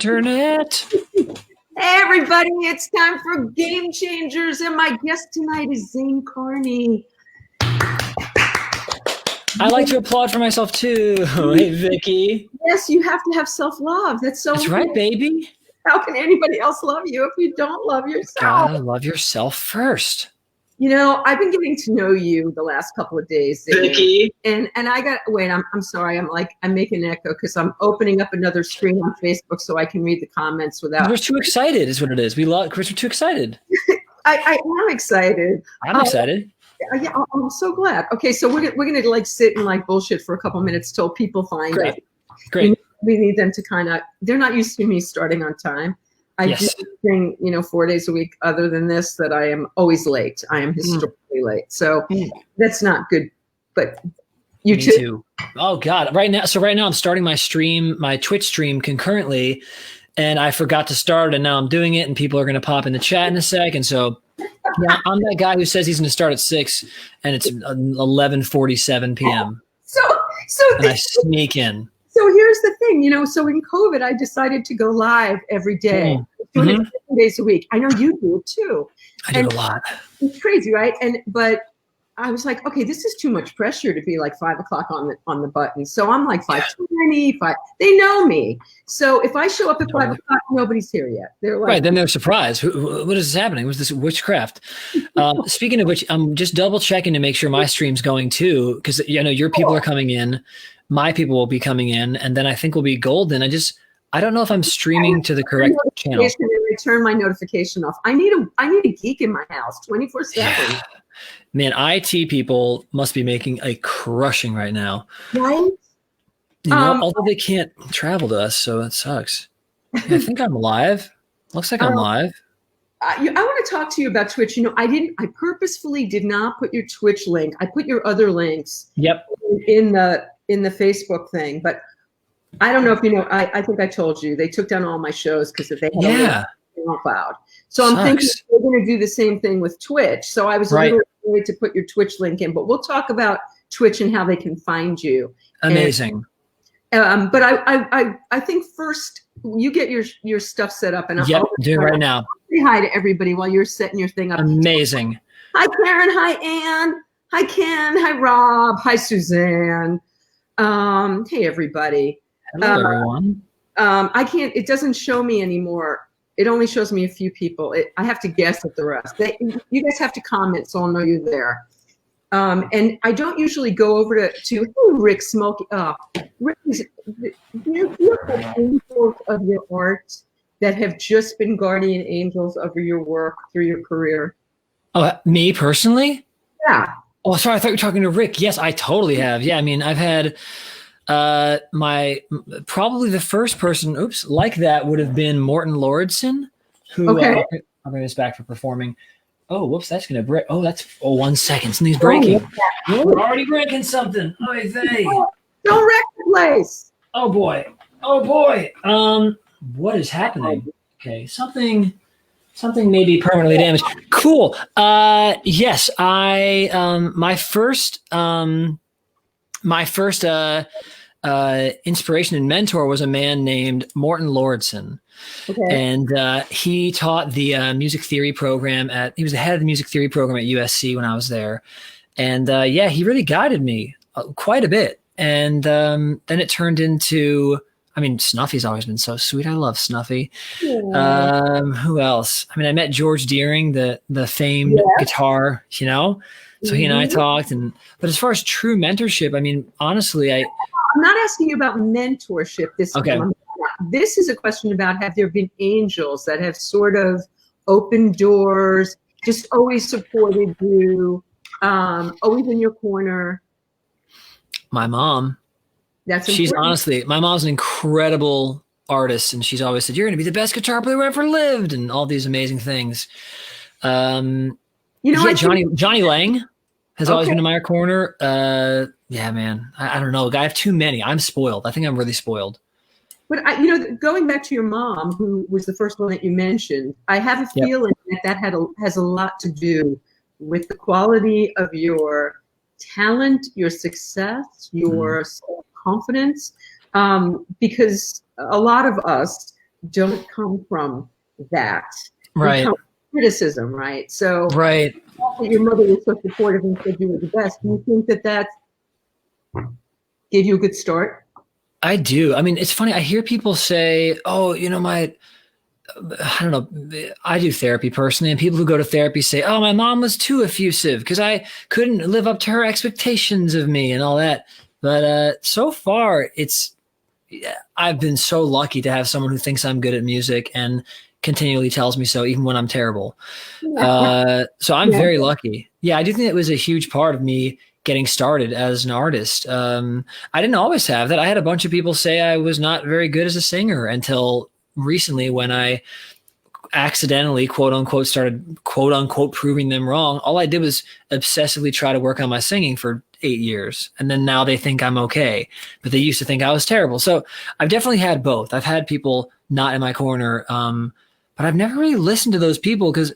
internet. Hey everybody, it's time for Game Changers, and my guest tonight is Zane Carney. I like to applaud for myself too. Hey, Vicki. Yes, you have to have self-love. That's That's right, baby. How can anybody else love you if you don't love yourself? Gotta love yourself first. You know, I've been getting to know you the last couple of days, Vicki. and I got wait. I'm sorry. I'm making an echo because I'm opening up another screen on Facebook so I can read the comments without. We're too excited, is what it is. We love because we're too excited. I am excited. I'm excited. Yeah, I'm so glad. Okay, so we're gonna like sit and like bullshit for a couple minutes till people find us. Great. We need them to kind of. They're not used to me starting on time. I do thing, 4 days a week. Other than this, that I am always late. I am historically late, so that's not good. But you too. Oh God! Right now, I'm starting my stream, my Twitch stream concurrently, and I forgot to start, and now I'm doing it, and people are going to pop in the chat in a sec, and so. Yeah, I'm that guy who says he's going to start at 6, and it's 11:47 p.m. So and I sneak in. So here's the thing, so in COVID, I decided to go live every day, 250 days a week. I know you do it too. I do it a lot. It's crazy, right? But I was like, okay, this is too much pressure to be like 5 o'clock on the button. So I'm like 5:20, 5. They know me. So if I show up at 5 o'clock, nobody's here yet. They're like, right. Then they're surprised. What is happening? What's this witchcraft? Speaking of which, I'm just double checking to make sure my stream's going too, because your people are coming in, my people will be coming in, and then I think we'll be golden. I don't know if I'm streaming to the correct channel. I turn my notification off. I need a geek in my house 24/7. Man, IT people must be making a crushing right now. Right? Although they can't travel to us, so it sucks. I think I'm live. Looks like I'm live. I want to talk to you about Twitch. I purposefully did not put your Twitch link. I put your other links in the Facebook thing, but I don't know if you know, I think I told you, they took down all my shows because they had a cloud. So I'm thinking we're going to do the same thing with Twitch. So I was a little worried to put your Twitch link in, but we'll talk about Twitch and how they can find you. Amazing. But I think first you get your stuff set up, and I'll do it right now. Say hi to everybody while you're setting your thing up. Amazing. Hi Karen. Hi Ann. Hi Ken. Hi Rob. Hi Suzanne. Hey everybody. Hello everyone. I can't. It doesn't show me anymore. It only shows me a few people. I have to guess at the rest. You guys have to comment so I'll know you're there. And I don't usually go over to Rick Smokey. Rick, do you have angels of your art that have just been guardian angels over your work through your career? Oh, me personally? Yeah. Oh, sorry. I thought you were talking to Rick. Yes, I totally have. Yeah, I mean, I've had probably the first person, like that would have been Morton Lordson, who I'll bring this back for performing. Oh, whoops, that's going to break. Oh, 1 second. Something's breaking. We're already breaking something. Oh, hey. Don't wreck the place. Oh, boy. What is happening? Okay, something may be permanently damaged. Cool. Yes, my first inspiration and mentor was a man named Morton Lordson. Okay. And he taught the music theory program he was the head of the music theory program at USC when I was there. And he really guided me quite a bit. And then it turned into, Snuffy's always been so sweet. I love Snuffy. Yeah. Who else? I met George Deering, the famed guitar, so he and I talked. But as far as true mentorship, honestly, I'm not asking you about mentorship. This is a question about, have there been angels that have sort of opened doors, just always supported you, always in your corner? My mom. My mom's an incredible artist, and she's always said, "You're going to be the best guitar player who ever lived," and all these amazing things. Johnny Lang has always been in my corner. Yeah, man. I don't know. I have too many. I'm spoiled. I think I'm really spoiled. But going back to your mom, who was the first one that you mentioned, I have a feeling that has a lot to do with the quality of your talent, your success, your self-confidence, because a lot of us don't come from that. Right. They come from criticism, right? So right. Your mother was so supportive and said you were the best. Do you think that gave you a good start? I do. I mean, it's funny. I hear people say, oh, I don't know. I do therapy personally, and people who go to therapy say, oh, my mom was too effusive because I couldn't live up to her expectations of me and all that. But so far, I've been so lucky to have someone who thinks I'm good at music and continually tells me so, even when I'm terrible. So I'm very lucky. Yeah, I do think it was a huge part of me getting started as an artist. I didn't always have that. I had a bunch of people say I was not very good as a singer until recently, when I accidentally, quote unquote, started quote unquote proving them wrong. All I did was obsessively try to work on my singing for 8 years. And then now they think I'm okay, but they used to think I was terrible. So I've definitely had both. I've had people not in my corner. But I've never really listened to those people because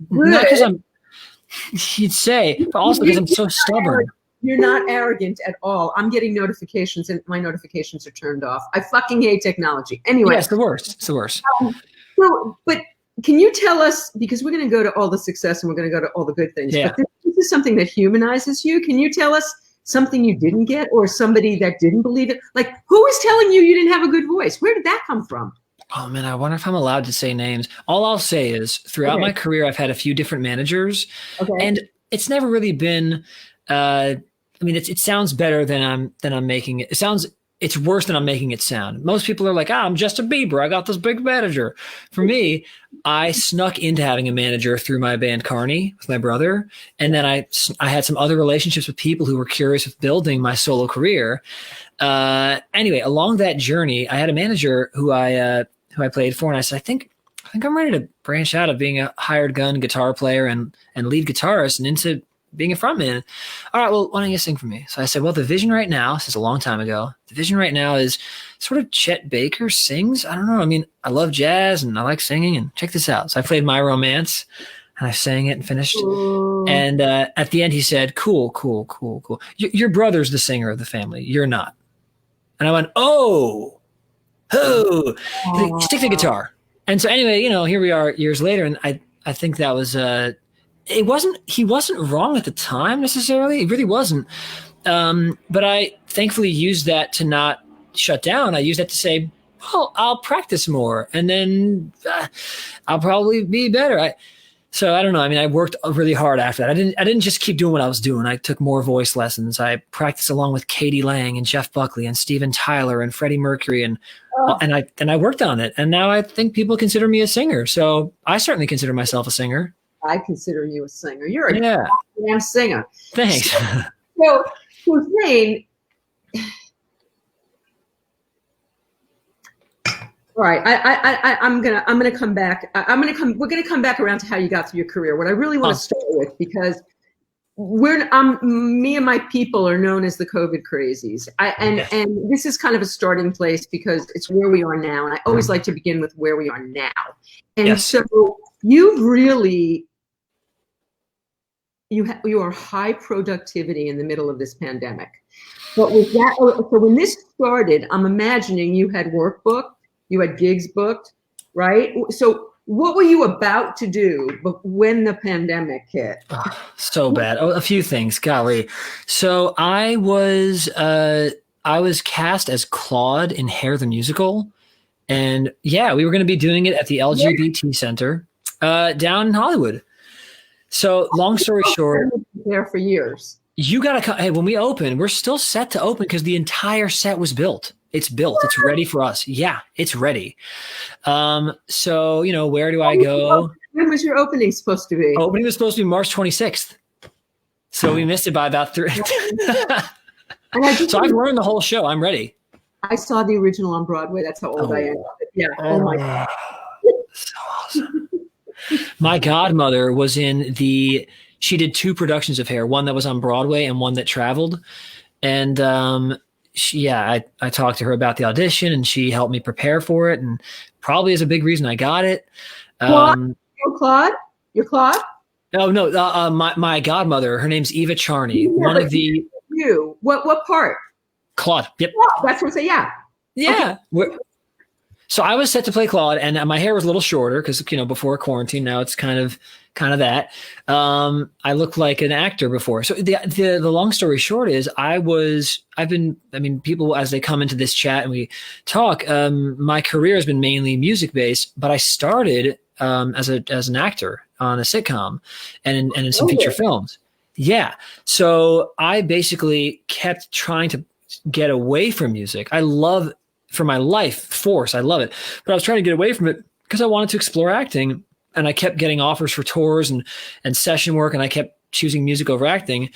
not because you'd say, but also because I'm so stubborn. You're not arrogant at all. I'm getting notifications and my notifications are turned off. I fucking hate technology. Anyway. Yeah, it's the worst. It's the worst. But can you tell us, because we're going to go to all the success and we're going to go to all the good things, but this is something that humanizes you. Can you tell us something you didn't get or somebody that didn't believe it? Like, who was telling you didn't have a good voice? Where did that come from? Oh man, I wonder if I'm allowed to say names. All I'll say is throughout my career, I've had a few different managers and it's never really been, it sounds better than I'm making it. It's worse than I'm making it sound. Most people are like, I'm Justin Bieber. I got this big manager. For me, I snuck into having a manager through my band Carney with my brother. And then I had some other relationships with people who were curious with building my solo career. Anyway, along that journey, I had a manager who I played for. And I said, I think I'm ready to branch out of being a hired gun guitar player and lead guitarist and into being a frontman. All right, well, why don't you sing for me? So I said, well, the vision right now, this is a long time ago, the vision right now is sort of Chet Baker sings. I don't know. I mean, I love jazz and I like singing, and check this out. So I played My Romance and I sang it and finished. Ooh. And at the end, he said, cool. Your brother's the singer of the family. You're not. And I went, oh, stick the guitar. And so anyway, here we are years later. And I think that was, he wasn't wrong at the time necessarily. He really wasn't. But I thankfully used that to not shut down. I used that to say, well, I'll practice more and then I'll probably be better. So I don't know. I mean, I worked really hard after that. I didn't just keep doing what I was doing. I took more voice lessons. I practiced along with Katie Lang and Jeff Buckley and Steven Tyler and Freddie Mercury and I worked on it. And now I think people consider me a singer. So I certainly consider myself a singer. I consider you a singer. You're a damn singer. Thanks. So Zane, all right. I'm gonna come back. We're gonna come back around to how you got through your career. What I really want to start with, because me and my people are known as the COVID crazies. And this is kind of a starting place because it's where we are now. And I always like to begin with where we are now. And so you've really, you are high productivity in the middle of this pandemic. But with that, so when this started, I'm imagining you had work booked, you had gigs booked, right? So what were you about to do when the pandemic hit? So bad. A few things, golly. So I was cast as Claude in Hair the Musical. And yeah, we were going to be doing it at the LGBT Center down in Hollywood. So long story short, there for years. You got to come. Hey, when we open, we're still set to open because the entire set was built. It's built. It's ready for us. Yeah, it's ready. So, where do I go? When was your opening supposed to be? Opening was supposed to be March 26th. So we missed it by about 3. So I've learned the whole show. I'm ready. I saw the original on Broadway. That's how old I am. Yeah. Oh my God. So awesome. My godmother was she did 2 productions of Hair, one that was on Broadway and one that traveled. And I talked to her about the audition and she helped me prepare for it, and probably is a big reason I got it. You're Claude? You're Claude? No. My godmother, her name's Eva Charney. One of the What part? Claude. Yep. Oh, that's what I say. Yeah. Yeah. Okay. So I was set to play Claude, and my hair was a little shorter because, before quarantine, now it's kind of that. I looked like an actor before. So the long story short is people, as they come into this chat and we talk, my career has been mainly music based, but I started as an actor on a sitcom and in some feature films. Yeah. So I basically kept trying to get away from music. I love, for my life force, I love it. But I was trying to get away from it because I wanted to explore acting. And I kept getting offers for tours and session work, and I kept choosing music over acting.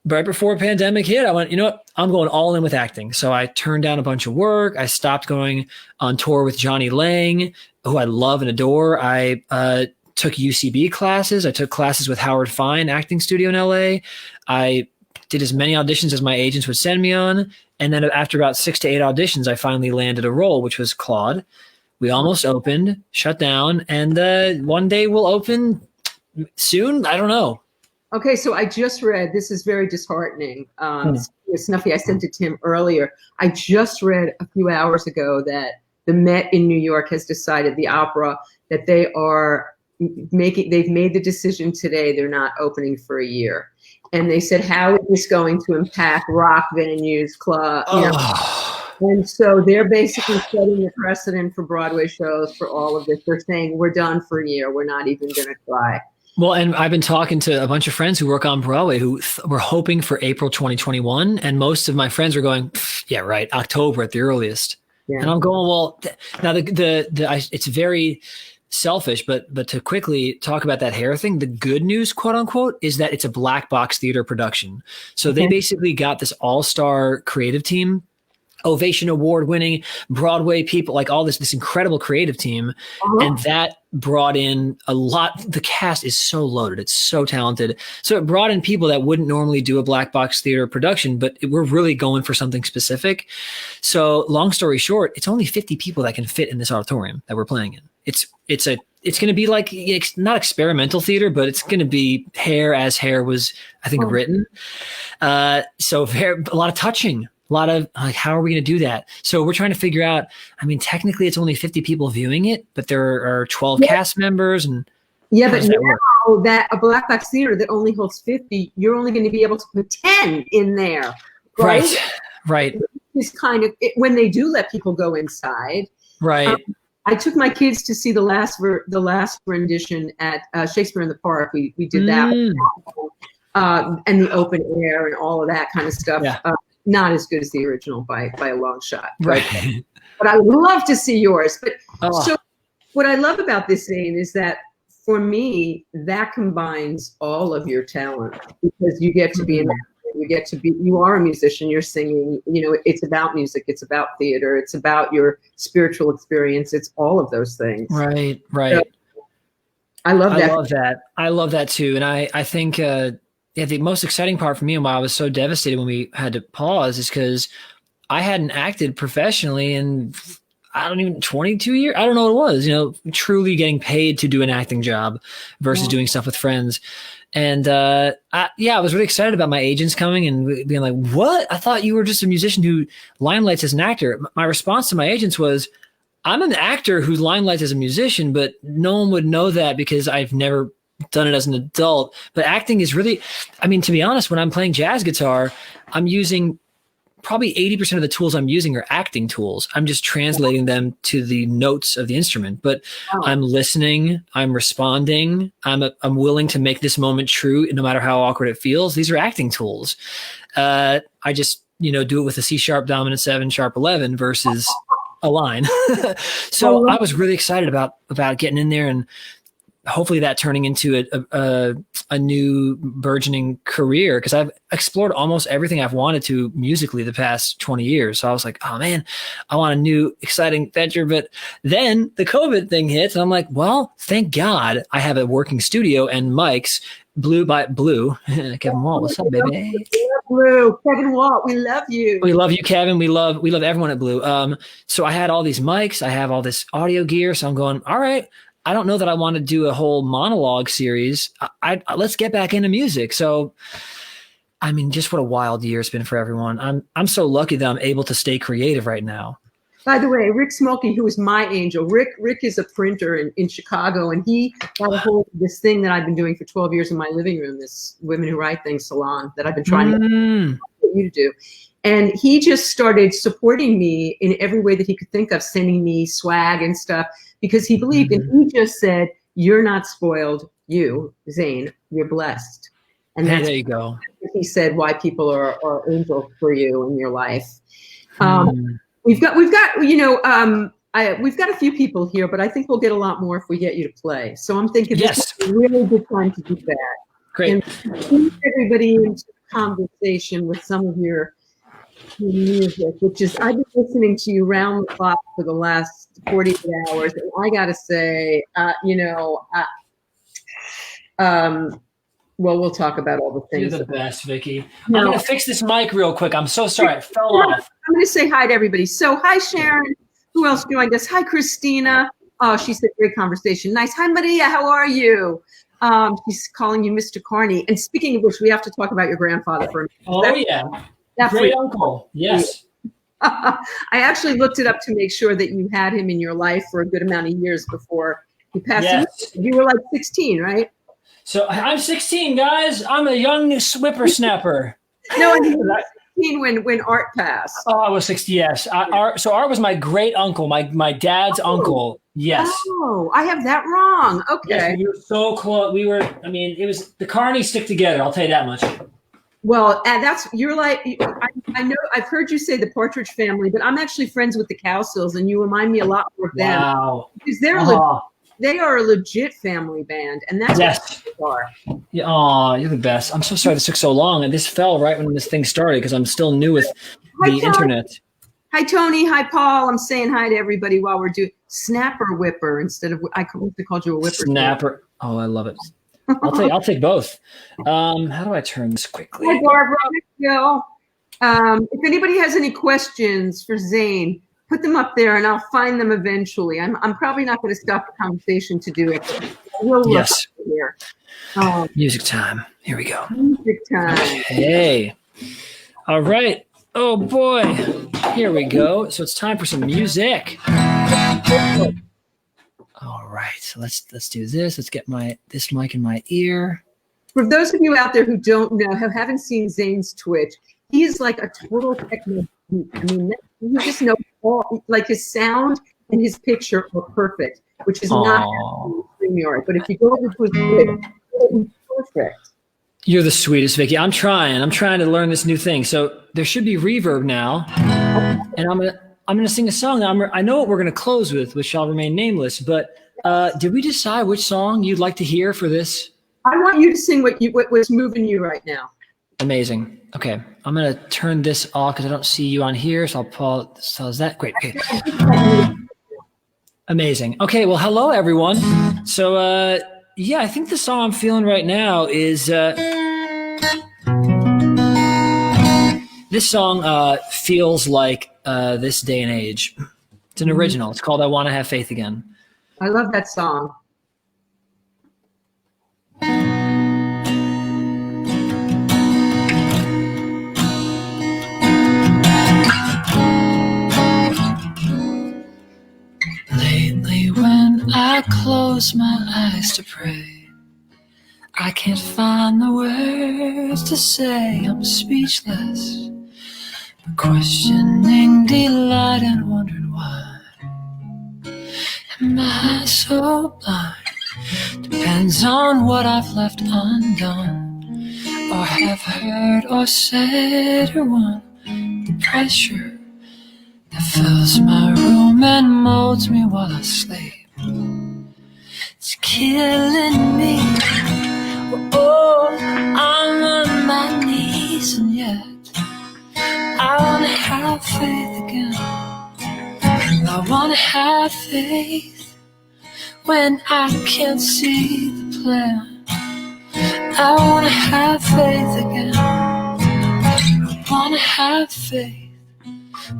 But right before the pandemic hit, I went, you know what? I'm going all in with acting. So I turned down a bunch of work. I stopped going on tour with Johnny Lang, who I love and adore. I took UCB classes. I took classes with Howard Fine Acting Studio in LA. I did as many auditions as my agents would send me on. And then after about 6 to 8 auditions, I finally landed a role, which was Claude. We almost opened, shut down, and one day we'll open soon. I don't know. Okay, so I just read, this is very disheartening. Snuffy, I sent it to him earlier. I just read a few hours ago that the Met in New York has decided, the opera, that they've made the decision today they're not opening for a year. And they said, how is this going to impact rock venues, club, And so they're basically setting the precedent for Broadway shows for all of this. They're saying, we're done for a year. We're not even going to try. Well, and I've been talking to a bunch of friends who work on Broadway who were hoping for April 2021. And most of my friends are going, yeah, right, October at the earliest. Yeah. And I'm going, well, now it's very selfish, but to quickly talk about that hair thing, the good news, quote unquote, is that it's a black box theater production. So they basically got this all-star creative team, Ovation Award winning Broadway people, like all this incredible creative team. And that brought in a lot. The cast is so loaded. It's so talented. So it brought in people that wouldn't normally do a black box theater production, but we're really going for something specific. So long story short, it's only 50 people that can fit in this auditorium that we're playing in. It's going to be like, it's not experimental theater, but it's going to be hair as hair was, I think, written. So a lot of touching. A lot of like, how are we going to do that? So we're trying to figure out, I mean, technically it's only 50 people viewing it, but there are 12 cast members. And but now that a black box theater that only holds 50, you're only going to be able to put 10 in there. Right. It's kind of, when they do let people go inside. Right. I took my kids to see the last rendition at Shakespeare in the Park. We did that. And the open air and all of that kind of stuff. Yeah. Not as good as the original by a long shot. Right. But I would love to see yours. But so what I love about this, Zane, is that for me, that combines all of your talent, because you get to be an actor, you are a musician, you're singing, it's about music, it's about theater, it's about your spiritual experience, it's all of those things. Right. So, I love that. I love that too. And I think the most exciting part for me and why I was so devastated when we had to pause is because I hadn't acted professionally in, 22 years. I don't know what it was, truly getting paid to do an acting job versus doing stuff with friends. And I was really excited about my agents coming and being like, what? I thought you were just a musician who limelights as an actor. My response to my agents was, I'm an actor who limelights as a musician, but no one would know that because I've never done it as an adult. But acting is really, to be honest, when I'm playing jazz guitar, I'm using probably 80% of the tools I'm using are acting tools. I'm just translating them to the notes of the instrument, but I'm listening, I'm responding, I'm willing to make this moment true no matter how awkward it feels. These are acting tools. I just, do it with a C sharp dominant 7 sharp 11 versus a line. So I was really excited about getting in there and hopefully that turning into a new burgeoning career, because I've explored almost everything I've wanted to musically the past 20 years. So I was like, oh man, I want a new exciting venture. But then the COVID thing hits and I'm like, well, thank God I have a working studio and mics. Blue by Blue. Kevin Walt, what's up, baby? Blue. Kevin Walt, we love you. We love you, Kevin. We love everyone at Blue. So I had all these mics. I have all this audio gear. So I'm going, all right, I don't know that I want to do a whole monologue series. Let's get back into music. So, just what a wild year it's been for everyone. I'm so lucky that I'm able to stay creative right now. By the way, Rick Smolke, who is my angel, Rick is a printer in Chicago, and he got a hold of this thing that I've been doing for 12 years in my living room, this Women Who Write Things salon that I've been trying to get you to do. And he just started supporting me in every way that he could think of, sending me swag and stuff, because he believed, and he just said, you're not spoiled, you, Zane, you're blessed. And that's there you go. He said why people are angels for you in your life. We've got you know, we've got a few people here, but I think we'll get a lot more if we get you to play. So I'm thinking this is a really good time to do that. Great. And keep everybody into conversation with some of your music, which is, I've been listening to you round the clock for the last 48 hours, and I got to say, you know, well, we'll talk about all the things. You're the best, Vicki. I'm going to fix this mic real quick. I'm so sorry. It fell off. I'm going to say hi to everybody. So, hi, Sharon. Who else joined us? Hi, Christina. Oh, she said, great conversation. Nice. Hi, Maria. How are you? She's calling you Mr. Carney. And speaking of which, we have to talk about your grandfather for a minute. Great uncle. Yes. I actually looked it up to make sure that you had him in your life for a good amount of years before he passed. Yes. You were like 16, right? So I'm 16, guys. I'm a young whippersnapper. No, I mean 16 when Art passed. Oh, I was 60. Yes. So Art was my great uncle, my dad's uncle. Yes. Oh, I have that wrong. Okay. Yes, we were so close. It was the Carneys stick together. I'll tell you that much. Well, and you're like, I know I've heard you say the Partridge Family, but I'm actually friends with the Cowsills, and you remind me a lot more of them. Wow. Because they are a legit family band, and that's what they are. Yeah, oh, you're the best. I'm so sorry this took so long, and this fell right when this thing started because I'm still new with the internet. Hi, Tony. Hi, Paul. I'm saying hi to everybody while we're doing Snapper Whipper instead of I called you a whipper. Snapper. Oh, I love it. I'll take both. How do I turn this quickly? Hi, Barbara. If anybody has any questions for Zane, put them up there, and I'll find them eventually. I'm probably not going to stop the conversation to do it. We'll look here. Music time. Here we go. Music time. Hey. All right. Oh boy. Here we go. So it's time for some music. All right, so let's do this. Let's get this mic in my ear. For those of you out there who don't know, haven't seen Zane's Twitch, he is like a total techno geek. I mean, you just know like his sound and his picture are perfect, which is not StreamYard. But if you go over to his Twitch, it's perfect. You're the sweetest, Vicki. I'm trying to learn this new thing. So there should be reverb now, and I'm going to sing a song. I know what we're going to close with, which shall remain nameless, but did we decide which song you'd like to hear for this? I want you to sing what was moving you right now. Amazing. Okay. I'm going to turn this off because I don't see you on here, so I'll pause. So is that great? Okay. Amazing. Okay. Well, hello, everyone. So, I think the song I'm feeling right now is this song feels like this day and age. It's an original. It's called I Want to Have Faith Again. I love that song. Lately when I close my eyes to pray, I can't find the words to say. I'm speechless, questioning delight and wondering why. Am I so blind? Depends on what I've left undone, or have heard or said or won. The pressure that fills my room and molds me while I sleep, it's killing me. Oh, I'm on my knees, and yet I wanna have faith again. I wanna have faith when I can't see the plan. I wanna have faith again. I wanna have faith,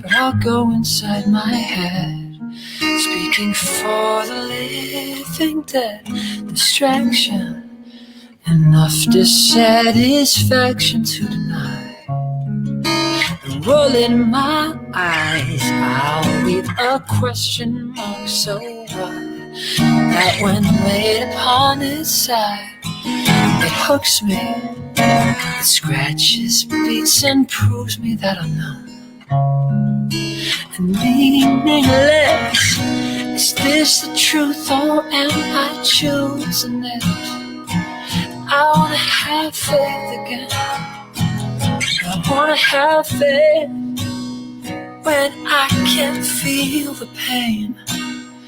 but I'll go inside my head, speaking for the living dead. Distraction, enough dissatisfaction to deny the rolling my eyes, I'll read a question mark so wide that when laid upon its side, it hooks me, it scratches, beats, and proves me that I'm known and meaningless. Is this the truth, or am I choosing it? I wanna have faith again. I wanna have faith when I can't feel the pain.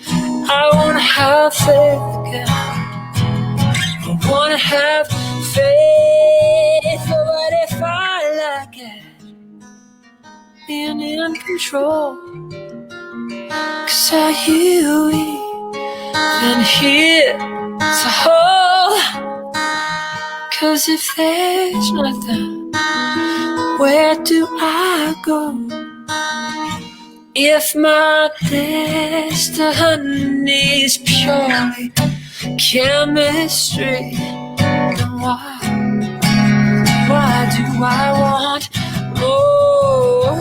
I wanna have faith again. I wanna have faith, but if I like it, being in control, 'cause I hear you, and here's a hole. 'Cause if there's nothing, where do I go? If my destiny's purely chemistry, then why do I want more?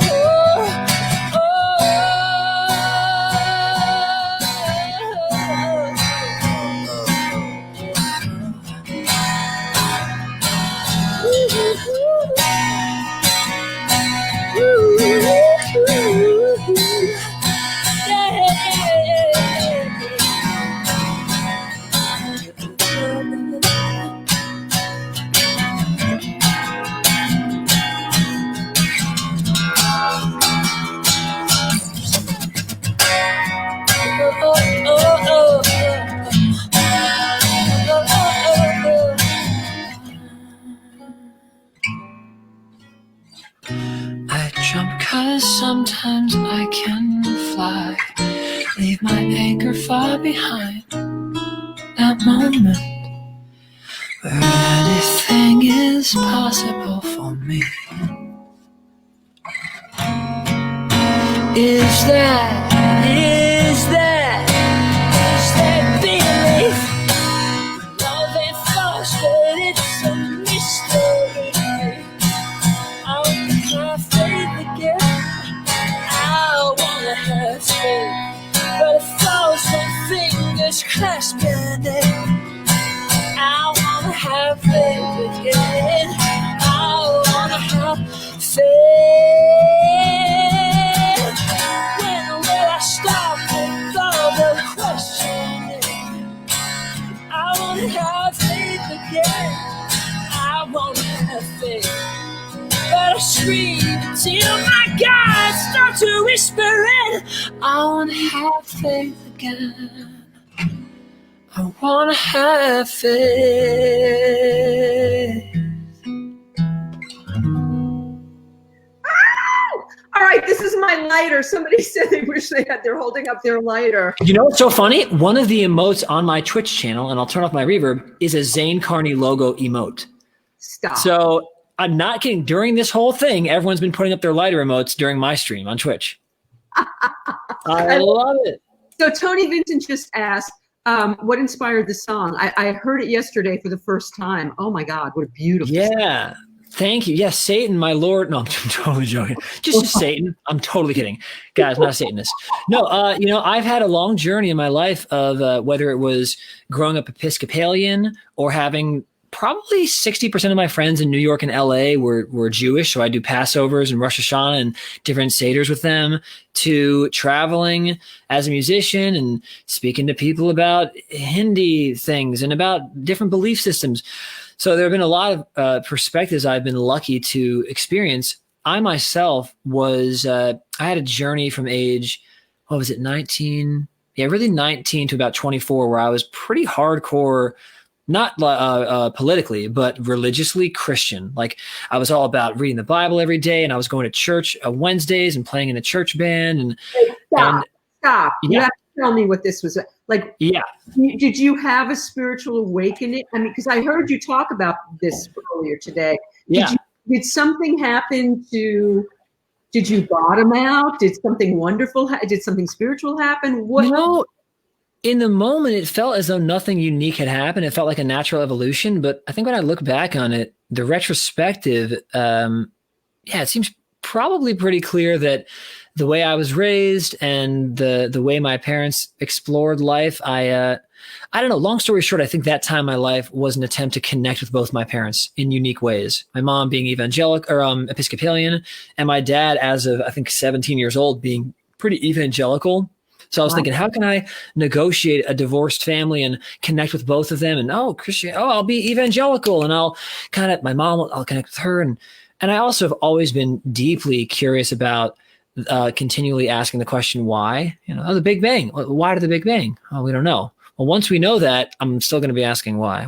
Sometimes I can fly, leave my anchor far behind. That moment where anything is possible for me. Is that belief? Love ain't false, but it's a mystery. I'll have faith again. Have faith, but it falls when fingers clasping it. I wanna have faith again. I wanna have faith. When will I stop with all the questioning? I wanna have faith again. I wanna have faith. But I scream till my God starts to whisper it. I wanna have faith again. I wanna have faith. All right, this is my lighter. Somebody said they wish they're holding up their lighter. You know what's so funny? One of the emotes on my Twitch channel, and I'll turn off my reverb, is a Zane Carney logo emote. Stop. So I'm not kidding. During this whole thing, everyone's been putting up their lighter emotes during my stream on Twitch. I love it. So Tony Vincent just asked, what inspired the song? I heard it yesterday for the first time. Oh my God, what a beautiful song. Thank you. Yes, Satan, my Lord. No, I'm totally joking. Just Satan. I'm totally kidding. Guys, I'm not a Satanist. No, I've had a long journey in my life of whether it was growing up Episcopalian or having probably 60% of my friends in New York and LA were Jewish. So I do Passovers and Rosh Hashanah and different Seders with them, to traveling as a musician and speaking to people about Hindi things and about different belief systems. So there have been a lot of perspectives I've been lucky to experience. I myself was, I had a journey from age, 19? Yeah, really 19 to about 24, where I was pretty hardcore, not politically, but religiously Christian. Like, I was all about reading the Bible every day, and I was going to church Wednesdays and playing in a church band. And stop. Yeah. You have to tell me what this was like. Yeah. Did you have a spiritual awakening? I mean, because I heard you talk about this earlier today. Did something happen to? Did you bottom out? Did something wonderful? Did something spiritual happen? What? In the moment, it felt as though nothing unique had happened. It felt like a natural evolution. But I think when I look back on it, the retrospective, it seems probably pretty clear that the way I was raised and the way my parents explored life, I don't know. Long story short, I think that time in my life was an attempt to connect with both my parents in unique ways. My mom being evangelical or Episcopalian, and my dad, as of I think 17 years old, being pretty evangelical. So I was thinking, how can I negotiate a divorced family and connect with both of them? And Christian, I'll be evangelical, and I'll connect with her, and I also have always been deeply curious about continually asking the question why. The Big Bang. Why did the Big Bang? Oh, we don't know. Well, once we know that, I'm still going to be asking why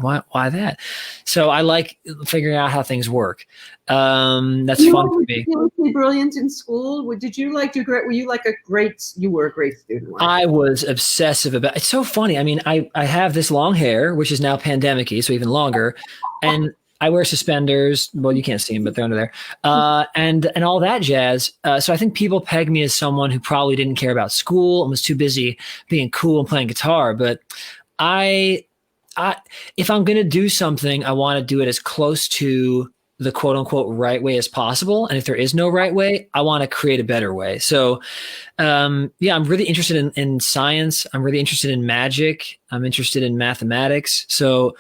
that. So I like figuring out how things work. That's fun for me. You were brilliant in school. Did you do great? You were a great student. I was obsessive about. It's so funny. I mean, I have this long hair, which is now pandemic-y, so even longer, and I wear suspenders. Well, you can't see them, but they're under there, and all that jazz. So I think people peg me as someone who probably didn't care about school and was too busy being cool and playing guitar. But if I'm going to do something, I want to do it as close to the quote unquote right way as possible. And if there is no right way, I want to create a better way. So, I'm really interested in science. I'm really interested in magic. I'm interested in mathematics. So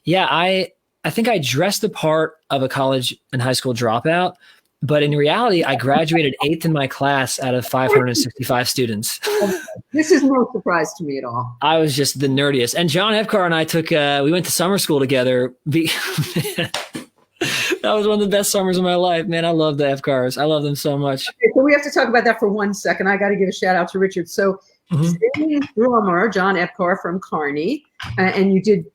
I think I dressed the part of a college and high school dropout, but in reality, I graduated 8th in my class out of 565 students. This is no surprise to me at all. I was just the nerdiest. And John Epcar and I we went to summer school together. That was one of the best summers of my life, man. I love the Epcars. I love them so much. Okay, so we have to talk about that for 1 second. I got to give a shout out to Richard. So drummer John Epcar from Carney, and you did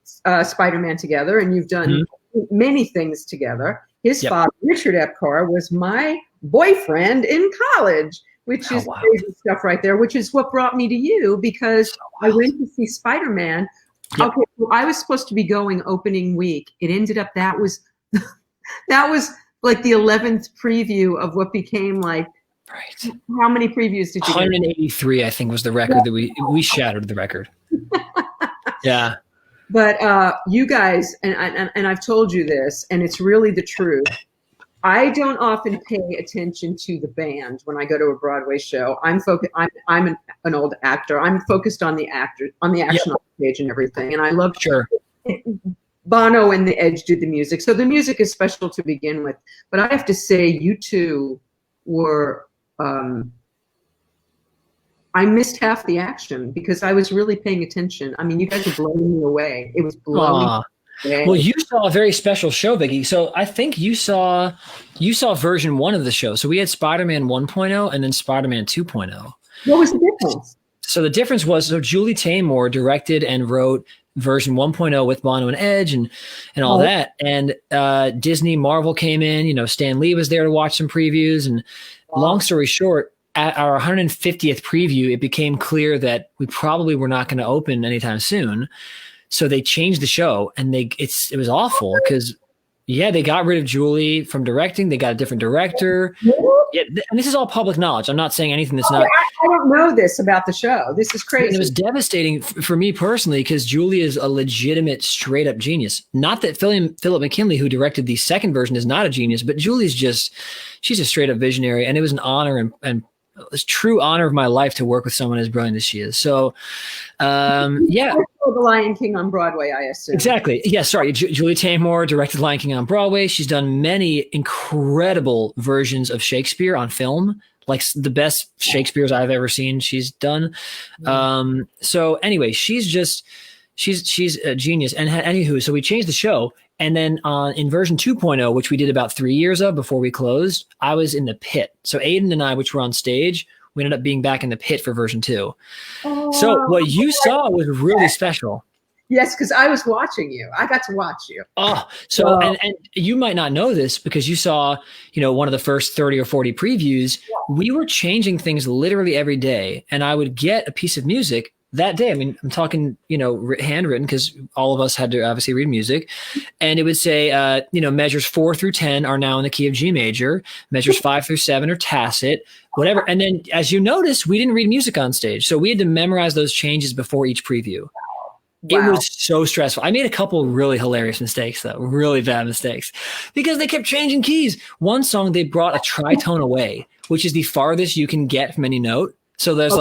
Spider-Man together, and you've done many things together. His father, Richard Epcar, was my boyfriend in college, which is crazy stuff right there, which is what brought me to you, because I went to see Spider-Man. Yep. Okay, well, I was supposed to be going opening week. It ended up that was like the 11th preview of what became like. Right. How many previews did you 183, get? I think, was the record that we shattered the record. Yeah. But you guys, and I've told you this, and it's really the truth. I don't often pay attention to the band when I go to a Broadway show. I'm an old actor. I'm focused on the action on the stage and everything. And I love Bono and the Edge did the music, so the music is special to begin with. But I have to say, you two were. I missed half the action because I was really paying attention. I mean, you guys were blowing me away. It was blowing me away. Well, you saw a very special show, Vicki. So I think you saw version 1 of the show. So we had Spider-Man 1.0 and then Spider-Man 2.0. What was the difference? So the difference was, Julie Taymor directed and wrote version 1.0 with Bono and Edge and all that. And Disney, Marvel came in, Stan Lee was there to watch some previews. And long story short, at our 150th preview, it became clear that we probably were not going to open anytime soon. So they changed the show, and it was awful because they got rid of Julie from directing. They got a different director. Yeah, and this is all public knowledge. I'm not saying anything that's not. I don't know this about the show. This is crazy. It was devastating for me personally because Julie is a legitimate, straight up genius. Not that Philip McKinley, who directed the second version, is not a genius, but Julie's she's a straight up visionary, and it was an honor and a true honor of my life to work with someone as brilliant as she is. So, The Lion King on Broadway, I assume. Exactly. Yeah, sorry. Julie Taymor directed Lion King on Broadway. She's done many incredible versions of Shakespeare on film, like the best Shakespeares I've ever seen she's done. So anyway, she's a genius. And anywho, so we changed the show. And then in version 2.0, which we did about 3 years of before we closed, I was in the pit. So Aiden and I, which were on stage, we ended up being back in the pit for version 2. So what you saw was really special. Yes, because I was watching you. I got to watch you. And you might not know this because you saw, one of the first 30 or 40 previews. Yeah. We were changing things literally every day, and I would get a piece of music that day. I mean, I'm talking, handwritten because all of us had to obviously read music, and it would say, measures 4 through 10 are now in the key of G major. Measures 5 through 7 are tacit, whatever. And then, as you notice, we didn't read music on stage, so we had to memorize those changes before each preview. Wow. It was so stressful. I made a couple really hilarious mistakes, though, really bad mistakes, because they kept changing keys. One song, they brought a tritone away, which is the farthest you can get from any note. So there's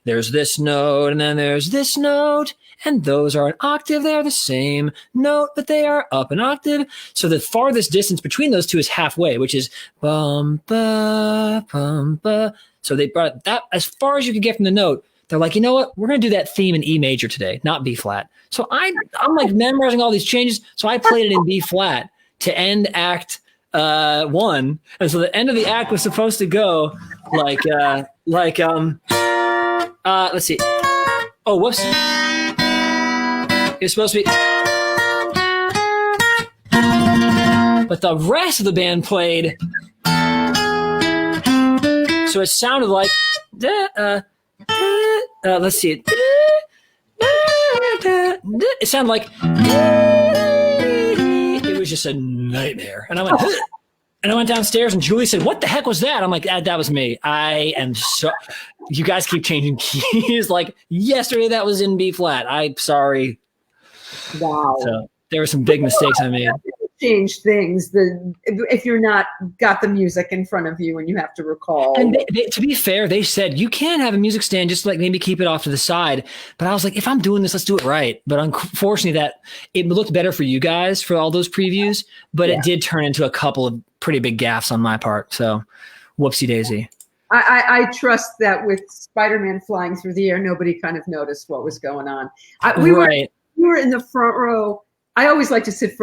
there's this note, and then there's this note, and those are an octave. They're the same note, but they are up an octave. So the farthest distance between those two is halfway, which is bum, ba, bum, ba. So they brought that as far as you could get from the note. They're like, you know what? We're going to do that theme in E major today, not B flat. So I'm like memorizing all these changes. So I played it in B flat to end act 1. And so the end of the act was supposed to go let's see. Oh, whoops. It's supposed to be. But the rest of the band played. So it sounded like. Let's see. It sounded like. It was just a nightmare. And I went downstairs, and Julie said, "What the heck was that?" I'm like, "That was me. I am so." You guys keep changing keys. Like yesterday, that was in B flat. I'm sorry. Wow. So there were some big mistakes I made. Change things if you're not got the music in front of you and you have to recall. And to be fair, they said you can have a music stand, just like maybe keep it off to the side. But I was like, if I'm doing this, let's do it right. But unfortunately, that it looked better for you guys for all those previews, but it did turn into a couple of pretty big gaffes on my part. So whoopsie daisy. I trust that with Spider-Man flying through the air, nobody kind of noticed what was going on. We were in the front row. I always like to sit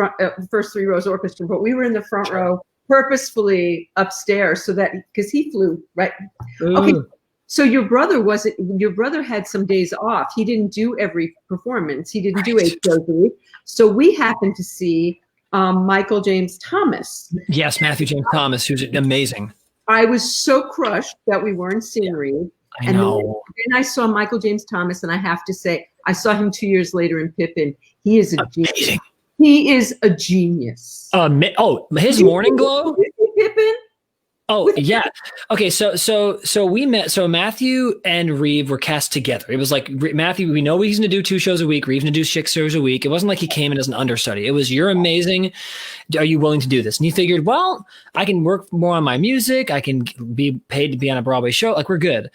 first 3 rows orchestra, but we were in the front row purposefully upstairs so that because he flew right. Ooh. Okay, so your brother had some days off. He didn't do every performance. He didn't do 8 shows a week. So we happened to see Michael James Thomas. Yes, Matthew James Thomas, who's amazing. I was so crushed that we weren't seeing Reeve. I know. Then I saw Michael James Thomas, and I have to say, I saw him 2 years later in Pippin. He is a genius. He is a genius. His Morning Glow? Pippin? Oh, yeah. Okay, so we met. So Matthew and Reeve were cast together. It was like Matthew, we know he's going to do 2 shows a week. Reeve's going to do 6 shows a week. It wasn't like he came in as an understudy. It was, you're amazing. Are you willing to do this? And he figured, well, I can work more on my music. I can be paid to be on a Broadway show. Like, we're good.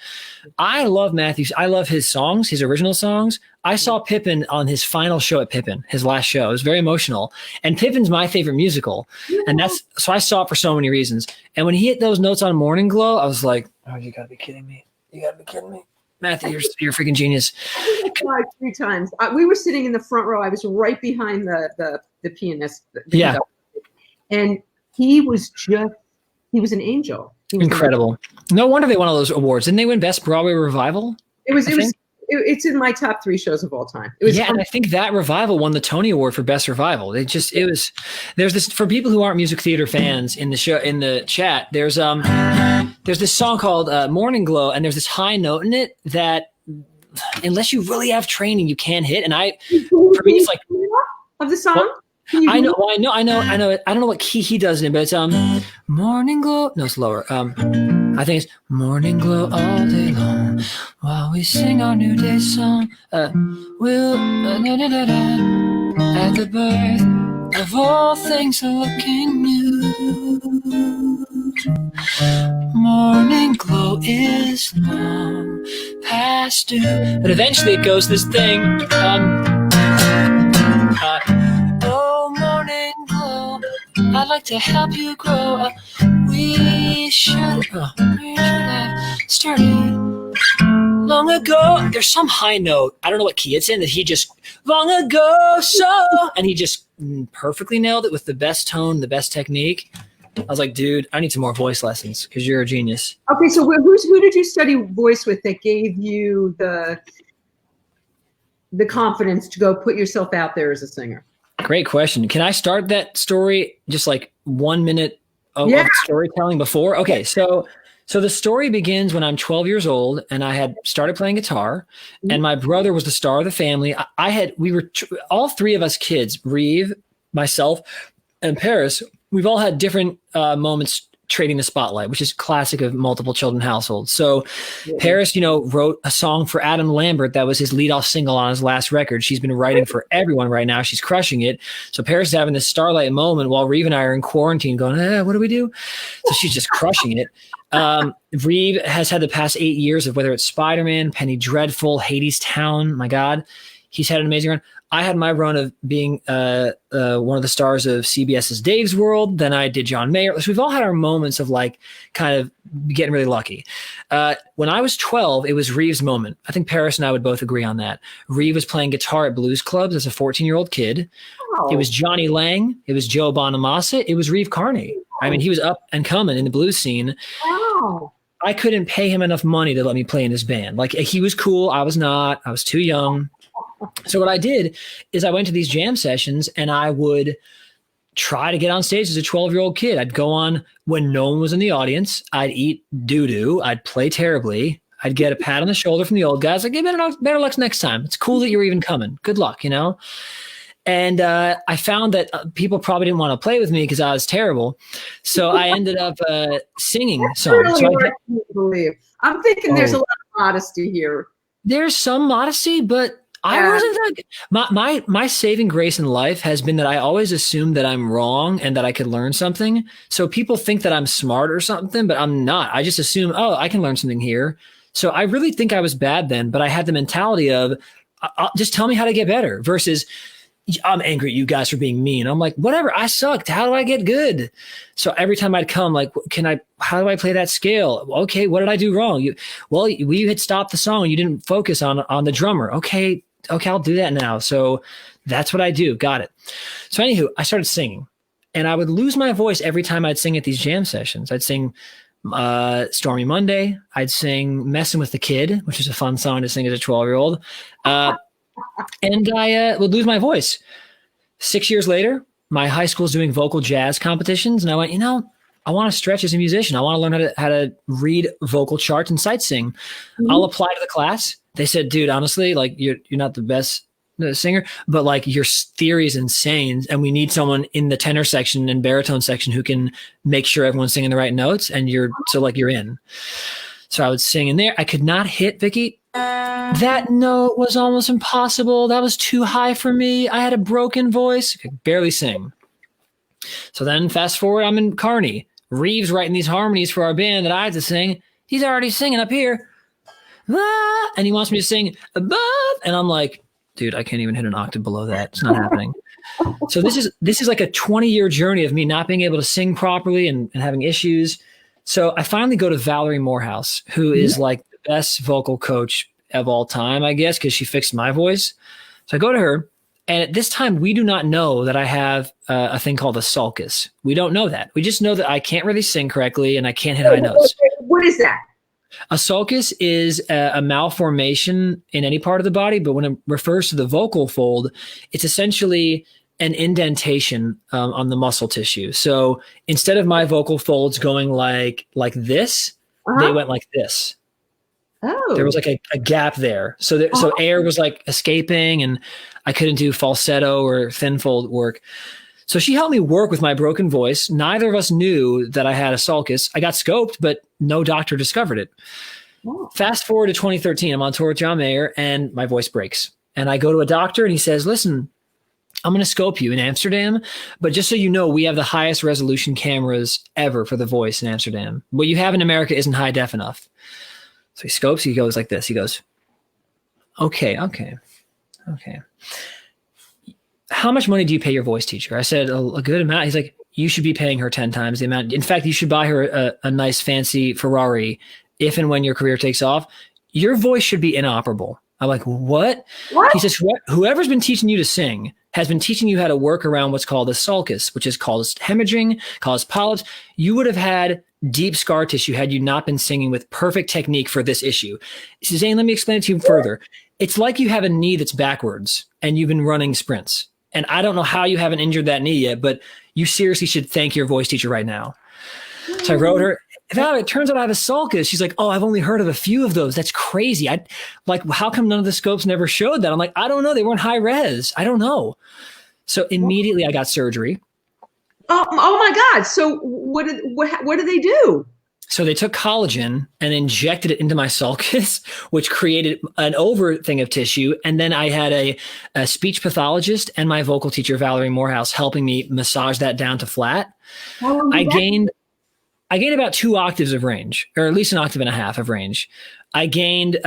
I love Matthew's. I love his songs, his original songs. I saw Pippin on his final show at Pippin, his last show. It was very emotional. And Pippin's my favorite musical. And so I saw it for so many reasons. And when he hit those notes on Morning Glow, I was like, oh, you gotta be kidding me. You gotta be kidding me. Matthew, you're a freaking genius. I cried 3 times. We were sitting in the front row. I was right behind the pianist. And he was an angel. Incredible. No wonder they won all those awards. Didn't they win Best Broadway Revival? It's in my top 3 shows of all time. And I think that revival won the Tony Award for Best Revival. There's this, for people who aren't music theater fans in the chat, there's this song called Morning Glow, and there's this high note in it that unless you really have training, you can't hit. And for me, it's like of the song. Well, I know. I don't know what key he does in it, but it's Morning Glow. No, it's lower. I think it's Morning Glow all day long while we sing our new day song. We'll at the birth of all things looking new. Morning Glow is long past due. But eventually it goes this thing. Morning Glow, I'd like to help you grow. We should have started long ago. There's some high note, I don't know what key it's in, that he just long ago and he just perfectly nailed it with the best tone, the best technique. I was like, dude, I need some more voice lessons because you're a genius. Okay, so who did you study voice with that gave you the confidence to go put yourself out there as a singer? Great question. Can I start that story just like 1 minute of storytelling before? Okay, so the story begins when I'm 12 years old and I had started playing guitar, and my brother was the star of the family. We were all 3 of us kids, Reeve, myself, and Paris. We've all had different moments trading the spotlight, which is classic of multiple children households. So Paris, wrote a song for Adam Lambert. That was his leadoff single on his last record. She's been writing for everyone right now. She's crushing it. So Paris is having this starlight moment while Reeve and I are in quarantine going, what do we do? So she's just crushing it. Reeve has had the past 8 years of whether it's Spider-Man, Penny Dreadful, Hades Town. My God, he's had an amazing run. I had my run of being one of the stars of CBS's Dave's World. Then I did John Mayer. So we've all had our moments of like kind of getting really lucky. When I was 12, it was Reeve's moment. I think Paris and I would both agree on that. Reeve was playing guitar at blues clubs as a 14-year-old kid. Oh. It was Johnny Lang. It was Joe Bonamassa. It was Zane Carney. I mean, he was up and coming in the blues scene. Wow. I couldn't pay him enough money to let me play in his band. Like, he was cool. I was not. I was too young. So what I did is I went to these jam sessions and I would try to get on stage as a 12-year-old kid. I'd go on when no one was in the audience. I'd eat doo-doo. I'd play terribly. I'd get a pat on the shoulder from the old guys. Like, hey, better luck next time. It's cool that you're even coming. Good luck, And I found that people probably didn't want to play with me because I was terrible. So I ended up singing songs. I'm thinking there's a lot of modesty here. There's some modesty, but I wasn't that. My saving grace in life has been that I always assume that I'm wrong and that I could learn something. So people think that I'm smart or something, but I'm not. I just assume, I can learn something here. So I really think I was bad then, but I had the mentality of just tell me how to get better versus I'm angry at you guys for being mean. I'm like, whatever, I sucked. How do I get good? So every time I'd come, like, how do I play that scale? Okay, what did I do wrong? You had stopped the song and you didn't focus on the drummer. Okay, I'll do that now. So that's what I do. Got it. So anywho, I started singing and I would lose my voice every time I'd sing at these jam sessions. I'd sing Stormy Monday. I'd sing Messing with the Kid, which is a fun song to sing as a 12-year-old. And I would lose my voice. 6 years later, my high school's doing vocal jazz competitions. And I went, I want to stretch as a musician. I want to learn how to read vocal charts and sight sing. Mm-hmm. I'll apply to the class. They said, dude, honestly, like you're not the best singer, but like your theory is insane. And we need someone in the tenor section and baritone section who can make sure everyone's singing the right notes. And you're in. So I would sing in there. I could not hit, Vicki. That note was almost impossible. That was too high for me. I had a broken voice. I could barely sing. So then fast forward, I'm in Carney. Reeve's writing these harmonies for our band that I had to sing. He's already singing up here. And he wants me to sing above. And I'm like, dude, I can't even hit an octave below that. It's not happening. So this is like a 20-year journey of me not being able to sing properly and having issues. So I finally go to Valerie Morehouse, who is like the best vocal coach of all time, I guess, because she fixed my voice. So I go to her. And at this time, we do not know that I have a thing called a sulcus. We don't know that. We just know that I can't really sing correctly and I can't hit high notes. What is that? A sulcus is a malformation in any part of the body, but when it refers to the vocal fold, it's essentially an indentation on the muscle tissue. So instead of my vocal folds going like this, they went like this. Oh. There was like a gap there. So so air was like escaping and I couldn't do falsetto or thin fold work. So she helped me work with my broken voice. Neither of us knew that I had a sulcus. I got scoped, but no doctor discovered it. Oh. Fast forward to 2013. I'm on tour with John Mayer and my voice breaks. And I go to a doctor and he says, listen, I'm going to scope you in Amsterdam, but just so you know, we have the highest resolution cameras ever for the voice in Amsterdam. What you have in America isn't high def enough. So he scopes, he goes like this. He goes, okay. How much money do you pay your voice teacher? I said, a good amount. He's like, you should be paying her 10 times the amount. In fact, you should buy her a nice fancy Ferrari if and when your career takes off. Your voice should be inoperable. I'm like, what? He says, whoever's been teaching you to sing has been teaching you how to work around what's called a sulcus, which is caused hemorrhaging, caused polyps. You would have had deep scar tissue had you not been singing with perfect technique for this issue. He says, Zane, let me explain it to you further. It's like you have a knee that's backwards and you've been running sprints. And I don't know how you haven't injured that knee yet, but you seriously should thank your voice teacher right now. So I wrote her, it turns out I have a sulcus. She's like, oh, I've only heard of a few of those. That's crazy. How come none of the scopes never showed that? I'm like, I don't know. They weren't high res. I don't know. So immediately I got surgery. Oh my God. So what do they do? So they took collagen and injected it into my sulcus, which created an over thing of tissue. And then I had a speech pathologist and my vocal teacher, Valerie Morehouse, helping me massage that down to flat. I gained about 2 octaves of range, or at least 1.5 octaves of range. I gained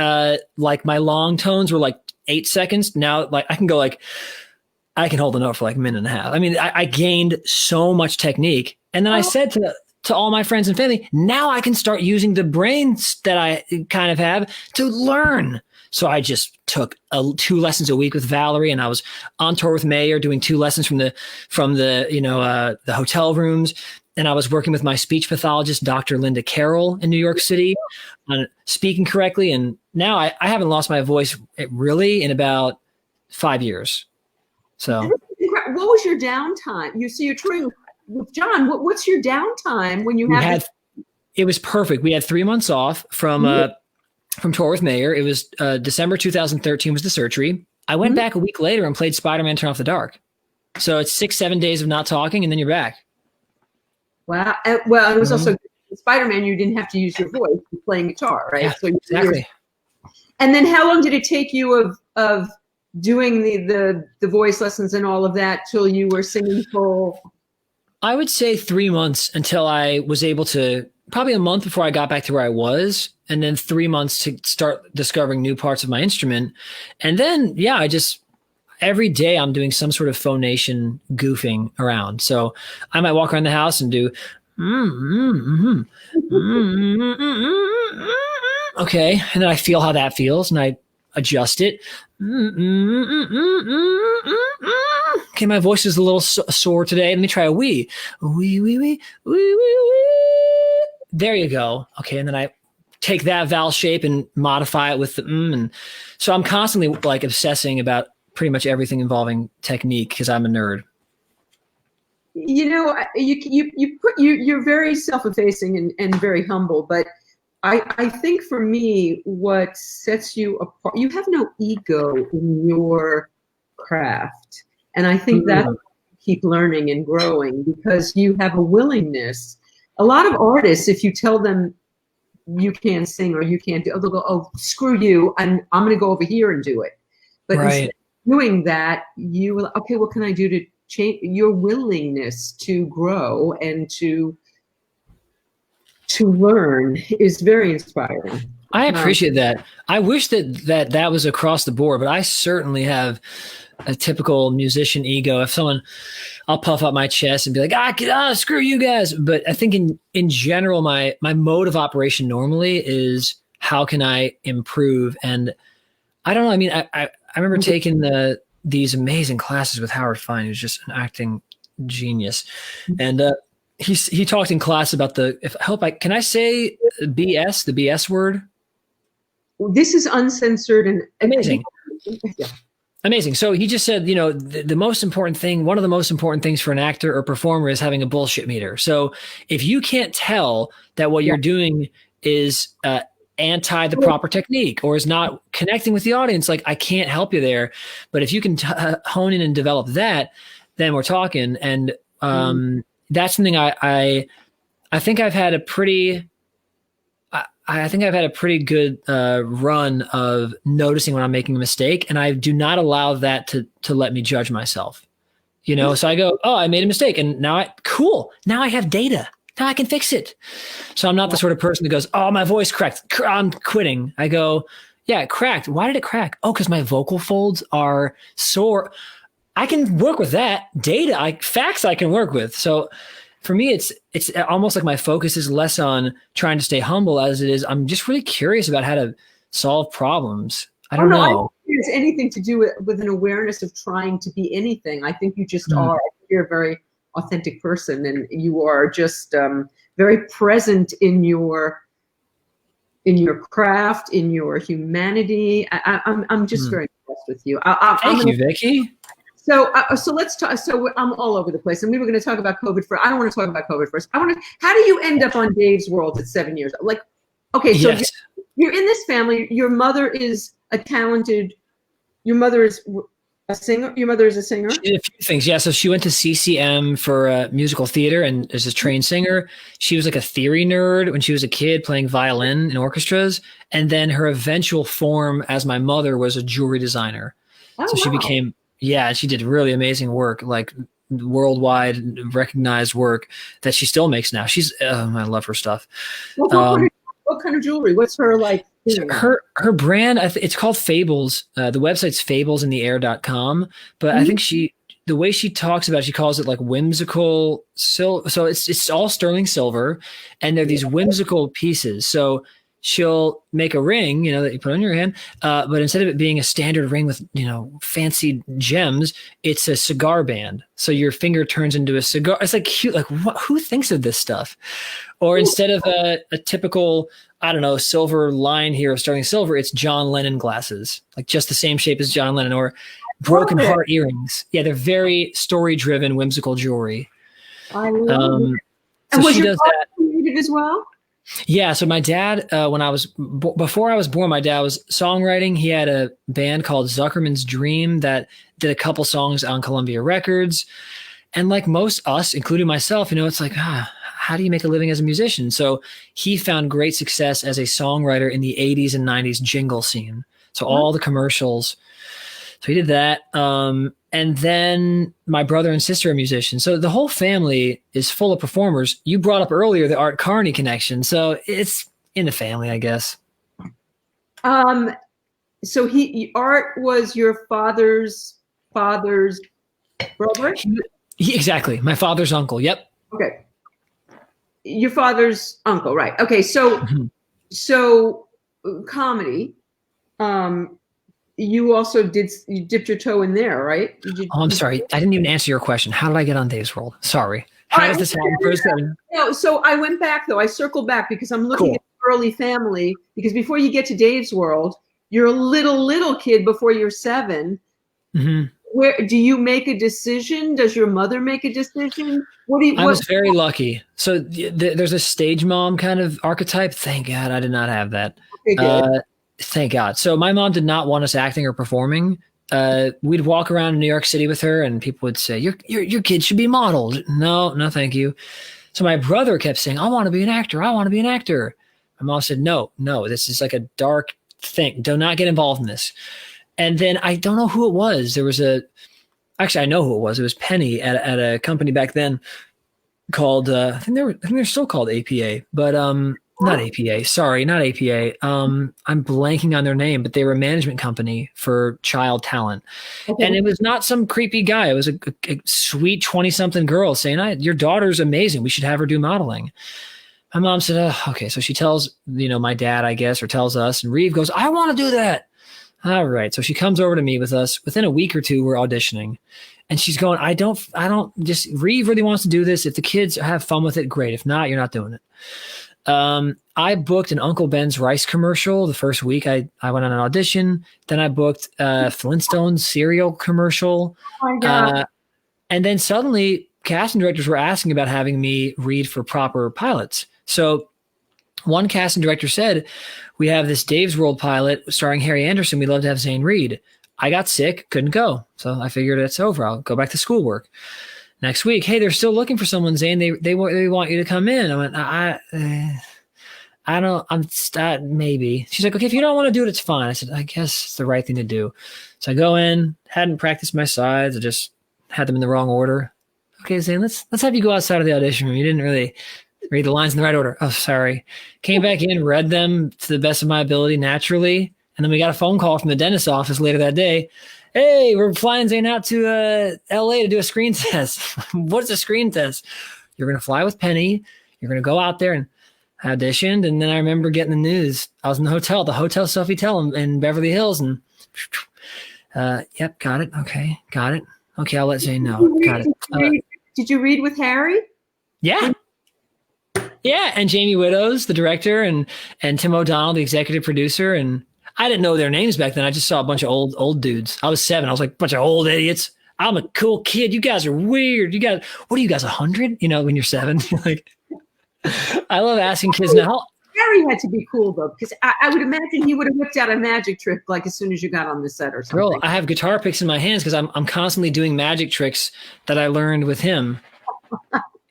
like my long tones were like 8 seconds. Now like I can hold a note for like 1.5 minutes. I mean, I gained so much technique. And then I said to all my friends and family, now I can start using the brains that I kind of have to learn. So I just took 2 lessons a week with Valerie, and I was on tour with Mayer doing 2 lessons from the hotel rooms. And I was working with my speech pathologist, Dr. Linda Carroll in New York City on speaking correctly. And now I haven't lost my voice really in about 5 years. So what was your downtime? You're touring with John. What's your downtime when you have? It was perfect. We had 3 months off from tour with Mayer. It was December 2013 was the surgery. I went back a week later and played Spider-Man Turn Off the Dark. So it's 6-7 days of not talking, and then you're back. Wow. Well, it was also Spider-Man. You didn't have to use your voice. You're playing guitar, right? Yeah, so exactly. And then how long did it take you of doing the voice lessons and all of that till you were singing full? I would say 3 months until I was able to, probably a month before I got back to where I was, and then 3 months to start discovering new parts of my instrument. And then, every day I'm doing some sort of phonation goofing around. So I might walk around the house and do, okay. And then I feel how that feels and I adjust it. Okay, my voice is a little sore today. Let me try a wee. Wee, wee, wee, wee, wee, wee. There you go. Okay, and then I take that vowel shape and modify it with the and so I'm constantly like obsessing about pretty much everything involving technique because I'm a nerd. You know, you're very self-effacing and very humble, but I think for me, what sets you apart, you have no ego in your craft. And I think that keep learning and growing because you have a willingness. A lot of artists, if you tell them you can't sing or you can't do, they'll go, oh, screw you. I'm going to go over here and do it. But instead of doing that, you will, okay, what can I do to change? Your willingness to grow and to learn is very inspiring. I appreciate that. I wish that was across the board, but I certainly have a typical musician ego. If someone, I'll puff up my chest and be like, screw you guys. But I think in general, my mode of operation normally is how can I improve? And I don't know. I mean, I remember taking these amazing classes with Howard Fine, who's just an acting genius. And he talked in class about can I say BS, the BS word? This is uncensored and amazing. Yeah. Amazing. So he just said, the most important thing, one of the most important things for an actor or performer is having a bullshit meter. So if you can't tell that what you're doing is anti the proper technique or is not connecting with the audience, like I can't help you there. But if you can hone in and develop that, then we're talking. And that's something I think I've had a pretty good run of noticing when I'm making a mistake, and I do not allow that to let me judge myself. So I go, oh, I made a mistake, and now I have data. Now I can fix it. So I'm not the sort of person that goes, oh, my voice cracked, I'm quitting. I go, yeah, it cracked. Why did it crack? Oh, because my vocal folds are sore. I can work with that. Facts I can work with. So for me, it's almost like my focus is less on trying to stay humble as it is. I'm just really curious about how to solve problems. I don't know. I don't think it has anything to do with an awareness of trying to be anything. I think you just are. You're a very authentic person, and you are just very present in your craft, in your humanity. I'm just very impressed with you. Thank you, Vicki. So let's talk. So I'm all over the place, and we were going to talk about COVID first. I don't want to talk about COVID first. How do you end up on Dave's World at 7 years? Like, okay, so you're in this family. Your mother is a talented. Your mother is A singer? Your mother is a singer? She did a few things. Yeah. So she went to CCM for musical theater and is a trained singer. She was like a theory nerd when she was a kid playing violin in orchestras. And then her eventual form as my mother was a jewelry designer. Oh, so she wow. became, yeah, she did really amazing work, like worldwide recognized work that she still makes now. I love her stuff. What kind of jewelry? What's her like? Her brand, it's called Fables. The website's fablesintheair.com. But I think the way she talks about it, she calls it like whimsical silver. So it's all sterling silver, and they're these whimsical pieces. So she'll make a ring, that you put on your hand. But instead of it being a standard ring with, fancy gems, it's a cigar band. So your finger turns into a cigar. It's like cute. Like who thinks of this stuff? Or instead of a typical, I don't know, silver line here of sterling silver, it's John Lennon glasses, like just the same shape as John Lennon, or broken heart earrings. Yeah, they're very story-driven, whimsical jewelry. I love it. So and was she your does father that. creative as well? Yeah, so my dad, before I was born, my dad was songwriting. He had a band called Zuckerman's Dream that did a couple songs on Columbia Records. And like most us, including myself, it's like, how do you make a living as a musician? So he found great success as a songwriter in the 80s and 90s jingle scene. So all the commercials. So he did that. And then my brother and sister are musicians. So the whole family is full of performers. You brought up earlier the Art Carney connection. So it's in the family, I guess. So Art was your father's brother? Exactly. My father's uncle. Yep. Okay. Your father's uncle, right? Okay, so comedy. You also dipped your toe in there, right? I'm sorry, I didn't even answer your question. How did I get on Dave's World? Sorry. How does this happen? No, so I went back though. I circled back because I'm looking at the early family. Because before you get to Dave's World, you're a little kid before you're 7. Mm-hmm. Where do you make a decision? Does your mother make a decision? I was very lucky. So there's a stage mom kind of archetype. Thank God I did not have that. Okay, thank God. So my mom did not want us acting or performing. We'd walk around in New York City with her, and people would say, "Your kid should be modeled." No, thank you. So my brother kept saying, "I want to be an actor. I want to be an actor." My mom said, "No, this is like a dark thing. Do not get involved in this." And then I don't know who it was. Actually, I know who it was. It was Penny at a company back then called, I think they're still called APA, but not APA. Sorry, not APA. I'm blanking on their name, but they were a management company for child talent. Okay. And it was not some creepy guy. It was a sweet 20-something girl saying, "Your daughter's amazing. We should have her do modeling." My mom said, "Oh, okay." So she tells, my dad, I guess, or tells us, and Reeve goes, "I want to do that." All right. So she comes over to me with us. Within a week or two, we're auditioning. And she's going, I don't just, Reeve really wants to do this. If the kids have fun with it, great. If not, you're not doing it. I booked an Uncle Ben's rice commercial the first week I went on an audition. Then I booked a Flintstones cereal commercial. Oh my God. And then suddenly casting directors were asking about having me read for proper pilots. So one casting director said, "We have this Dave's World pilot starring Harry Anderson. We'd love to have Zane read." I got sick, couldn't go. So I figured it's over. I'll go back to schoolwork. Next week, "Hey, they're still looking for someone, Zane. They want you to come in." I went, I don't, maybe. She's like, "Okay, if you don't want to do it, it's fine." I said, "I guess it's the right thing to do." So I go in, hadn't practiced my sides. I just had them in the wrong order. "Okay, Zane, let's have you go outside of the audition room. You didn't really read the lines in the right order." "Oh, sorry." Came back in, read them to the best of my ability naturally. And then we got a phone call from the dentist's office later that day. "Hey, we're flying Zane out to LA to do a screen test." "What's a screen test?" "You're going to fly with Penny. You're going to go out there," and auditioned. And then I remember getting the news. I was in the Hotel Sofitel in Beverly Hills. And yep, got it. Okay, got it. Okay, I'll let Zane know. Got it. Did you read with Harry? Yeah. Yeah, and Jamie Widows, the director, and Tim O'Donnell, the executive producer. And I didn't know their names back then. I just saw a bunch of old dudes. I was 7. I was like, bunch of old idiots. I'm a cool kid. You guys are weird. What are you guys, 100? When you're 7? Like, I love asking kids now, Harry had to be cool though, because I would imagine he would have whipped out a magic trick like as soon as you got on the set or something. Girl, I have guitar picks in my hands because I'm constantly doing magic tricks that I learned with him.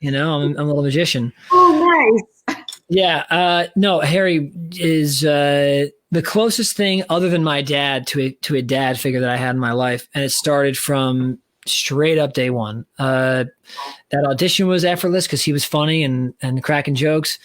I'm a little magician. Oh, nice. Yeah. No, Harry is the closest thing other than my dad to a dad figure that I had in my life, and it started from straight up day one. That audition was effortless because he was funny and cracking jokes.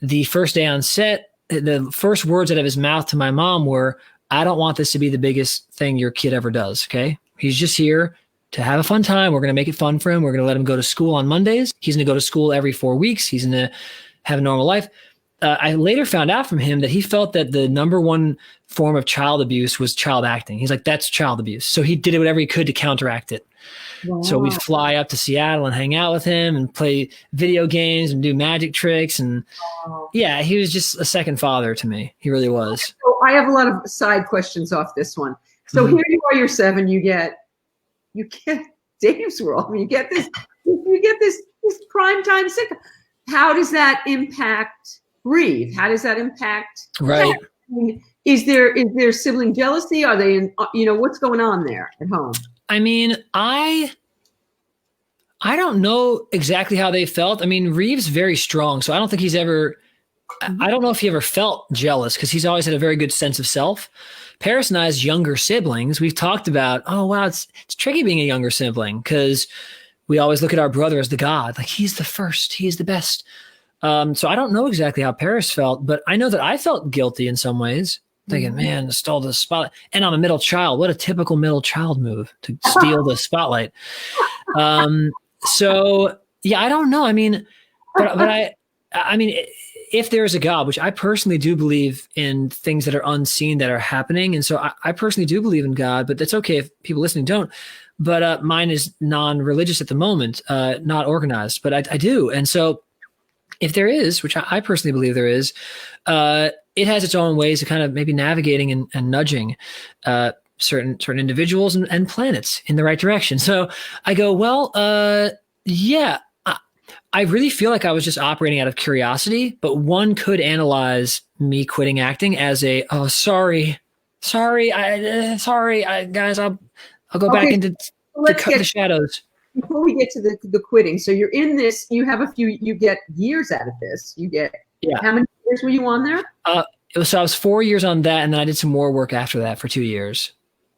The first day on set, the first words out of his mouth to my mom were, "I don't want this to be the biggest thing your kid ever does. Okay, he's just here to have a fun time. We're going to make it fun for him. We're going to let him go to school on Mondays. He's going to go to school every 4 weeks. He's going to have a normal life." I later found out from him that he felt that the number one form of child abuse was child acting. He's like, that's child abuse. So he did whatever he could to counteract it. Wow. So we'd fly up to Seattle and hang out with him and play video games and do magic tricks. And yeah, he was just a second father to me. He really was. So I have a lot of side questions off this one. So here you are, you're 7, you get Dave's World. I mean, you get this primetime sitcom. How does that impact Reeve? How does that impact? Right. I mean, is there sibling jealousy? Are they in, what's going on there at home? I mean, I don't know exactly how they felt. I mean, Reeve's very strong, so I don't think he's ever, I don't know if he ever felt jealous because he's always had a very good sense of self. Paris and I, as younger siblings, we've talked about, oh, wow, it's tricky being a younger sibling because we always look at our brother as the god. Like, he's the first, he's the best. So I don't know exactly how Paris felt, but I know that I felt guilty in some ways. Thinking, man, stole the spotlight. And I'm a middle child. What a typical middle child move to steal the spotlight. So yeah, I don't know. I mean, but I mean, if there is a God, which I personally do believe in things that are unseen that are happening. And so I personally do believe in God, but that's okay if people listening don't. But mine is non-religious at the moment, not organized, but I do. And so if there is, which I personally believe there is, it has its own ways of kind of maybe navigating and nudging certain individuals and planets in the right direction. So I go, well, yeah, I really feel like I was just operating out of curiosity, but one could analyze me quitting acting as a, oh, sorry, guys, I'll go back into the shadows. Before we get to the quitting, so you're in this, you get years out of this. How many years were you on there? So I was 4 years on that, and then I did some more work after that for 2 years.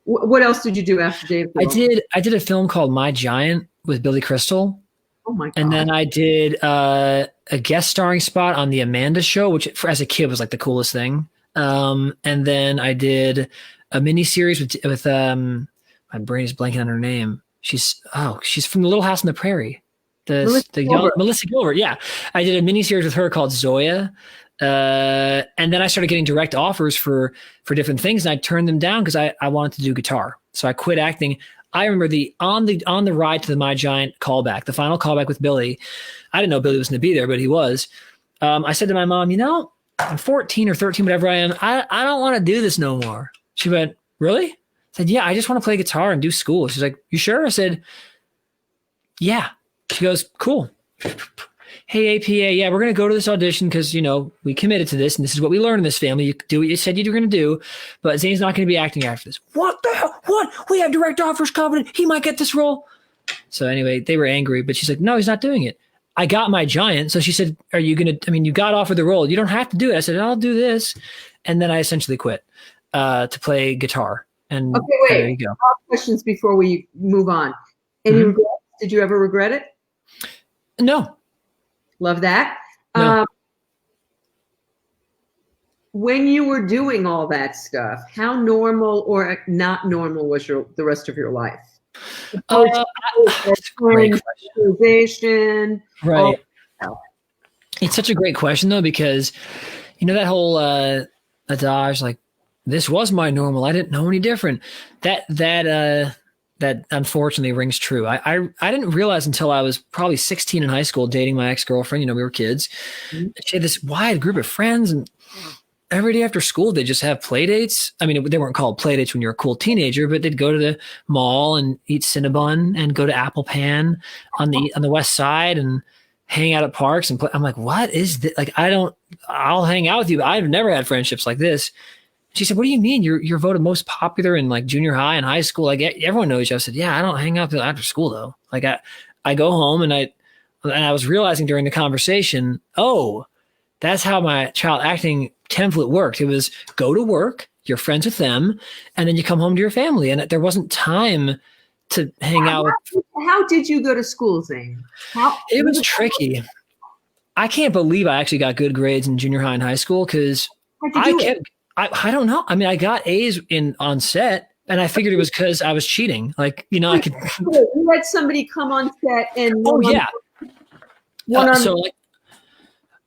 What else did you do after Dave? I did a film called My Giant with Billy Crystal. Oh my God. And then I did a guest starring spot on the Amanda Show, which as a kid was like the coolest thing. And then I did a mini series with my brain is blanking on her name. She's from the Little House on the Prairie. Melissa Gilbert. Yeah. I did a mini series with her called Zoya. And then I started getting direct offers for different things, and I turned them down because I wanted to do guitar. So I quit acting. I remember on the ride to the My Giant callback, the final callback with Billy. I didn't know Billy was going to be there, but he was. I said to my mom, I'm 14 or 13, whatever I am. I don't want to do this no more. She went, really? I said, yeah, I just want to play guitar and do school. She's like, you sure? I said, yeah. She goes, cool. Hey, APA, yeah, we're going to go to this audition because, we committed to this and this is what we learned in this family. You do what you said you were going to do, but Zane's not going to be acting after this. What the hell? What? We have direct offers coming. He might get this role. So anyway, they were angry, but she's like, no, he's not doing it. I got My Giant. So she said, are you going to, you got offered the role. You don't have to do it. I said, I'll do this. And then I essentially quit to play guitar. And okay, wait. There you go. Questions before we move on. Any regrets? Did you ever regret it? No. Love that. No. When you were doing all that stuff, how normal or not normal was the rest of your life? That's a great question. Right. Oh. It's such a great question though, because that whole adage, like, this was my normal. I didn't know any different. That unfortunately rings true. I didn't realize until I was probably 16 in high school dating my ex-girlfriend. We were kids. Mm-hmm. She had this wide group of friends, and every day after school, they'd just have play dates. They weren't called play dates when you were a cool teenager, but they'd go to the mall and eat Cinnabon and go to Apple Pan on the west side and hang out at parks and play. I'm like, what is this? Like, I'll hang out with you, but I've never had friendships like this. She said, what do you mean? You're voted most popular in like junior high and high school. Like everyone knows you. I said, yeah, I don't hang out till after school though. Like I go home and I was realizing during the conversation, oh, that's how my child acting template worked. It was go to work, you're friends with them, and then you come home to your family. And there wasn't time to hang out. How did you go to school, Zane? It was tricky. I can't believe I actually got good grades in junior high and high school because I don't know. I mean, I got A's on set, and I figured it was because I was cheating. Like, I could. You had somebody come on set and. Oh yeah. So like,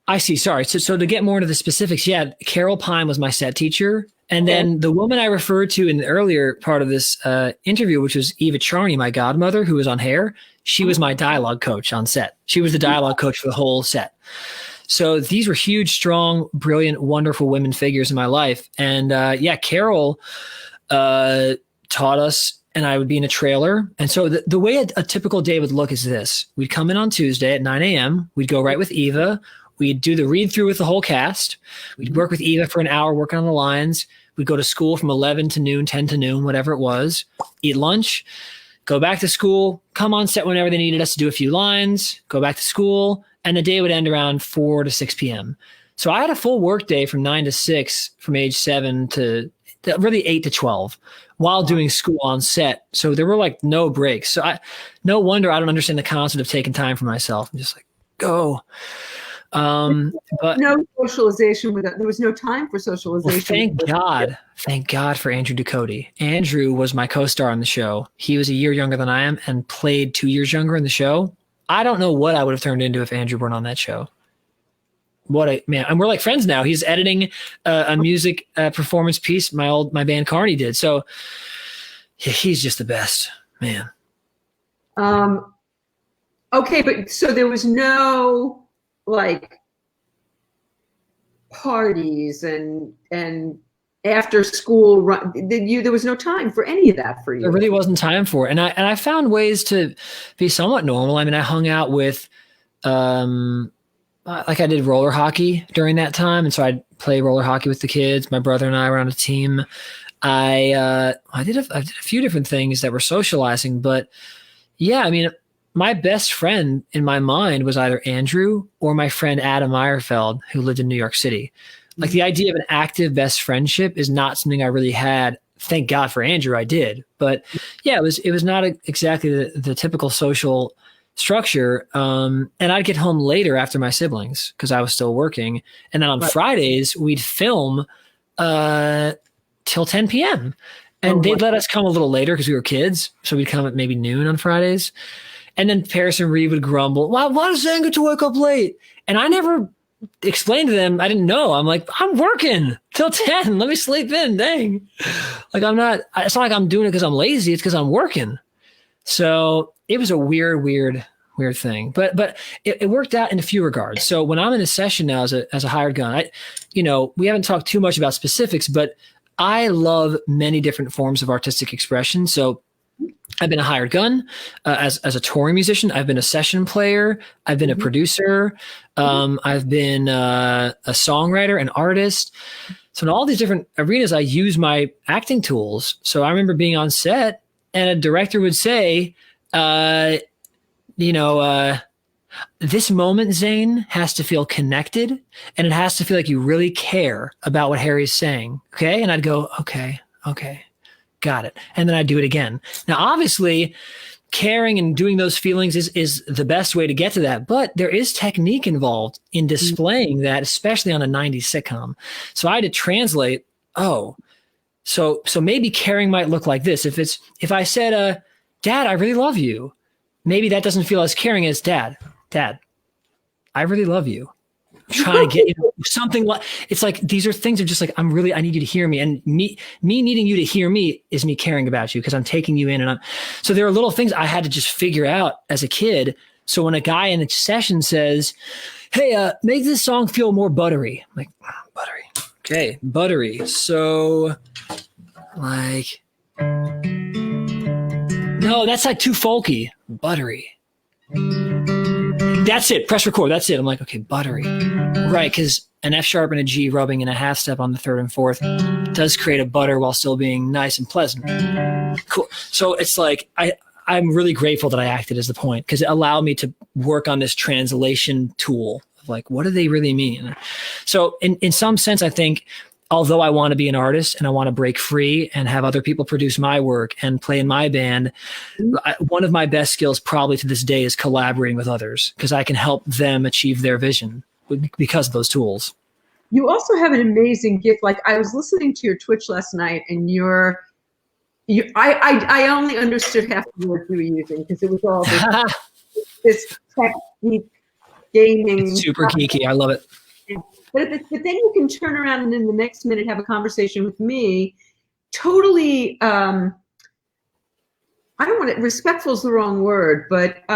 I see. Sorry. So to get more into the specifics, yeah, Carol Pine was my set teacher, and then the woman I referred to in the earlier part of this interview, which was Eva Charney, my godmother, who was on Hair. She was my dialogue coach on set. She was the dialogue coach for the whole set. So these were huge, strong, brilliant, wonderful women figures in my life. And Carol taught us, and I would be in a trailer. And so the way a typical day would look is this. We'd come in on Tuesday at 9 a.m. We'd go right with Eva. We'd do the read through with the whole cast. We'd work with Eva for an hour, working on the lines. We'd go to school from 11 to noon, 10 to noon, whatever it was, eat lunch, go back to school, come on set whenever they needed us to do a few lines, go back to school. And the day would end around 4 to 6 p.m. So I had a full work day from 9 to 6 from age 7 to really 8 to 12 while doing school on set. So there were like no breaks. So no wonder I don't understand the concept of taking time for myself. I'm just like, go. But no socialization with it. There was no time for socialization. Well, thank God for Andrew Ducote. Andrew was my co-star on the show. He was a year younger than I am and played 2 years younger in the show. I don't know what I would have turned into if Andrew weren't on that show. And we're like friends now. He's editing a music performance piece my band Carney did. So yeah, he's just the best, man. Okay, but so there was no like parties and after school run. There was no time for any of that for you. There really wasn't time for it, and I found ways to be somewhat normal. I mean, I hung out with, like I did roller hockey during that time, and so I'd play roller hockey with the kids. My brother and I were on a team. I did a few different things that were socializing, but yeah, I mean, my best friend in my mind was either Andrew or my friend Adam Meyerfeld, who lived in New York City. Like the idea of an active best friendship is not something I really had. Thank God for Andrew, I did. But yeah, it was not exactly the typical social structure. And I'd get home later after my siblings because I was still working. And then on Fridays, we'd film till 10 p.m. And they'd let us come a little later because we were kids. So we'd come at maybe noon on Fridays. And then Paris and Reeve would grumble, why does Zane get to wake up late? And I never explained to them, I didn't know. I'm like, I'm working till 10. Let me sleep in. Dang. Like it's not like I'm doing it because I'm lazy. It's because I'm working. So it was a weird thing. But it worked out in a few regards. So when I'm in a session now as a hired gun, we haven't talked too much about specifics, but I love many different forms of artistic expression. So I've been a hired gun as a touring musician. I've been a session player. I've been a producer. I've been a songwriter, an artist. So in all these different arenas, I use my acting tools. So I remember being on set and a director would say, this moment, Zane, has to feel connected and it has to feel like you really care about what Harry's saying. Okay. And I'd go, okay. Got it. And then I do it again. Now, obviously, caring and doing those feelings is the best way to get to that. But there is technique involved in displaying that, especially on a 90s sitcom. So I had to translate, so maybe caring might look like this. If I said, Dad, I really love you, maybe that doesn't feel as caring as Dad, I really love you. Trying to get something like, it's like, these are things of just like, I need you to hear me, and me needing you to hear me is me caring about you because I'm taking you in. So there are little things I had to just figure out as a kid. So when a guy in a session says, hey, make this song feel more buttery. I'm like, buttery. Okay. Buttery. So like, no, that's like too folky. Buttery. That's it. Press record. That's it. I'm like, okay, buttery. Right. Because an F sharp and a G rubbing in a half step on the third and fourth does create a butter while still being nice and pleasant. Cool. So it's like, I'm really grateful that I acted as the point, because it allowed me to work on this translation tool of like, what do they really mean? So in some sense, I think, although I want to be an artist and I want to break free and have other people produce my work and play in my band, one of my best skills probably to this day is collaborating with others, because I can help them achieve their vision because of those tools. You also have an amazing gift. Like, I was listening to your Twitch last night, and I only understood half the words you were using, because it was all this technique gaming. It's super geeky. I love it. But then you can turn around and in the next minute have a conversation with me, totally, I don't want it, respectful is the wrong word, but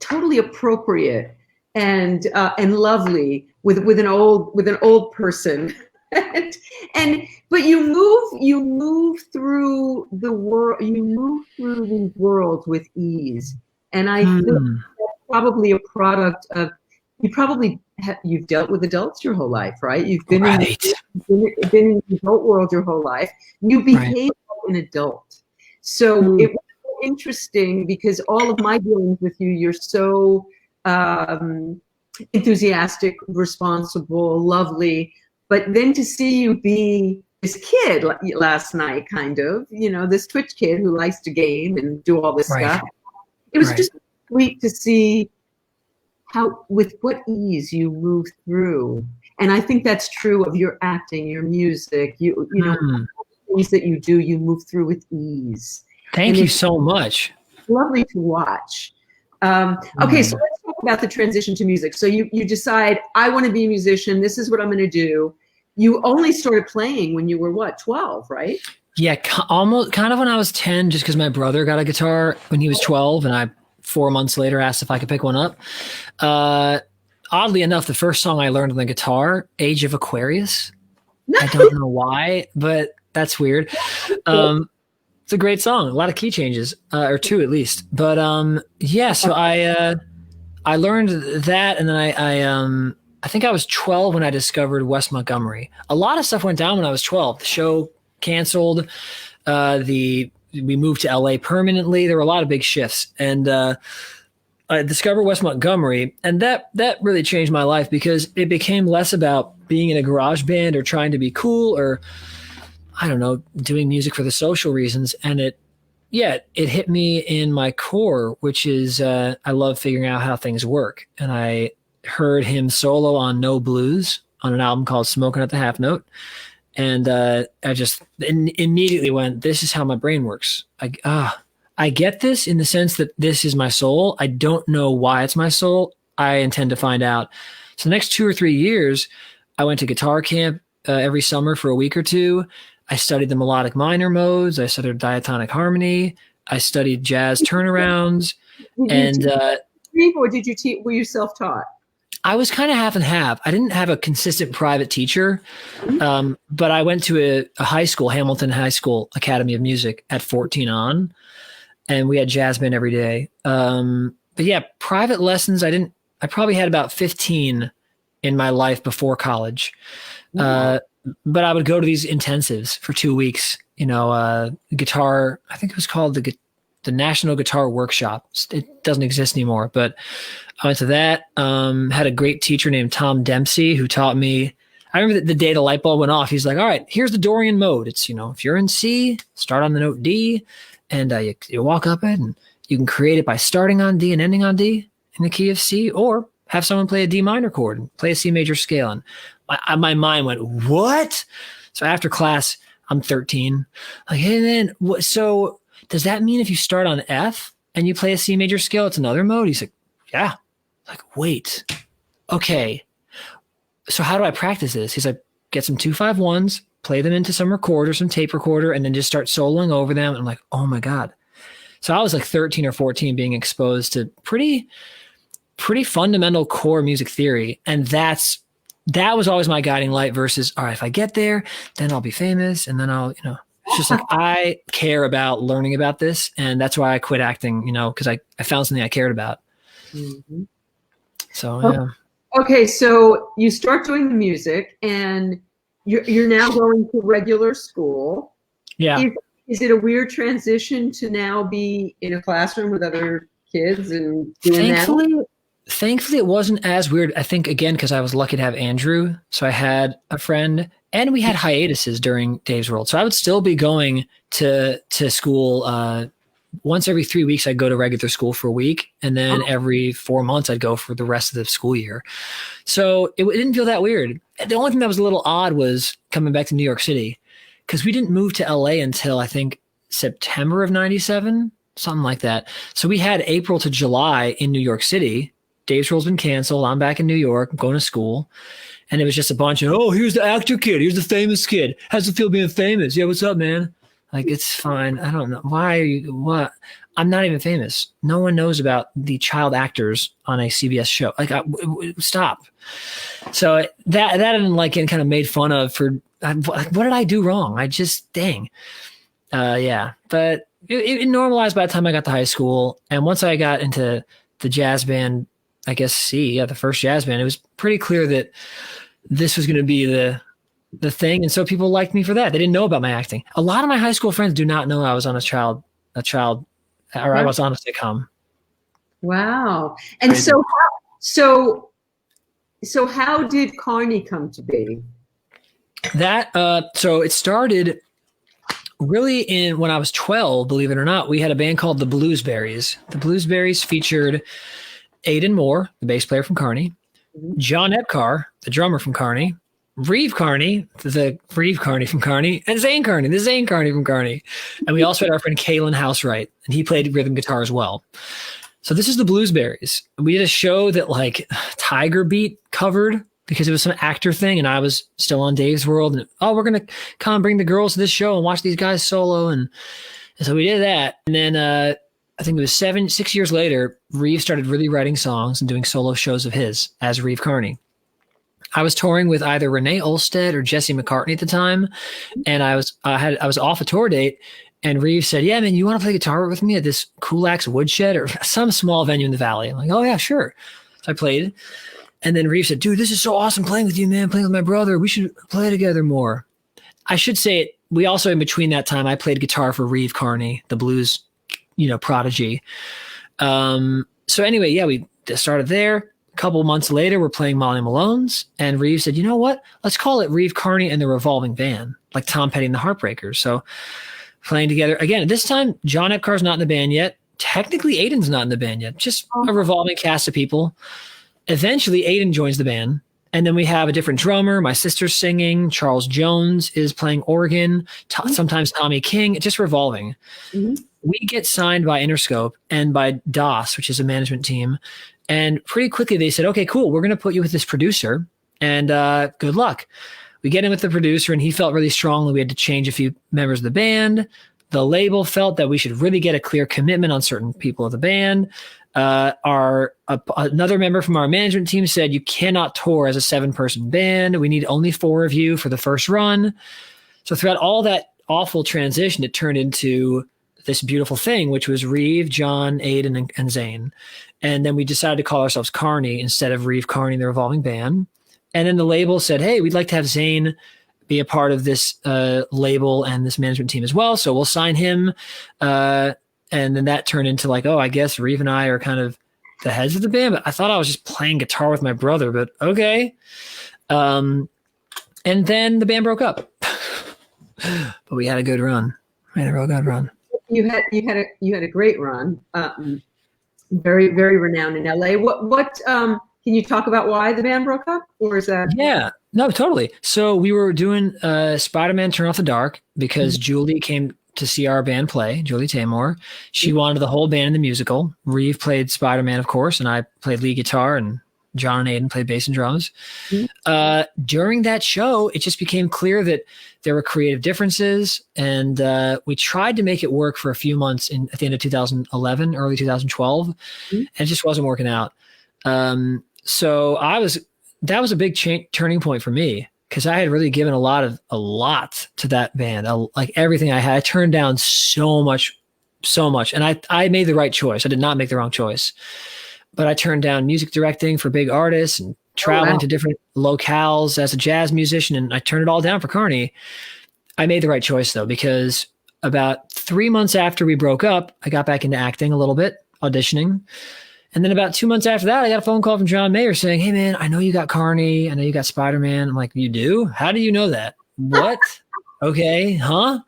totally appropriate and lovely with an old person. But you move through the world, you move through these worlds with ease. And I think that's probably a product of, you've dealt with adults your whole life, right? You've been, in the adult world your whole life. You behave like an adult. So it was interesting, because all of my dealings with you, you're so enthusiastic, responsible, lovely. But then to see you be this kid last night, kind of, this Twitch kid who likes to game and do all this stuff. It was just sweet to see how, with what ease you move through. And I think that's true of your acting, your music, you know, things that you do, you move through with ease. Thank you so much. Lovely to watch. Okay, so let's talk about the transition to music. So you decide, I want to be a musician. This is what I'm going to do. You only started playing when you were what, 12, right? Yeah, almost kind of when I was 10, just because my brother got a guitar when he was 12, and I 4 months later asked if I could pick one up. Oddly enough, the first song I learned on the guitar, Age of Aquarius. I don't know why, but that's weird. It's a great song. A lot of key changes, or two at least. But yeah, so I learned that, and then I think I was 12 when I discovered West Montgomery. A lot of stuff went down when I was 12. The show canceled. We moved to LA permanently. There were a lot of big shifts, and I discovered West Montgomery, and that really changed my life, because it became less about being in a garage band or trying to be cool, or I don't know, doing music for the social reasons. And it hit me in my core, which is I love figuring out how things work. And I heard him solo on No Blues on an album called Smoking at the Half Note. And I just immediately went, this is how my brain works. I get this in the sense that this is my soul. I don't know why it's my soul. I intend to find out. So the next 2 or 3 years, I went to guitar camp every summer for a week or two. I studied the melodic minor modes. I studied diatonic harmony. I studied jazz turnarounds. Or did you teach? Were you self-taught? I was kind of half and half. I didn't have a consistent private teacher, but I went to a high school, Hamilton High School Academy of Music at 14 on, and we had jazz band every day. But yeah, private lessons, I probably had about 15 in my life before college. But I would go to these intensives for 2 weeks, guitar, I think it was called the National Guitar Workshop. It doesn't exist anymore, but I went to that. Had a great teacher named Tom Dempsey who taught me. I remember the day the light bulb went off. He's like, all right, here's the Dorian mode. It's, if you're in C, start on the note D, and you walk up it, and you can create it by starting on D and ending on D in the key of C, or have someone play a D minor chord and play a C major scale. And my mind went, what? So after class, I'm 13. Like, hey, man, so does that mean if you start on F and you play a C major scale, it's another mode? He's like, yeah. Like, wait, okay. So how do I practice this? He's like, get some 2-5-1s, play them into some recorder, some tape recorder, and then just start soloing over them. And I'm like, oh my God. So I was like 13 or 14 being exposed to pretty fundamental core music theory. And that was always my guiding light versus, all right, if I get there, then I'll be famous. And then I'll, it's just like, I care about learning about this. And that's why I quit acting, because I found something I cared about. Mm-hmm. So, yeah. Okay, so you start doing the music, and you're now going to regular school. Yeah. Is it a weird transition to now be in a classroom with other kids and doing that? Thankfully, it wasn't as weird. I think, again, because I was lucky to have Andrew. So I had a friend, and we had hiatuses during Dave's World. So I would still be going to school. Once every 3 weeks, I'd go to regular school for a week. And then every 4 months, I'd go for the rest of the school year. So it didn't feel that weird. The only thing that was a little odd was coming back to New York City, because we didn't move to LA until I think September of 97, something like that. So we had April to July in New York City. Dave's World's been canceled. I'm back in New York. I'm going to school. And it was just a bunch of, oh, here's the actor kid. Here's the famous kid. How's it feel being famous? Yeah, what's up, man? Like, it's fine. I don't know. Why are you, what? I'm not even famous. No one knows about the child actors on a CBS show. Like, stop. So that I didn't like it, and kind of made fun of for, what did I do wrong? I just, dang. Yeah. But it normalized by the time I got to high school. And once I got into the jazz band, I guess the first jazz band, it was pretty clear that this was going to be the thing. And so people liked me for that. They didn't know about my acting. A lot of my high school friends do not know I was on I was on a sitcom. Wow. And Crazy. so how did Carney come to be? So it started really when I was 12, believe it or not. We had a band called the Bluesberries. The Bluesberries featured Aidan Moore, the bass player from Carney, John Epcar, the drummer from Carney, Reeve Carney, the Reeve Carney from Carney, and Zane Carney, the Zane Carney from Carney. And we also had our friend Kalen Housewright, and he played rhythm guitar as well. So this is the Bluesberries. We did a show that like Tiger Beat covered because it was some actor thing, and I was still on Dave's World. And we're gonna come bring the girls to this show and watch these guys solo, and so we did that. And then I think it was 6 years later, Reeve started really writing songs and doing solo shows of his as Reeve Carney. I was touring with either Renee Olstead or Jesse McCartney at the time, and I was off a tour date, and Reeve said, "Yeah, man, you want to play guitar with me at this Kulak's Woodshed or some small venue in the Valley?" I'm like, "Oh yeah, sure." So I played, and then Reeve said, "Dude, this is so awesome playing with you, man. Playing with my brother. We should play together more." I should say we also, in between that time, I played guitar for Reeve Carney, the blues, prodigy. So anyway, yeah, we started there. A couple months later, we're playing Molly Malone's, and Reeve said, "You know what? Let's call it Reeve Carney and the Revolving Band, like Tom Petty and the Heartbreakers." So playing together again. This time, John Epcar's not in the band yet. Technically, Aidan's not in the band yet. Just a revolving cast of people. Eventually, Aidan joins the band, and then we have a different drummer. My sister's singing. Charles Jones is playing organ. Sometimes Tommy King. It's just revolving. Mm-hmm. We get signed by Interscope and by DOS, which is a management team. And pretty quickly they said, "Okay, cool. We're going to put you with this producer, and good luck." We get in with the producer, and he felt really strongly we had to change a few members of the band. The label felt that we should really get a clear commitment on certain people of the band. Another member from our management team said, "You cannot tour as a 7-person band. We need only 4 of you for the first run." So throughout all that awful transition, it turned into this beautiful thing, which was Reeve, John, Aidan, and Zane. And then we decided to call ourselves Carney instead of Reeve Carney, the Revolving Band. And then the label said, "Hey, we'd like to have Zane be a part of this label and this management team as well. So we'll sign him." And then that turned into like, I guess Reeve and I are kind of the heads of the band. But I thought I was just playing guitar with my brother, but okay. And then the band broke up. But we had a good run. We had a real good run. You had a great run. Very, very renowned in LA. What can you talk about why the band broke up, or is that? Yeah, no, totally. So we were doing Spider-Man Turn Off the Dark because Julie came to see our band play, Julie Taymor. She wanted the whole band in the musical. Reeve played Spider-Man, of course, and I played lead guitar, and John and Aidan played bass and drums. During that show, it just became clear that there were creative differences, and we tried to make it work for a few months at the end of 2011, early 2012, and it just wasn't working out. So that was a big turning point for me, because I had really given a lot to that band, like everything I had. I turned down so much, and I made the right choice. I did not make the wrong choice. but I turned down music directing for big artists and traveling to different locales as a jazz musician. And I turned it all down for Carney. I made the right choice though, because about 3 months after we broke up, I got back into acting a little bit, auditioning. And then about 2 months after that, I got a phone call from John Mayer saying, "Hey man, I know you got Carney. I know you got Spider-Man." I'm like, "You do? How do you know that?" "What?" "Okay. Huh?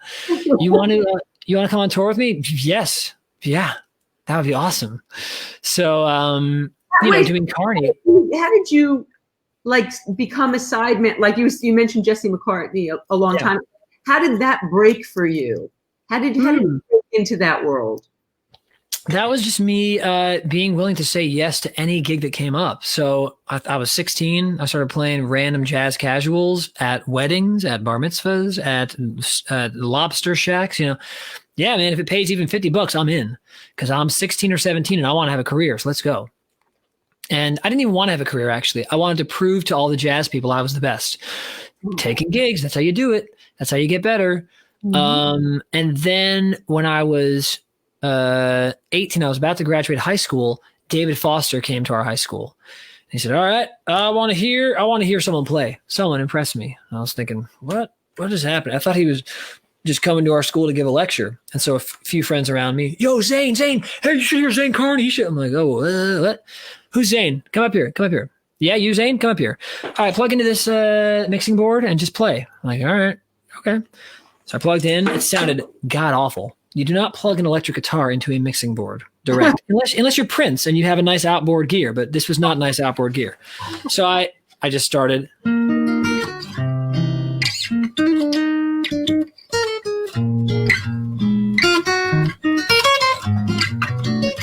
You want to come on tour with me?" "Yes. Yeah. That would be awesome." So, doing Carney. How did you like become a sideman? Like you mentioned Jesse McCartney a long time. How did that break for you? How did you break into that world? That was just me being willing to say yes to any gig that came up. So I was 16. I started playing random jazz casuals at weddings, at bar mitzvahs, at lobster shacks. Yeah, man, if it pays even $50, I'm in, because I'm 16 or 17 and I want to have a career. So let's go. And I didn't even want to have a career, actually. I wanted to prove to all the jazz people I was the best. Taking gigs, that's how you do it. That's how you get better. And then when I was 18, I was about to graduate high school. David Foster came to our high school. He said, "All right, I want to hear someone play. Someone impress me." And I was thinking, what is happening? I thought he was just coming to our school to give a lecture. And so a few friends around me, "Yo, Zane, hey, you should hear Zane Carney." I'm like, "Oh, what? Who's Zane? Come up here. Yeah, you, Zane? Come up here. All right, plug into this mixing board and just play." I'm like, "All right, okay." So I plugged in. It sounded god awful. You do not plug an electric guitar into a mixing board direct, unless you're Prince and you have a nice outboard gear. But this was not nice outboard gear. So I just started.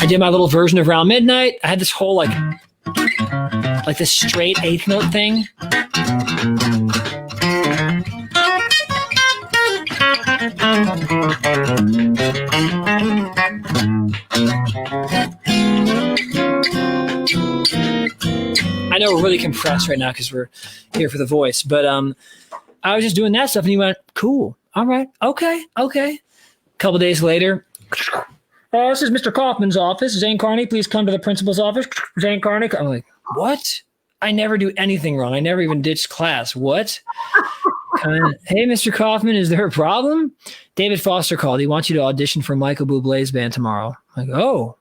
I did my little version of Round Midnight. I had this whole like this straight eighth note thing. I know we're really compressed right now because we're here for the voice, but I was just doing that stuff, and he went, "Cool, all right, okay." A couple days later, "This is Mr. Kaufman's office. Zane Carney, please come to the principal's office." Zane Carney. I'm like, "What? I never do anything wrong. I never even ditched class. What?" "Hey, Mr. Kaufman, is there a problem?" "David Foster called. He wants you to audition for Michael Bublé's band tomorrow." I'm like, "Oh,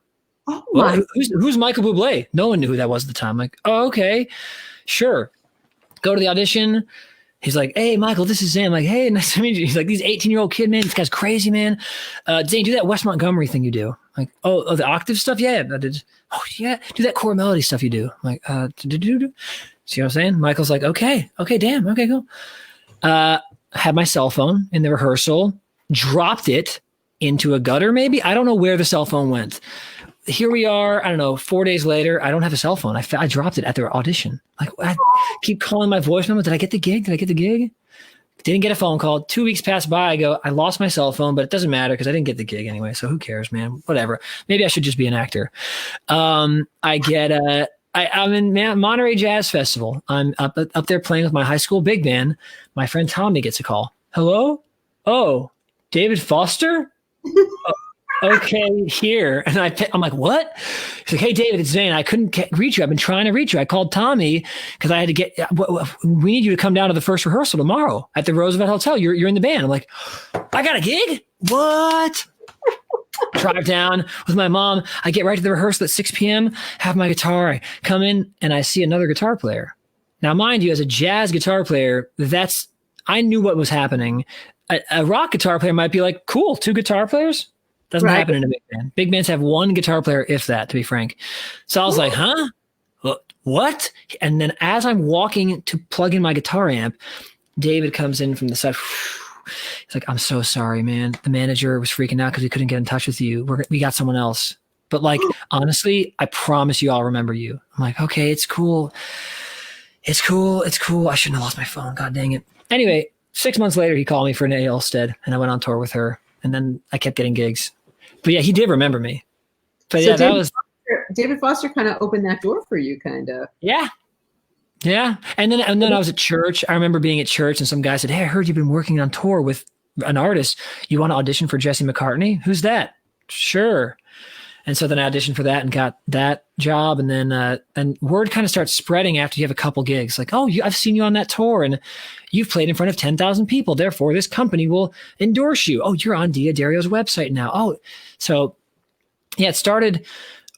well, who's Michael Bublé?" No one knew who that was at the time. I'm like, "Oh, okay, sure." Go to the audition. He's like, "Hey, Michael, this is Zane." I'm like, "Hey, nice to meet you." He's like, "This 18-year-old kid, man. This guy's crazy, man. Zane, do that Wes Montgomery thing you do." I'm like, oh, the octave stuff? Yeah, I did. "Oh, yeah, do that core melody stuff you do." I'm like, See what I'm saying? Michael's like, okay, damn, okay, go. Had my cell phone in the rehearsal, dropped it into a gutter maybe. I don't know where the cell phone went. Here we are, I don't know, 4 days later, I don't have a cell phone. I dropped it at the audition. Like, I keep calling my voice memo. Did I get the gig? Didn't get a phone call. 2 weeks passed by. I go, I lost my cell phone, but it doesn't matter because I didn't get the gig anyway. So who cares, man? Whatever. Maybe I should just be an actor. I'm in Monterey Jazz Festival. I'm up there playing with my high school big band. My friend Tommy gets a call. "Hello? Oh, David Foster? Okay, here." And I'm like, "What?" He's like, "Hey, David, it's Zane. I couldn't reach you. I've been trying to reach you. I called Tommy because I had to we need you to come down to the first rehearsal tomorrow at the Roosevelt Hotel. You're in the band." I'm like, "I got a gig? What?" Drive down with my mom. I get right to the rehearsal at 6 p.m., have my guitar. I come in and I see another guitar player. Now, mind you, as a jazz guitar player, I knew what was happening. A rock guitar player might be like, "Cool, 2 guitar players?" Doesn't happen in a big band. Big bands have 1 guitar player, if that, to be frank. So I was like, "Huh? What?" And then as I'm walking to plug in my guitar amp, David comes in from the side. He's like, "I'm so sorry, man. The manager was freaking out because he couldn't get in touch with you. We got someone else. But like, honestly, I promise you I'll remember you." I'm like, "Okay, it's cool. It's cool. I shouldn't have lost my phone. God dang it." Anyway, 6 months later, he called me for Nate Elstead, and I went on tour with her. And then I kept getting gigs. But yeah, he did remember me. But so yeah, David Foster kind of opened that door for you, kind of. Yeah. Yeah. And then I was at church. I remember being at church and some guy said, "Hey, I heard you've been working on tour with an artist. You want to audition for Jesse McCartney?" "Who's that?" "Sure." And so then I auditioned for that and got that job. And then and word kind of starts spreading after you have a couple gigs. Like, oh, I've seen you on that tour and you've played in front of 10,000 people. Therefore, this company will endorse you. Oh, you're on D'Addario's website now. Oh, so yeah, it started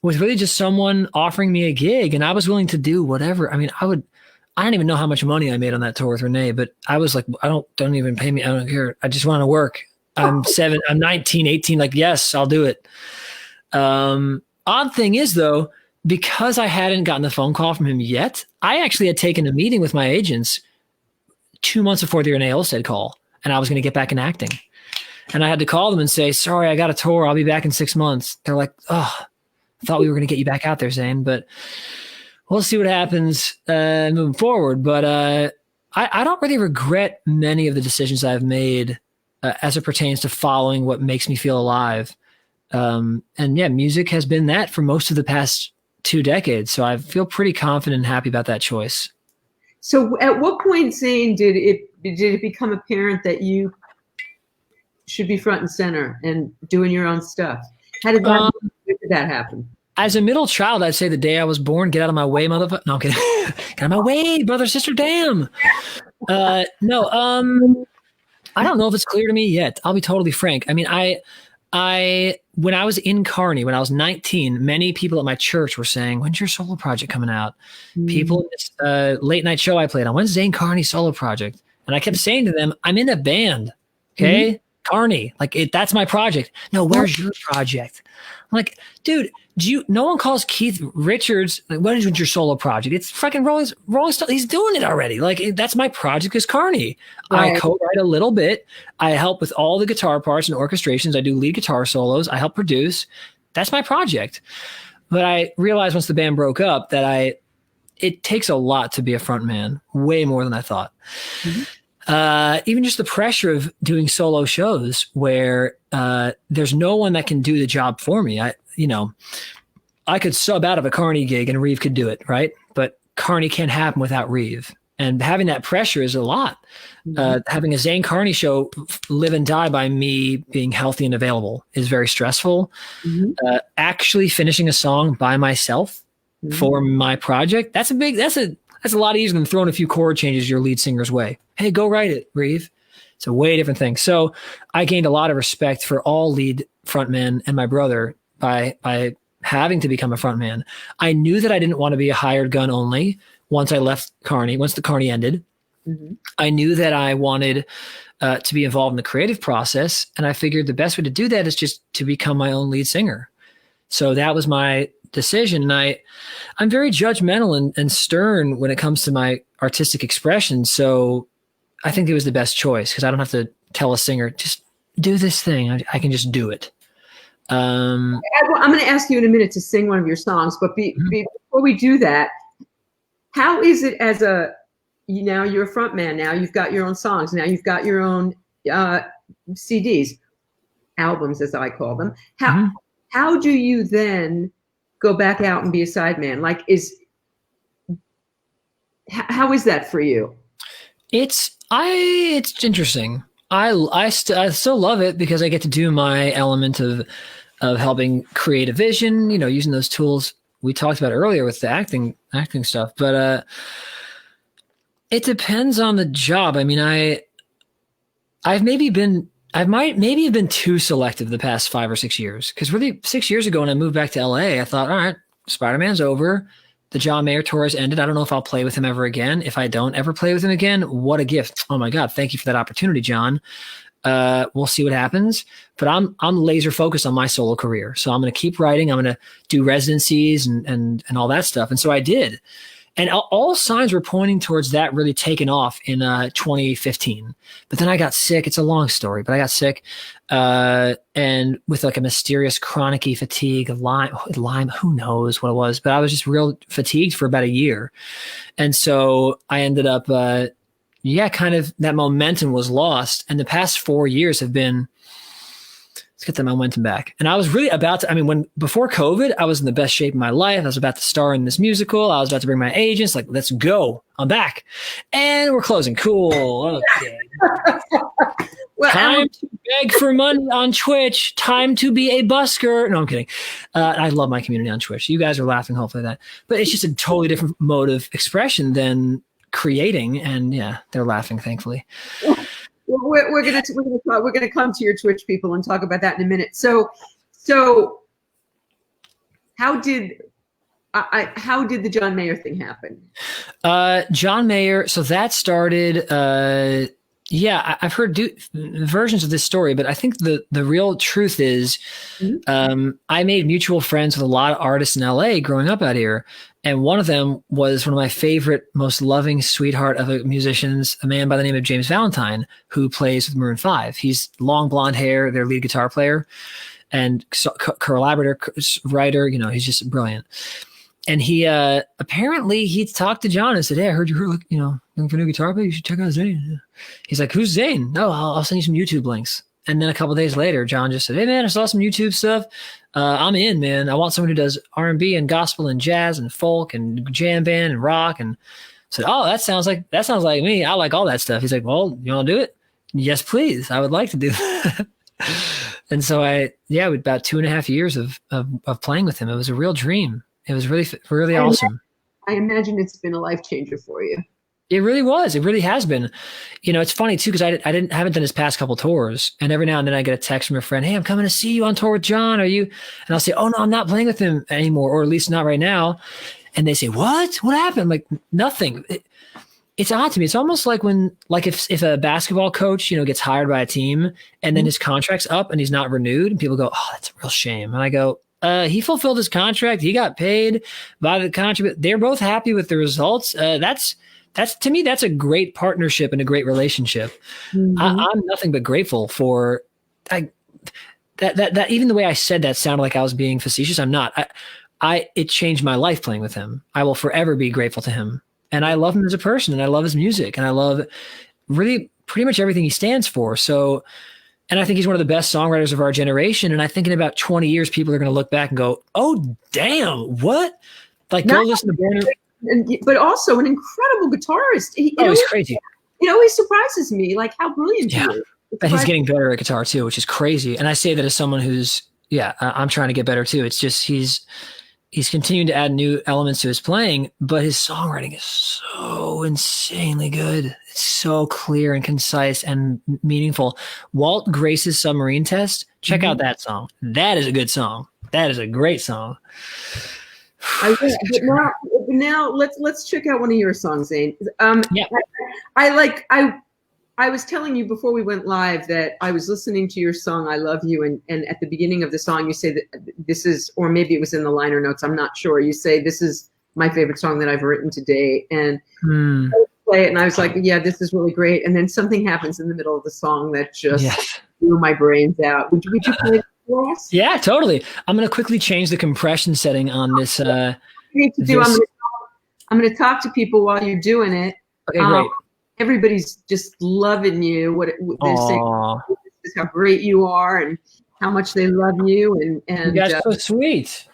with really just someone offering me a gig, and I was willing to do whatever. I mean, I don't even know how much money I made on that tour with Renee, but I was like, don't even pay me. I don't care. I just want to work. I'm 19, 18. Like, yes, I'll do it. Odd thing is though, because I hadn't gotten the phone call from him yet, I actually had taken a meeting with my agents 2 months before the Renee Olstead call, and I was going to get back in acting. And I had to call them and say, sorry, I got a tour. I'll be back in 6 months. They're like, oh, I thought we were going to get you back out there, Zane, but we'll see what happens moving forward. But I don't really regret many of the decisions I've made as it pertains to following what makes me feel alive. And yeah, music has been that for most of the past 2 decades. So I feel pretty confident and happy about that choice. So at what point, Zane, did it become apparent that you should be front and center and doing your own stuff? How did that happen? As a middle child, I'd say the day I was born, get out of my way, motherfucker. No, I'm kidding. Get out of my way, brother, sister, damn. No, I don't know if it's clear to me yet. I'll be totally frank. I mean, when I was in Carney, when I was 19, many people at my church were saying, when's your solo project coming out? People, this late night show I played on, when's Zane Carney's solo project? And I kept saying to them, I'm in a band. Okay. Carney, like that's my project. No, where's your project? I'm like, dude, no one calls Keith Richards, like, what is your solo project? It's fucking Rolling Stone. He's doing it already. Like, that's my project is Carney. Right. I co-write a little bit. I help with all the guitar parts and orchestrations. I do lead guitar solos. I help produce. That's my project. But I realized once the band broke up that it takes a lot to be a front man, way more than I thought. Even just the pressure of doing solo shows where there's no one that can do the job for me. I could sub out of a Carney gig and Reeve could do it, right? But Carney can't happen without Reeve. And having that pressure is a lot. Having a Zane Carney show live and die by me being healthy and available is very stressful. Actually finishing a song by myself for my project, that's a lot easier than throwing a few chord changes your lead singer's way. Hey, go write it, Reeve. It's a way different thing. So I gained a lot of respect for all lead frontmen and my brother by having to become a frontman. I knew that I didn't want to be a hired gun only once I left Carney, once the Carney ended. I knew that I wanted to be involved in the creative process. And I figured the best way to do that is just to become my own lead singer. So that was my decision. And I'm very judgmental and stern when it comes to my artistic expression. So I think it was the best choice because I don't have to tell a singer, just do this thing. I can just do it. I'm going to ask you in a minute to sing one of your songs, but before we do that, how is it as you're a front man now, you've got your own songs, now you've got your own CDs, albums as I call them. How do you then go back out and be a sideman? Like, how is that for you? It's interesting. I still love it because I get to do my element of helping create a vision, using those tools we talked about earlier with the acting stuff. But it depends on the job. I mean, I've maybe have been too selective the past 5 or 6 years. Because really 6 years ago when I moved back to LA, I thought, all right, Spider-Man's over. The John Mayer tour has ended. I don't know if I'll play with him ever again. If I don't ever play with him again, what a gift. Oh my God. Thank you for that opportunity, John. We'll see what happens, but I'm laser focused on my solo career. So I'm going to keep writing. I'm going to do residencies and all that stuff. And so I did. And all signs were pointing towards that really taking off in 2015. But then I got sick. It's a long story, but I got sick and with like a mysterious chronic-y fatigue of Lyme, who knows what it was, but I was just real fatigued for about a year. And so I ended up, kind of that momentum was lost. And the past 4 years have been, let's get the momentum back. And I was really before COVID, I was in the best shape of my life. I was about to star in this musical. I was about to bring my agents, like, let's go. I'm back. And we're closing. Cool. Okay. Well, time to beg for money on Twitch. Time to be a busker. No, I'm kidding. I love my community on Twitch. You guys are laughing, hopefully, at that. But it's just a totally different mode of expression than creating. And yeah, they're laughing, thankfully. We're gonna come to your Twitch people and talk about that in a minute. So how did the John Mayer thing happen? John Mayer. So that started. Yeah, I've heard versions of this story, but I think the real truth is, I made mutual friends with a lot of artists in LA growing up out here. And one of them was one of my favorite, most loving sweetheart of musicians, a man by the name of James Valentine, who plays with Maroon 5. He's long blonde hair, their lead guitar player, and collaborator, writer. You know, he's just brilliant. And he apparently he talked to John and said, "Hey, I heard you're looking for a new guitar player. You should check out Zane." He's like, "Who's Zane?" "No, I'll send you some YouTube links." And then a couple of days later, John just said, "Hey man, I saw some YouTube stuff. I'm in, man. I want someone who does R&B and gospel and jazz and folk and jam band and rock." And I said, "Oh, that sounds like me. I like all that stuff." He's like, "Well, you want to do it?" "Yes, please. I would like to do that." And so with about 2.5 years of playing with him, it was a real dream. It was really, really awesome. I imagine it's been a life changer for you. It really was. It really has been. You know, it's funny too, because I haven't done his past couple tours, and every now and then I get a text from a friend, "Hey, I'm coming to see you on tour with John. Are you?" And I'll say, "Oh no, I'm not playing with him anymore, or at least not right now." And they say, "What? What happened?" I'm like, "Nothing." It's odd to me. It's almost like if a basketball coach, gets hired by a team and then his contract's up and he's not renewed, and people go, "Oh, that's a real shame." And I go, he fulfilled his contract. He got paid by the contract. They're both happy with the results. That's to me, that's a great partnership and a great relationship. I'm nothing but grateful for that. Even the way I said that sounded like I was being facetious. I'm not. It changed my life playing with him. I will forever be grateful to him. And I love him as a person, and I love his music, and I love really pretty much everything he stands for. So, and I think he's one of the best songwriters of our generation. And I think in about 20 years, people are going to look back and go, "Oh, damn, what?" Like, go listen to Born. But also an incredible guitarist. He's crazy. It always surprises me, like how brilliant he is. And he's getting better at guitar too, which is crazy. And I say that as someone who's, I'm trying to get better too. It's just he's continuing to add new elements to his playing, but his songwriting is so insanely good. It's so clear and concise and meaningful. Walt Grace's Submarine Test, check out that song. That is a good song. That is a great song. But now let's check out one of your songs, Zane. I was telling you before we went live that I was listening to your song, "I Love You," and at the beginning of the song you say that this is, or maybe it was in the liner notes, I'm not sure. You say, "This is my favorite song that I've written today." And I play it and I was like, "Yeah, this is really great." And then something happens in the middle of the song that just blew my brains out. Would you play it for us? Yeah, totally. I'm going to quickly change the compression setting on this. I'm going to talk to people while you're doing it. Okay, great. Everybody's just loving you. What they're saying is how great you are and how much they love you. And you guys are so sweet.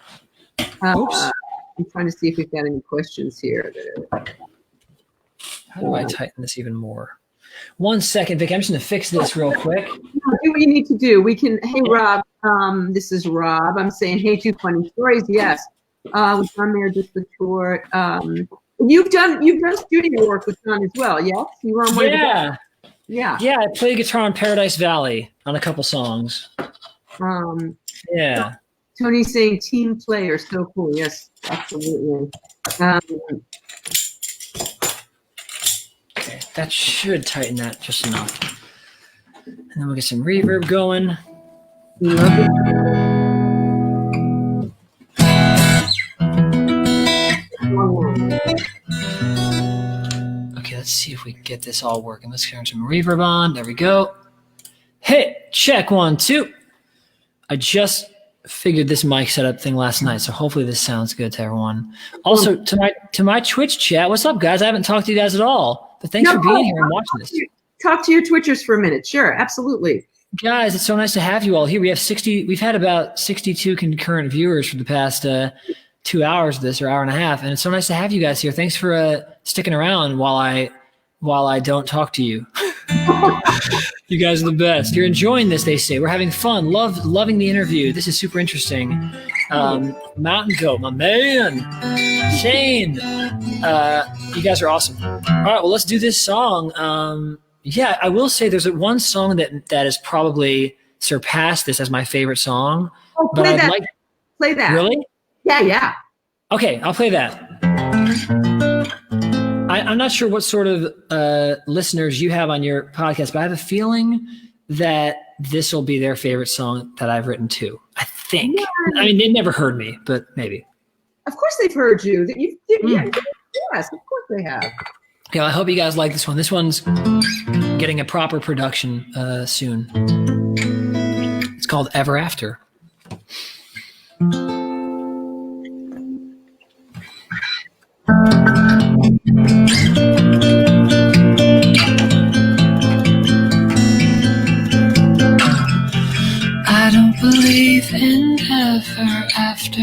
Oops. I'm trying to see if we've got any questions here. How do I tighten this even more? 1 second, Vic. I'm just going to fix this real quick. Do what you need to do. We can. Hey, Rob. This is Rob. I'm saying, "Hey, 2 funny stories." Yes. We've done there just the tour. You've done studio work with John as well, yes? You were on one of the Yeah, I played guitar on Paradise Valley on a couple songs. Tony's saying team player, so cool. Yes, absolutely. Okay, that should tighten that just enough. And then we'll get some reverb going. Love it. Okay, let's see if we can get this all working. Let's turn some reverb on. There we go. Hey, check 1, 2. I just figured this mic setup thing last night, so hopefully this sounds good to everyone. Also, to my Twitch chat, what's up, guys? I haven't talked to you guys at all, but thanks for being here and watching this. Talk to your Twitchers for a minute. Sure, absolutely. Guys, it's so nice to have you all here. We've had about 62 concurrent viewers for the past 2 hours of this, or hour and a half, and it's so nice to have you guys here. Thanks for sticking around while I don't talk to you. You guys are the best. You're enjoying this, they say. We're having fun. Loving the interview. This is super interesting. Mountain Goat, my man. Shane. You guys are awesome. All right, well, let's do this song. Yeah, I will say there's one song that has probably surpassed this as my favorite song. Oh, play that. Play that. Really? Yeah. Okay, I'll play that. I'm not sure what sort of listeners you have on your podcast, but I have a feeling that this will be their favorite song that I've written too. I think. Yeah. I mean, they've never heard me, but maybe. Of course they've heard you. Yes, of course they have. Yeah, I hope you guys like this one. This one's getting a proper production soon. It's called Ever After. I don't believe in ever after.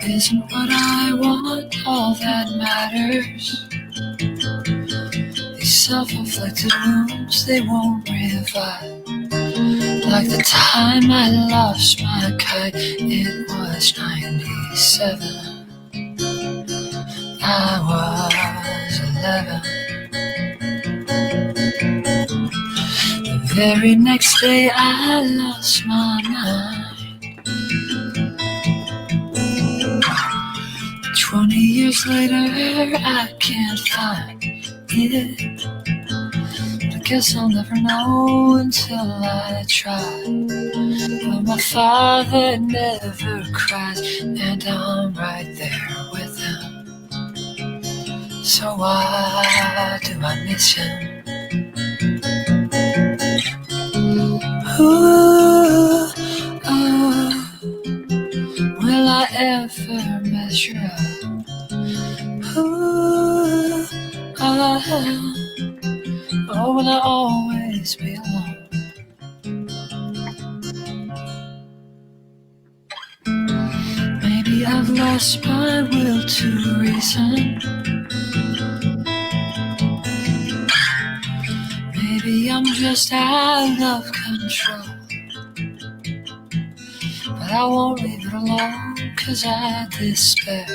Isn't what I want all that matters. These self-inflicted wounds, they won't revive. Like the time I lost my kite, it was 97. I was 11. The very next day I lost my mind. 20 years later I can't find it. I guess I'll never know until I try. But my father never cries, and I'm right there with him. So why do I miss him? Ooh, will I ever measure up? Ooh, or will I always be alone? Maybe I've lost my will to reason. Maybe I'm just out of control. But I won't leave it alone, 'cause I despair.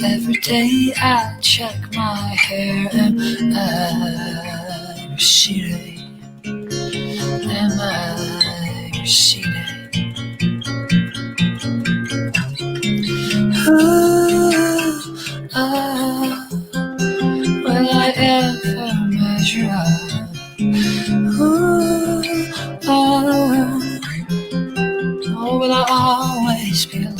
Every day I check my hair. Am I receding? Am I receding? Will I ever measure up? Or will I always be alone?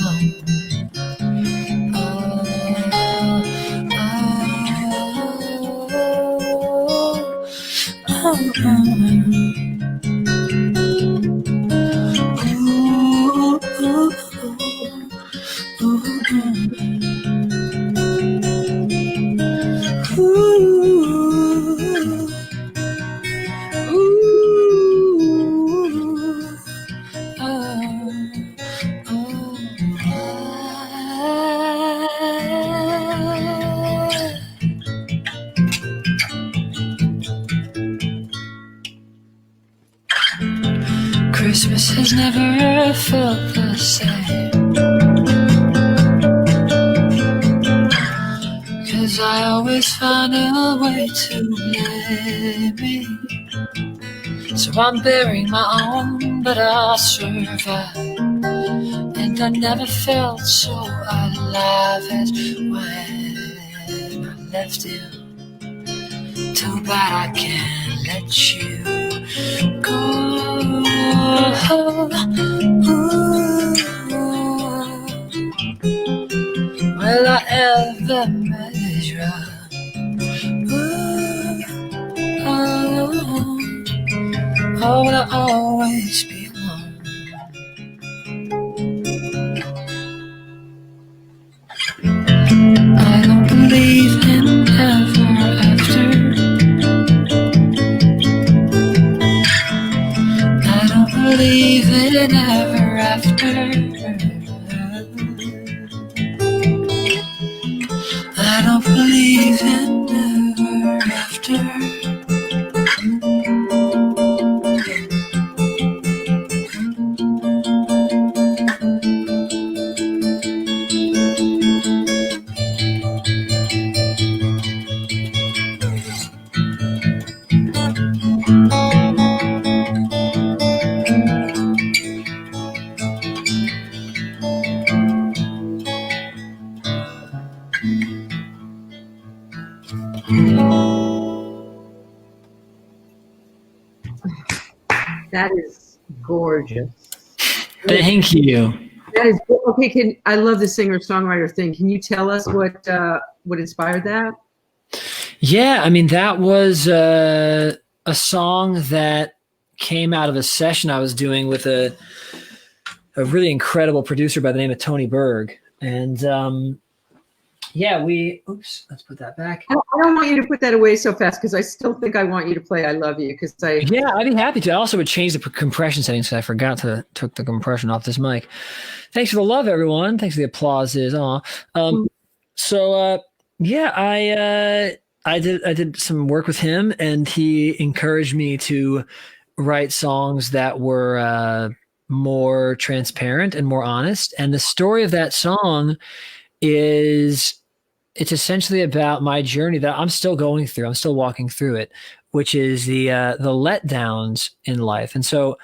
Christmas has never felt the same, 'cause I always find a way to blame me. So I'm burying my own, but I'll survive. And I never felt so alive as when I left you. Too bad I can't let you go. Will I ever measure up? Or will I always be alone? I don't believe in ever after. I don't believe in ever after. I don't believe in ever after. That is gorgeous. Thank you. That is okay. I love the singer-songwriter thing. Can you tell us what inspired that? Yeah, I mean, that was a song that came out of a session I was doing with a really incredible producer by the name of Tony Berg. And let's put that back. I don't want you to put that away so fast because I still think I want you to play I Love You. Yeah, I'd be happy to. I also would change the compression settings because I forgot to took the compression off this mic. Thanks for the love, everyone. Thanks for the applauses. I did some work with him, and he encouraged me to write songs that were more transparent and more honest. And the story of that song it's essentially about my journey that I'm still going through. I'm still walking through it, which is the letdowns in life. And so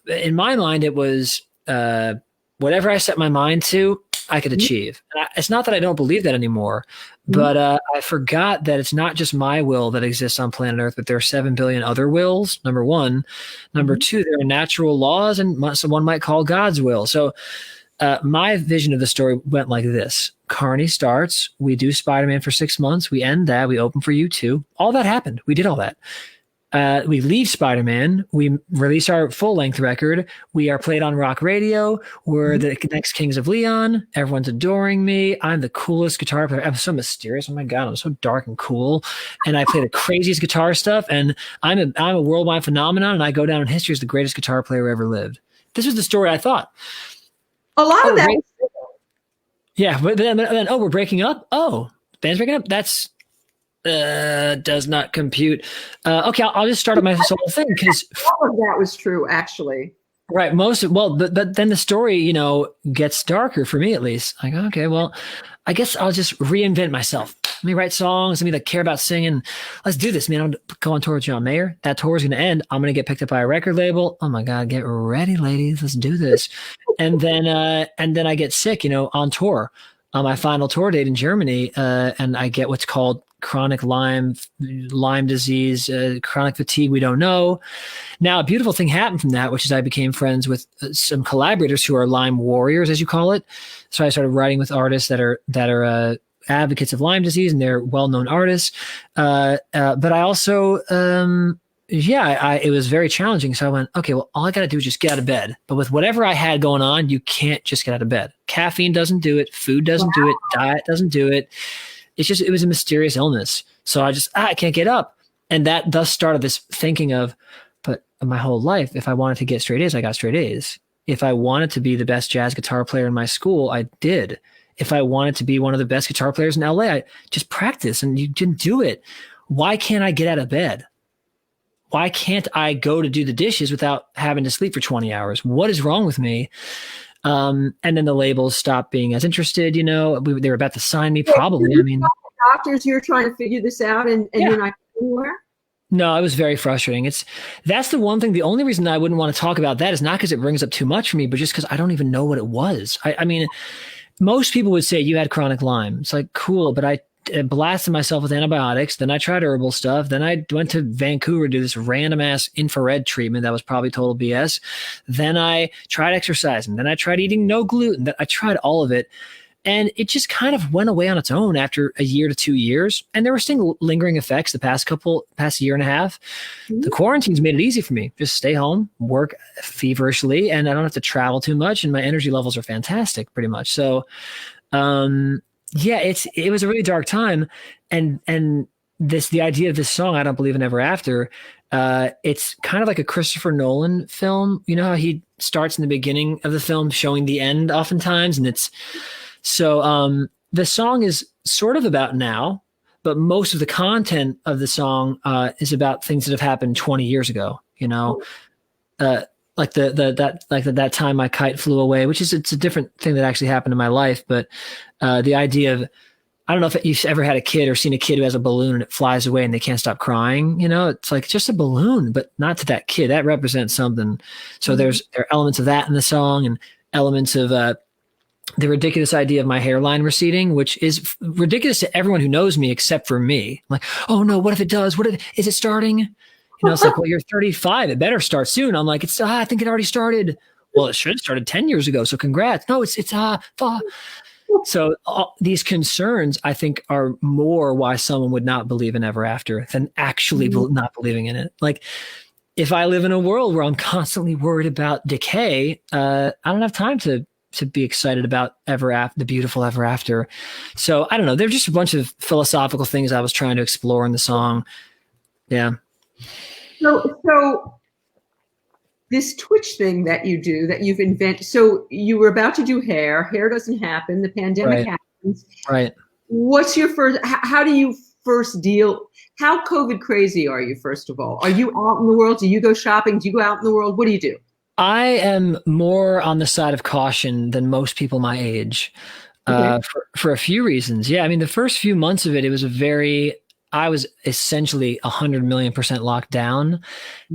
in my mind, it was whatever I set my mind to, I could achieve. And it's not that I don't believe that anymore, but I forgot that it's not just my will that exists on planet Earth, but there are 7 billion other wills, number one. Number two, there are natural laws, and someone might call God's will. So my vision of the story went like this. Carney starts, we do Spider-Man for 6 months, we end that, we open for U2. All that happened. We did all that. We leave Spider-Man, we release our full-length record, we are played on rock radio, we're the next Kings of Leon, everyone's adoring me, I'm the coolest guitar player, I'm so mysterious, oh my God, I'm so dark and cool, and I play the craziest guitar stuff, and I'm a worldwide phenomenon, and I go down in history as the greatest guitar player who ever lived. This was the story I thought. A lot of that. Yeah, but then we're breaking up. Oh, band's breaking up. That's does not compute. Okay, I'll just start up my whole thing because all of that was true, actually. Right, but then the story, gets darker for me at least. Like, okay, well, I guess I'll just reinvent myself. Let me write songs. Let me care about singing. Let's do this, man. I'm gonna go on tour with John Mayer. That tour is gonna end. I'm gonna get picked up by a record label. Oh my God, get ready, ladies. Let's do this. And then I get sick, on tour on my final tour date in Germany, and I get what's called chronic Lyme disease, chronic fatigue. We don't know. Now, a beautiful thing happened from that, which is I became friends with some collaborators who are Lyme warriors, as you call it. So I started writing with artists that are advocates of Lyme disease, and they're well-known artists. But I also, it was very challenging. So I went, okay, well, all I got to do is just get out of bed. But with whatever I had going on, you can't just get out of bed. Caffeine doesn't do it. Food doesn't do it. Diet doesn't do it. It was a mysterious illness. So I can't get up. And that thus started this thinking of, but my whole life, if I wanted to get straight A's, I got straight A's. If I wanted to be the best jazz guitar player in my school, I did. If I wanted to be one of the best guitar players in LA, I just practiced, and you didn't do it. Why can't I get out of bed? Why can't I go to do the dishes without having to sleep for 20 hours? What is wrong with me? And then the labels stopped being as interested, they were about to sign me probably. I mean, doctors, you're trying to figure this out and you're not anywhere? No, it was very frustrating. That's the one thing. The only reason I wouldn't want to talk about that is not because it brings up too much for me, but just because I don't even know what it was. I mean, most people would say you had chronic Lyme. It's like, cool, but I blasted myself with antibiotics. Then I tried herbal stuff. Then I went to Vancouver to do this random ass infrared treatment that was probably total BS. Then I tried exercising. Then I tried eating no gluten. I tried all of it. And it just kind of went away on its own after a year to 2 years. And there were still lingering effects the past year and a half. Mm-hmm. The quarantines made it easy for me. Just stay home, work feverishly, and I don't have to travel too much. And my energy levels are fantastic pretty much. So, it was a really dark time. And the idea of this song, I Don't Believe in Ever After, it's kind of like a Christopher Nolan film. You know how he starts in the beginning of the film showing the end oftentimes, and it's so the song is sort of about now, but most of the content of the song is about things that have happened 20 years ago, like that time my kite flew away, which is, it's a different thing that actually happened in my life. But the idea of, I don't know if you've ever had a kid or seen a kid who has a balloon and it flies away and they can't stop crying. It's like just a balloon, but not to that kid. That represents something. So there are elements of that in the song, and elements of the ridiculous idea of my hairline receding, which is ridiculous to everyone who knows me except for me. I'm like, oh no, what if it does? Is it starting? It's like, well, you're 35. It better start soon. I'm like, I think it already started. Well, it should have started 10 years ago. So congrats. No, it's. So these concerns, I think, are more why someone would not believe in ever after than actually not believing in it. Like, if I live in a world where I'm constantly worried about decay, I don't have time to be excited about the beautiful ever after. So I don't know. They're just a bunch of philosophical things I was trying to explore in the song. Yeah. So this Twitch thing that you do, that you've invented, so you were about to do hair doesn't happen. The pandemic happens. Right. What's your first, how do you first deal? How COVID crazy are you, first of all? Are you out in the world? Do you go shopping? Do you go out in the world? What do you do? I am more on the side of caution than most people my age, for a few reasons. Yeah. I mean, the first few months of it, I was essentially 100 million% locked down.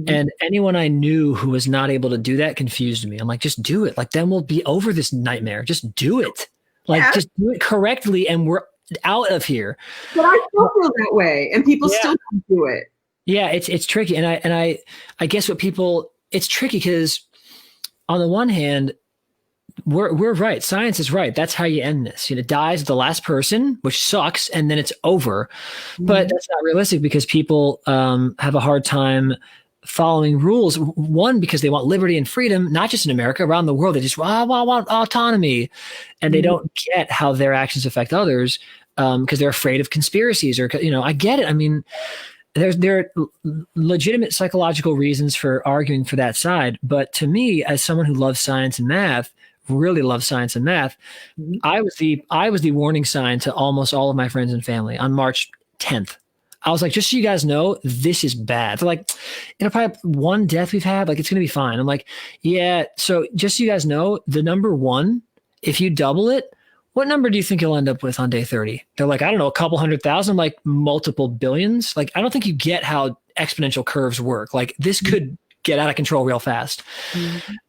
And anyone I knew who was not able to do that confused me. I'm like, just do it. Like, then we'll be over this nightmare. Just do it. Like, just do it correctly, and we're out of here. But I still feel that way, and people still don't do it. Yeah, it's tricky. And I guess it's tricky because on the one hand, we're right. Science is right. That's how you end this. It dies the last person, which sucks, and then it's over. But that's not realistic because people have a hard time following rules. One, because they want liberty and freedom, not just in America, around the world. They just want autonomy, and they don't get how their actions affect others because they're afraid of conspiracies. Or I get it. I mean, there are legitimate psychological reasons for arguing for that side. But to me, as someone who loves science and math, really love science and math, I was the warning sign to almost all of my friends and family on March 10th. I was like, just so you guys know, this is bad. They're like, probably one death we've had, like, it's gonna be fine. I'm like, yeah. So just so you guys know, the number 1, if you double it, what number do you think you'll end up with on day 30? They're like, I don't know, a couple 100,000. I'm like, multiple billions. Like, I don't think you get how exponential curves work. Like, this could get out of control real fast.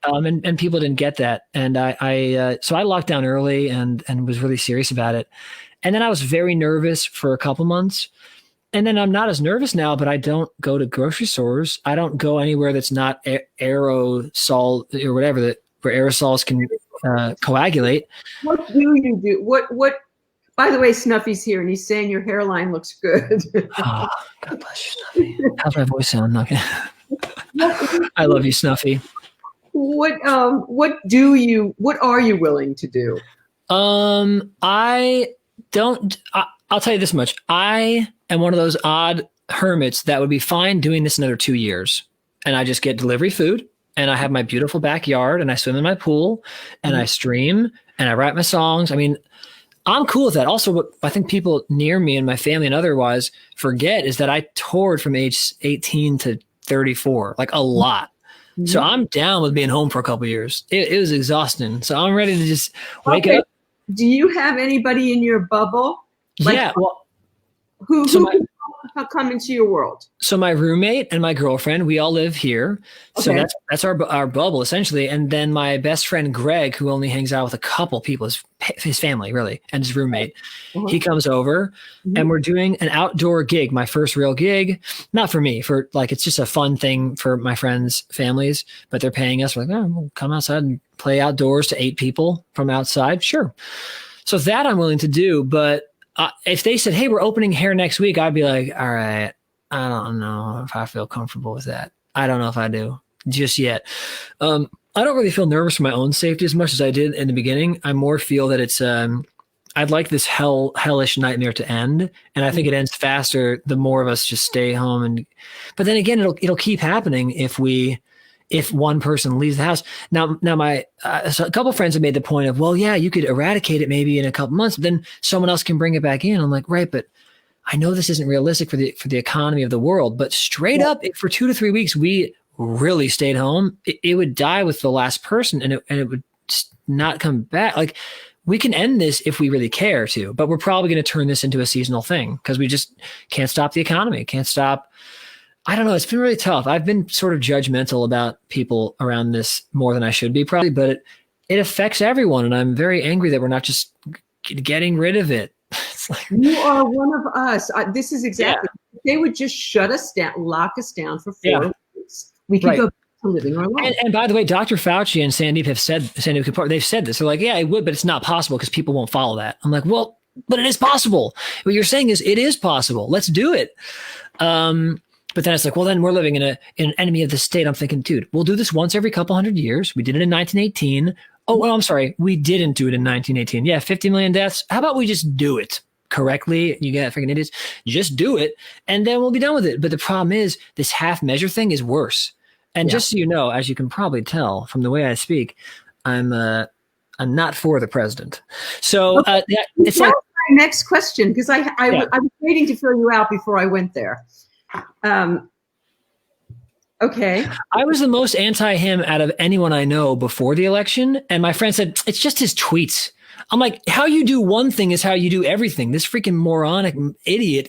And people didn't get that. And so I locked down early and was really serious about it. And then I was very nervous for a couple months. And then I'm not as nervous now, but I don't go to grocery stores. I don't go anywhere that's not aerosol or whatever, where aerosols can coagulate. What do you do? What, by the way, Snuffy's here and he's saying your hairline looks good. Oh, God bless you, Snuffy. How's my voice sound? Okay. I love you, Snuffy. What are you willing to do? I'll tell you this much. I am one of those odd hermits that would be fine doing this another 2 years. And I just get delivery food, and I have my beautiful backyard, and I swim in my pool, and I stream, and I write my songs. I mean, I'm cool with that. Also, what I think people near me and my family and otherwise forget is that I toured from age 18 to 34, like a lot. So I'm down with being home for a couple of years. It was exhausting. So I'm ready to just wake up. Do you have anybody in your bubble? Yeah. Well, who come into your world? So my roommate and my girlfriend, we all live here. So that's our bubble essentially. And then my best friend, Greg, who only hangs out with a couple people, his family really, and his roommate, he comes over and we're doing an outdoor gig. My first real gig, not for me, for like, it's just a fun thing for my friends' families, but they're paying us. We're like, we'll come outside and play outdoors to 8 people from outside. Sure. So that I'm willing to do. But if they said, hey, we're opening hair next week, I'd be like, all right, I don't know if I feel comfortable with that. I don't know if I do just yet. I don't really feel nervous for my own safety as much as I did in the beginning. I more feel that it's, I'd like this hellish nightmare to end. And I think it ends faster the more of us just stay home. But then again, it'll keep happening if we if one person leaves the house. Now my so a couple of friends have made the point of, well, yeah, you could eradicate it maybe in a couple months, but then someone else can bring it back in. I'm like, right, but I know this isn't realistic for the economy of the world, but straight up, if for 2 to 3 weeks we really stayed home, it would die with the last person, and it would not come back. Like, we can end this if we really care to, but we're probably going to turn this into a seasonal thing because we just can't stop the economy, can't stop. I don't know. It's been really tough. I've been sort of judgmental about people around this more than I should be probably, but it affects everyone. And I'm very angry that we're not just getting rid of it. You are one of us. This is exactly, they would just shut us down, lock us down for 4 weeks. We could go back to living our life. And by the way, Dr. Fauci and Sandeep have said, they've said this. They're like, yeah, it would, but it's not possible because people won't follow that. I'm like, well, but it is possible. What you're saying is it is possible. Let's do it. But then it's like, well, then we're living in an enemy of the state. I'm thinking, dude, we'll do this once every couple hundred years. We did it in 1918. Oh, well, I'm sorry. We didn't do it in 1918. Yeah, 50 million deaths. How about we just do it correctly? You got freaking idiots. Just do it, and then we'll be done with it. But the problem is this half measure thing is worse. And just so you know, as you can probably tell from the way I speak, I'm not for the president. So it's like my next question, because I was waiting to fill you out before I went there. Okay. I was the most anti-him out of anyone I know before the election. And my friend said, it's just his tweets. I'm like, how you do one thing is how you do everything. This freaking moronic idiot,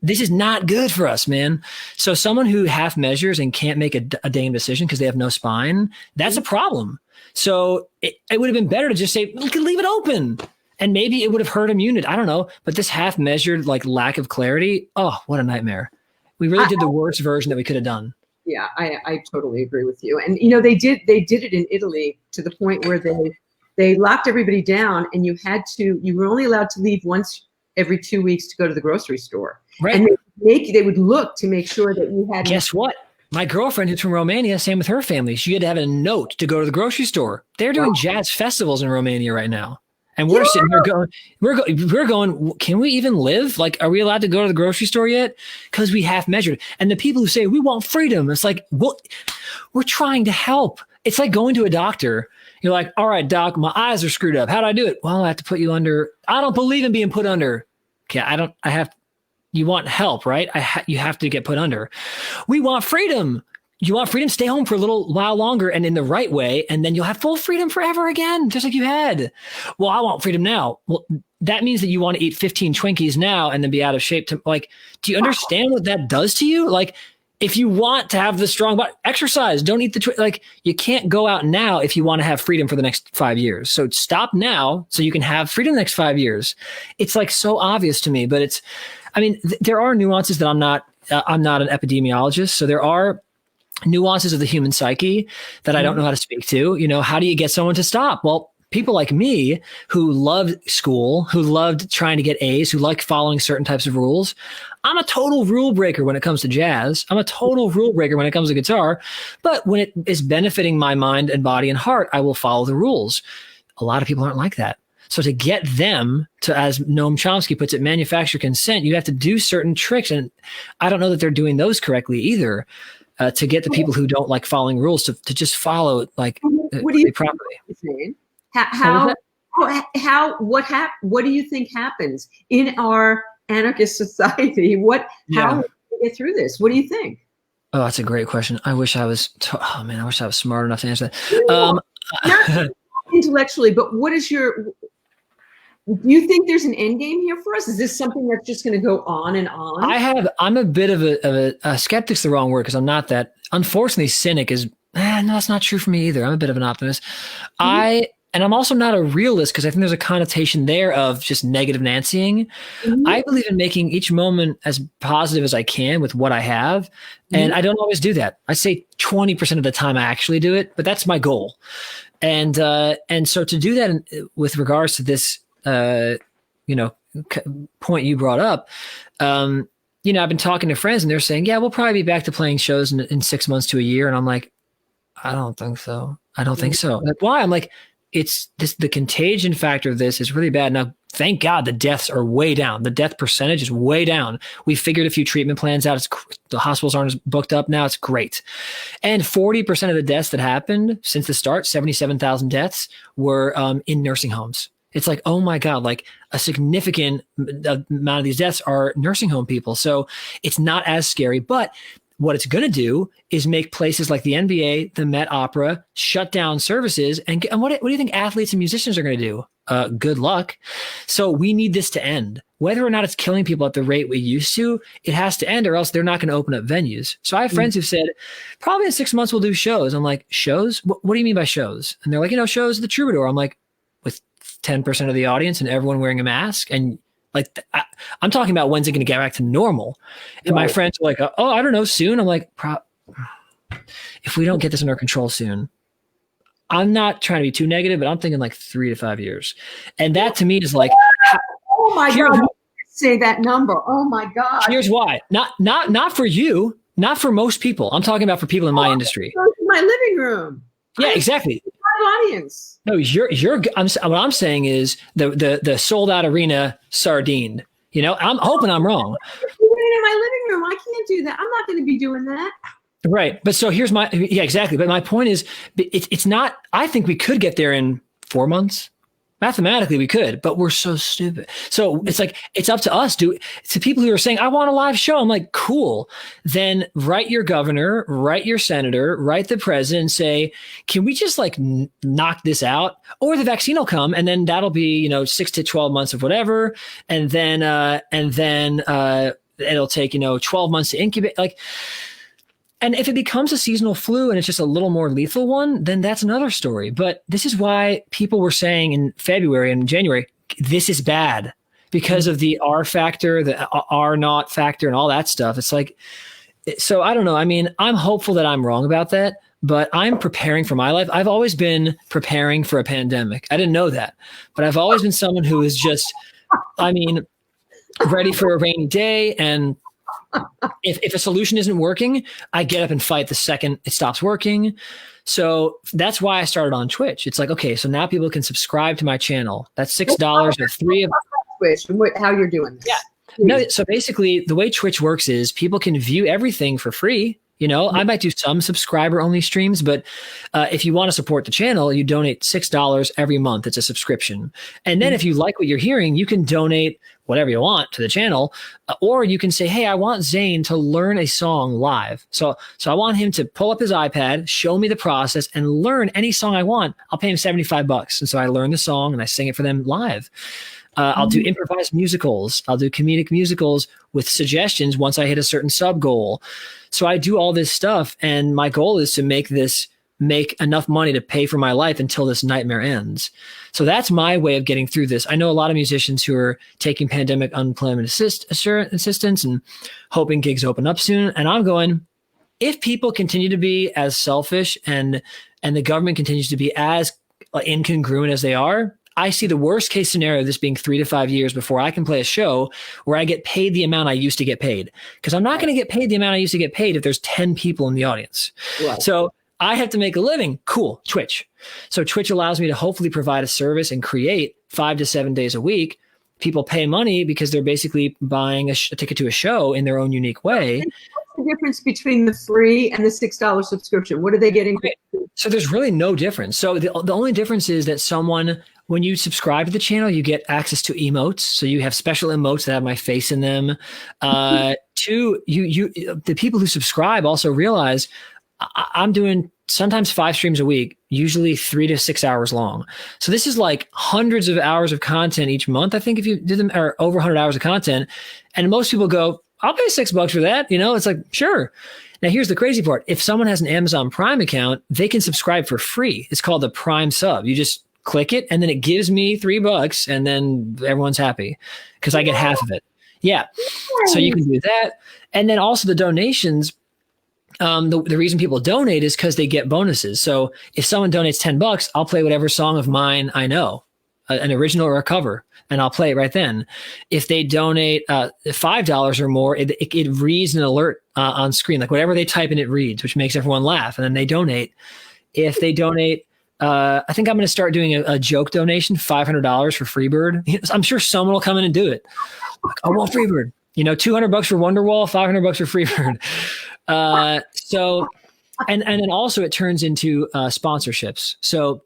this is not good for us, man. So someone who half measures and can't make a damn decision because they have no spine, that's a problem. So it would have been better to just say, we could leave it open. And maybe it would have hurt immunity. I don't know. But this half measured like lack of clarity. Oh, what a nightmare. We really did the worst version that we could have done. Yeah, I totally agree with you. And, you know, they did it in Italy to the point where they locked everybody down, and you were only allowed to leave once every 2 weeks to go to the grocery store. Right. And they would look to make sure that you had. Guess what? My girlfriend, who's from Romania, same with her family. She had to have a note to go to the grocery store. They're doing jazz festivals in Romania right now. And we're sitting here going, can we even live? Like, are we allowed to go to the grocery store yet? Because we half measured. And the people who say we want freedom, it's like, well, we're trying to help. It's like going to a doctor. You're like, all right, doc, my eyes are screwed up. How do I do it? Well, I have to put you under. I don't believe in being put under. Okay, you want help, right? You have to get put under. We want freedom. You want freedom? Stay home for a little while longer and in the right way, and then you'll have full freedom forever again, just like you had. Well, I want freedom now. Well, that means that you want to eat 15 Twinkies now and then be out of shape. Do you understand what that does to you? Like, if you want to have the strong body, exercise, don't eat you can't go out now if you want to have freedom for the next 5 years. So stop now so you can have freedom the next 5 years. It's like so obvious to me, but there are nuances that I'm not an epidemiologist. So there are nuances of the human psyche that I don't know how to speak to. You know, how do you get someone to stop? Well, people like me who loved school, who loved trying to get A's, who like following certain types of rules. I'm a total rule breaker when it comes to jazz. I'm a total rule breaker when it comes to guitar. But when it is benefiting my mind and body and heart, I will follow the rules. A lot of people aren't like that. So to get them to, as Noam Chomsky puts it, manufacture consent, you have to do certain tricks. And I don't know that they're doing those correctly either. To get the people who don't like following rules to just follow what do you properly. What do you think happens in our anarchist society? How do we get through this? What do you think? Oh, that's a great question. I wish I was smart enough to answer that. Not intellectually, but do you think there's an end game here for us? Is this something that's just going to go on and on? I'm a bit of a skeptic's the wrong word because I'm not that. Unfortunately, cynic is, no, that's not true for me either. I'm a bit of an optimist. And I'm also not a realist because I think there's a connotation there of just negative Nancying. I believe in making each moment as positive as I can with what I have. And I don't always do that. I say 20% of the time I actually do it, but that's my goal. And so to do that with regards to this, point you brought up, I've been talking to friends and they're saying, yeah, we'll probably be back to playing shows in 6 months to a year. And I'm like, I don't think so. Like, why? I'm like, it's this, the contagion factor of this is really bad. Now, thank God the deaths are way down. The death percentage is way down. We figured a few treatment plans out. The hospitals aren't as booked up now. It's great. And 40% of the deaths that happened since the start, 77,000 deaths, were in nursing homes. It's like, oh my God, like a significant amount of these deaths are nursing home people. So it's not as scary, but what it's going to do is make places like the NBA, the Met Opera, shut down services. And what do you think athletes and musicians are going to do? Good luck. So we need this to end. Whether or not it's killing people at the rate we used to, it has to end, or else they're not going to open up venues. So I have friends who've said, probably in 6 months we'll do shows. I'm like, shows? What do you mean by shows? And they're like, shows at the Troubadour. I'm like, with 10% of the audience and everyone wearing a mask? And like, I'm talking about when's it going to get back to normal? And my friends are like, oh, I don't know, soon. I'm like, if we don't get this under control soon, I'm not trying to be too negative, but I'm thinking like 3 to 5 years. And that to me is like, oh my God, say that number. Oh my God. Here's why. Not for you, not for most people. I'm talking about for people in my industry. My living room. Yeah, exactly. My audience. No, what I'm saying is the sold out arena sardined. I'm hoping I'm wrong. In my living room, I can't do that. I'm not going to be doing that. Right. But so here's exactly. But my point is, it's not, I think we could get there in 4 months. Mathematically, we could, but we're so stupid. So it's like, it's up to us. To people who are saying, I want a live show. I'm like, cool. Then write your governor, write your senator, write the president and say, can we just like knock this out? Or the vaccine will come and then that'll be, 6 to 12 months of whatever. And then it'll take, 12 months to incubate. And if it becomes a seasonal flu and it's just a little more lethal one, then that's another story. But this is why people were saying in February and January, this is bad because of the R factor, the R naught factor and all that stuff. It's like, so I don't know. I mean, I'm hopeful that I'm wrong about that, but I'm preparing for my life. I've always been preparing for a pandemic. I didn't know that, but I've always been someone who is just, ready for a rainy day. And if a solution isn't working, I get up and fight the second it stops working. So that's why I started on Twitch. It's like, okay, so now people can subscribe to my channel. That's $6 or $3 of Twitch and how you're doing this. Yeah. No, so basically the way Twitch works is people can view everything for free. I might do some subscriber only streams, but if you want to support the channel, you donate $6 every month. It's a subscription. And then if you like what you're hearing, you can donate whatever you want to the channel, or you can say, hey, I want Zane to learn a song live. So I want him to pull up his iPad, show me the process and learn any song I want. I'll pay him $75. And so I learn the song and I sing it for them live. I'll do improvised musicals. I'll do comedic musicals with suggestions once I hit a certain sub goal. So I do all this stuff. And my goal is to make enough money to pay for my life until this nightmare ends. So that's my way of getting through this. I know a lot of musicians who are taking pandemic unemployment assistance and hoping gigs open up soon. And I'm going, if people continue to be as selfish and the government continues to be as incongruent as they are, I see the worst case scenario of this being 3 to 5 years before I can play a show where I get paid the amount I used to get paid. Because I'm not going to get paid the amount I used to get paid if there's 10 people in the audience. Right. So I have to make a living. Cool. Twitch. So Twitch allows me to hopefully provide a service and create 5 to 7 days a week. People pay money because they're basically buying a ticket to a show in their own unique way. What's the difference between the free and the $6 subscription? What are they getting? Right. So there's really no difference. So the only difference is that when you subscribe to the channel, you get access to emotes. So you have special emotes that have my face in them. The people who subscribe also realize I'm doing sometimes 5 streams a week, usually 3 to 6 hours long. So this is like hundreds of hours of content each month. I think if you do them, or over 100 hours of content, and most people go, I'll pay $6 for that. It's like, sure. Now here's the crazy part. If someone has an Amazon Prime account, they can subscribe for free. It's called the Prime sub. You just click it and then it gives me $3 and then everyone's happy because I get half of it. Yeah. So you can do that. And then also the donations, the reason people donate is because they get bonuses. So if someone donates $10, I'll play whatever song of mine I know, an original or a cover, and I'll play it right then. If they donate $5 or more, it reads an alert on screen, like whatever they type in, it reads, which makes everyone laugh, and then they donate. If they donate I think I'm going to start doing a joke donation, $500 for Freebird. I'm sure someone will come in and do it. I want Freebird. $200 for Wonderwall, $500 for Freebird. And then also it turns into sponsorships. So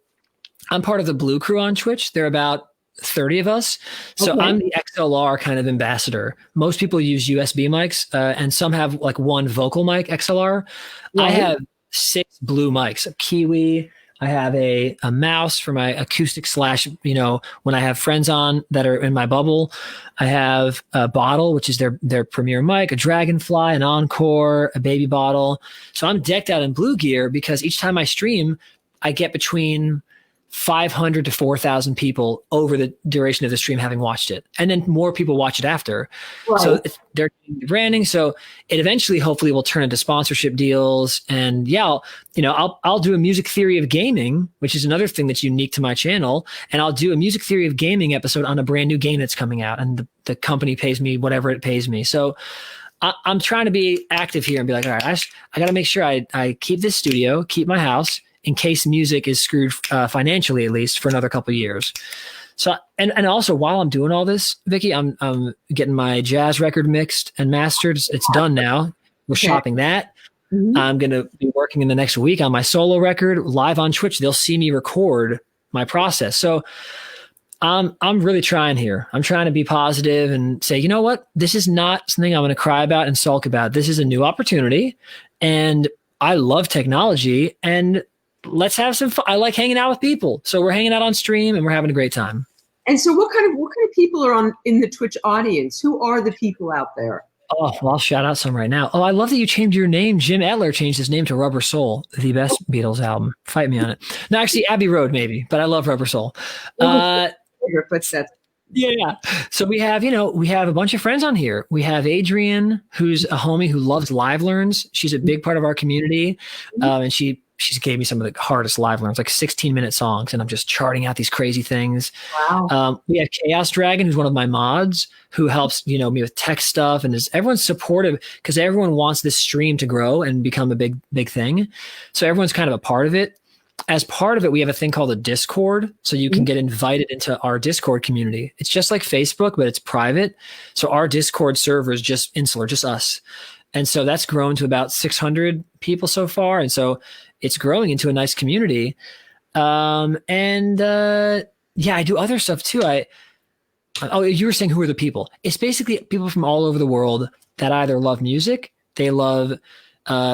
I'm part of the Blue Crew on Twitch. There are about 30 of us. So okay. I'm the XLR kind of ambassador. Most people use USB mics, and some have like one vocal mic XLR. Right. I have 6 blue mics, a Kiwi. I have a mouse for my acoustic / when I have friends on that are in my bubble. I have a bottle, which is their premier mic, a Dragonfly, an Encore, a baby bottle. So I'm decked out in blue gear because each time I stream, I get between 500 to 4,000 people over the duration of the stream having watched it. And then more people watch it after. Right. So they're branding. So it eventually, hopefully, will turn into sponsorship deals. And yeah, I'll do a music theory of gaming, which is another thing that's unique to my channel. And I'll do a music theory of gaming episode on a brand new game that's coming out. And the company pays me whatever it pays me. So I'm trying to be active here and be like, all right, I got to make sure I keep this studio, keep my house, in case music is screwed financially, at least for another couple of years. So, and also while I'm doing all this, Vicki, I'm getting my jazz record mixed and mastered. It's done now. We're shopping that. Mm-hmm. I'm going to be working in the next week on my solo record live on Twitch. They'll see me record my process. So I'm really trying here. I'm trying to be positive and say, you know what? This is not something I'm going to cry about and sulk about. This is a new opportunity. And I love technology, and let's have some fun. I like hanging out with people. So we're hanging out on stream and we're having a great time. And so what kind of people are in the Twitch audience? Who are the people out there? Oh, well, I'll shout out some right now. Oh, I love that you changed your name. Jim Etler changed his name to Rubber Soul, the best Beatles album. Fight me on it. No, actually Abbey Road maybe, but I love Rubber Soul. Yeah. So we have a bunch of friends on here. We have Adrienne, who's a homie who loves live learns. She's a big part of our community. And she gave me some of the hardest live learns, like 16-minute songs, and I'm just charting out these crazy things. Wow. We have Chaos Dragon, who's one of my mods, who helps me with tech stuff, and everyone's supportive because everyone wants this stream to grow and become a big thing. So everyone's kind of a part of it. As part of it, we have a thing called a Discord, so you can get invited into our Discord community. It's just like Facebook, but it's private. So our Discord server is just insular, just us. And so that's grown to about 600 people so far. And so it's growing into a nice community. I do other stuff too. You were saying who are the people? It's basically people from all over the world that either love music, they love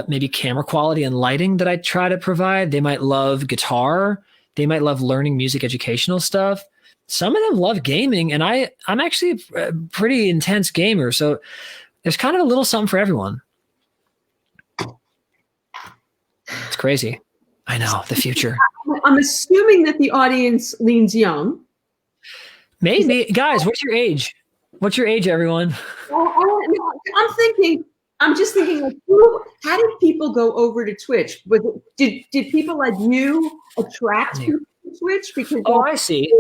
maybe camera quality and lighting that I try to provide. They might love guitar. They might love learning music educational stuff. Some of them love gaming, and I'm actually a pretty intense gamer. So there's kind of a little something for everyone. It's crazy. I know, the future. I'm assuming that the audience leans young. Maybe. Guys, what's your age? What's your age, everyone? I'm just thinking, like, how did people go over to Twitch? Did people like you attract people to Twitch? Because I see.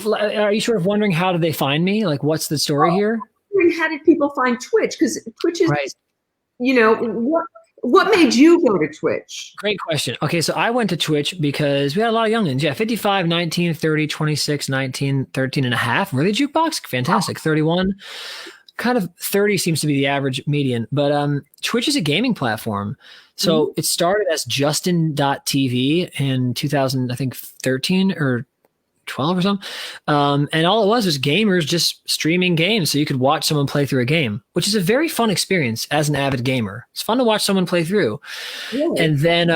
Are you sort of wondering how did they find me? Like, what's the story here? How did people find Twitch? Because Twitch is, right. What made you go to Twitch? Great question. Okay, so I went to Twitch because we had a lot of youngins. Yeah, 55, 19, 30, 26, 19, 13 and a half. Really, Jukebox? Fantastic. 31. Kind of 30 seems to be the average median. But Twitch is a gaming platform. So it started as Justin.tv in 2013 or 12 or something. And all it was gamers just streaming games so you could watch someone play through a game, which is a very fun experience as an avid gamer. It's fun to watch someone play through. Really? And then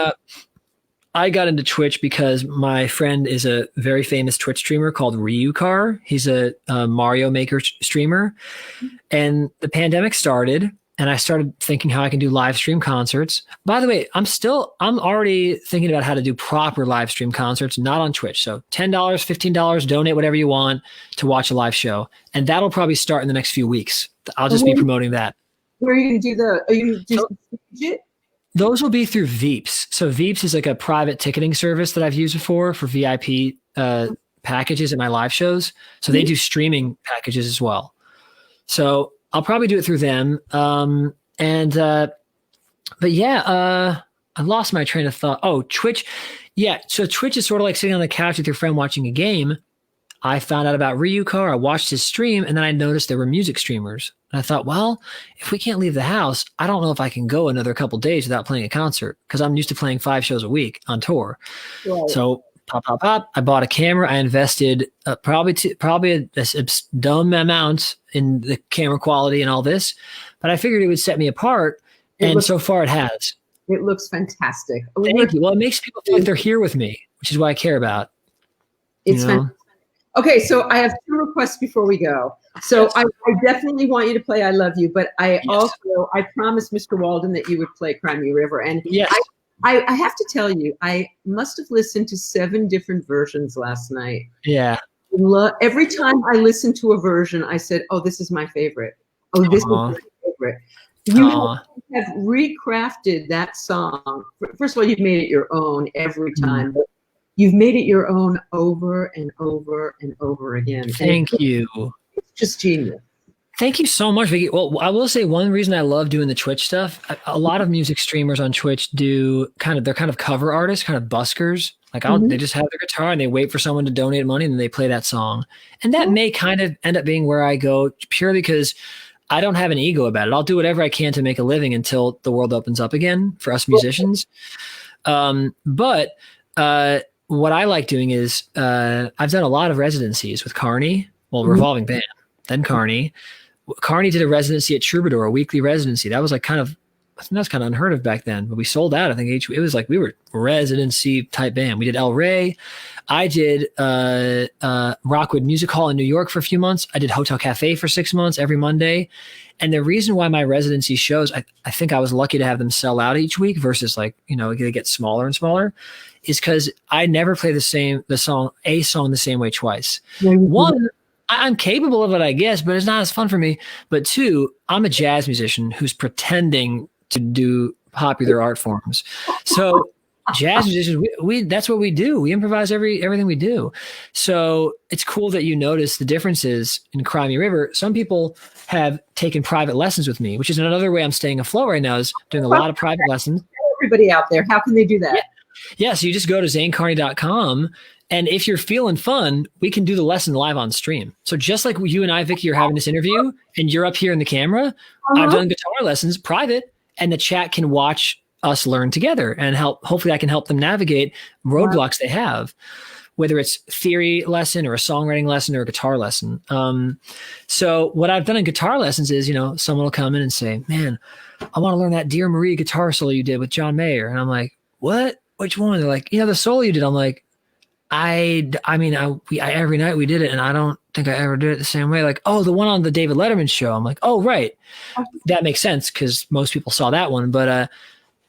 I got into Twitch because my friend is a very famous Twitch streamer called Reeve. He's a Mario Maker streamer. And the pandemic started, and I started thinking how I can do live stream concerts. By the way, I'm already thinking about how to do proper live stream concerts, not on Twitch. So $10, $15, donate whatever you want to watch a live show. And that'll probably start in the next few weeks. I'll just be promoting that. Where are you going to do are you just it? Those will be through Veeps. So Veeps is like a private ticketing service that I've used before for VIP packages at my live shows. So they do streaming packages as well. So I'll probably do it through them. I lost my train of thought. Oh, Twitch. Yeah. So Twitch is sort of like sitting on the couch with your friend watching a game. I found out about Ryucar. I watched his stream, and then I noticed there were music streamers. And I thought, well, if we can't leave the house, I don't know if I can go another couple days without playing a concert, because I'm used to playing 5 shows a week on tour. Right. So pop. I bought a camera. I invested probably a dumb amount in the camera quality and all this, but I figured it would set me apart. And so far it has. It looks fantastic. Thank you. Well, it makes people feel like they're here with me, which is what I care about. It's fantastic. Okay, so I have 2 requests before we go. So yes. I definitely want you to play I Love You, but I promised Mr. Walden that you would play Cry Me a River. And yes. I have to tell you, I must have listened to 7 different versions last night. Yeah. Every time I listened to a version, I said, oh, this is my favorite. Oh, this is my favorite. You have recrafted that song. First of all, you've made it your own every time. But you've made it your own over and over and over again. Thank you. It's just genius. Thank you so much, Vicki. Well, I will say one reason I love doing the Twitch stuff, a lot of music streamers on Twitch they're kind of cover artists, kind of buskers. Like they just have their guitar and they wait for someone to donate money and then they play that song. And that may kind of end up being where I go, purely because I don't have an ego about it. I'll do whatever I can to make a living until the world opens up again for us musicians. But what I like doing is I've done a lot of residencies with Carney, Revolving Band, then Carney. Carney did a residency at Troubadour, a weekly residency. That was like that's kind of unheard of back then, but we sold out. I think it was like we were a residency type band. We did El Rey. I did Rockwood Music Hall in New York for a few months. I did Hotel Cafe for 6 months every Monday. And the reason why my residency shows, I think I was lucky to have them sell out each week versus they get smaller and smaller, is because I never play a song the same way twice. One, I'm capable of it, I guess, but it's not as fun for me. But 2, I'm a jazz musician who's pretending to do popular art forms. So jazz musicians, we that's what we do. We improvise everything we do. So it's cool that you notice the differences in Cry Me a River. Some people have taken private lessons with me, which is another way I'm staying afloat right now, is doing a lot of private lessons. Everybody out there, how can they do that? Yeah, so you just go to zanecarney.com. And if you're feeling fun, we can do the lesson live on stream. So just like you and I, Vicki, are having this interview and you're up here in the camera, I've done guitar lessons private, and the chat can watch us learn together and hopefully I can help them navigate roadblocks they have, whether it's theory lesson or a songwriting lesson or a guitar lesson. So what I've done in guitar lessons is, someone will come in and say, man, I want to learn that Dear Marie guitar solo you did with John Mayer. And I'm like, what? Which one? They're like, the solo you did. I'm like, I every night we did it, and I don't think I ever did it the same way. Like, oh, the one on the David Letterman show. I'm like, oh, right. That makes sense because most people saw that one. But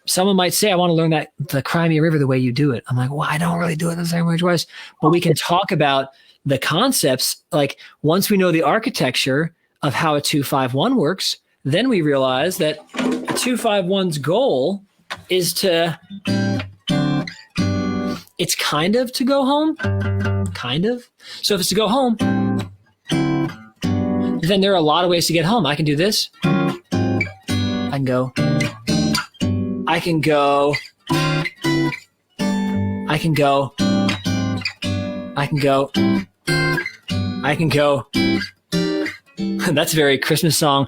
someone might say, I want to learn the Cry Me a River the way you do it. I'm like, well, I don't really do it the same way twice. But we can talk about the concepts. Like once we know the architecture of how a 2-5-1 works, then we realize that a 2-5-1's goal is it's kind of to go home, kind of. So if it's to go home, then there are a lot of ways to get home. I can do this. I can go. I can go. I can go. I can go. I can go. That's a very Christmas song.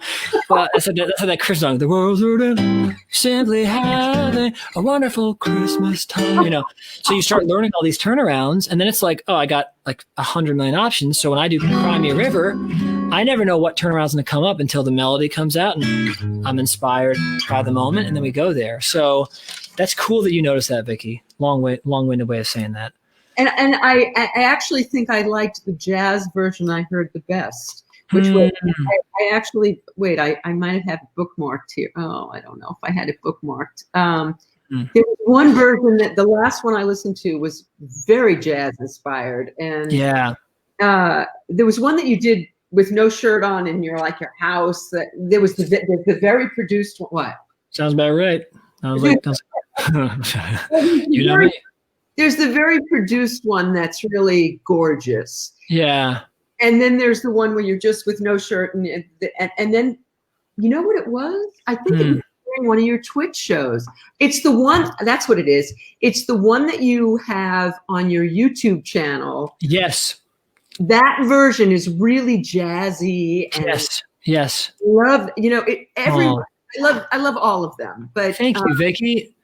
That's that Christmas song. The world's hurting, simply having a wonderful Christmas time. So you start learning all these turnarounds, and then it's like, oh, I got like 100 million options. So when I do Cry Me a River, I never know what turnaround's going to come up until the melody comes out, and I'm inspired by the moment, and then we go there. So that's cool that you noticed that, Vicki. Long-winded way of saying that. And I actually think I liked the jazz version I heard the best. Which was, I actually, I might have had it bookmarked here. Oh, I don't know if I had it bookmarked. There was one version that the last one I listened to was very jazz inspired. And there was one that you did with no shirt on in your house. There was the very produced one. What? Sounds about right. I was like, you know me. There's the very produced one that's really gorgeous. Yeah. And then there's the one where you're just with no shirt, and then you know what it was? I think it was one of your Twitch shows. It's the one, that's what it is. It's the one that you have on your YouTube channel. Yes. That version is really jazzy. And yes. Love, everyone. I love all of them. But thank you, Vicki.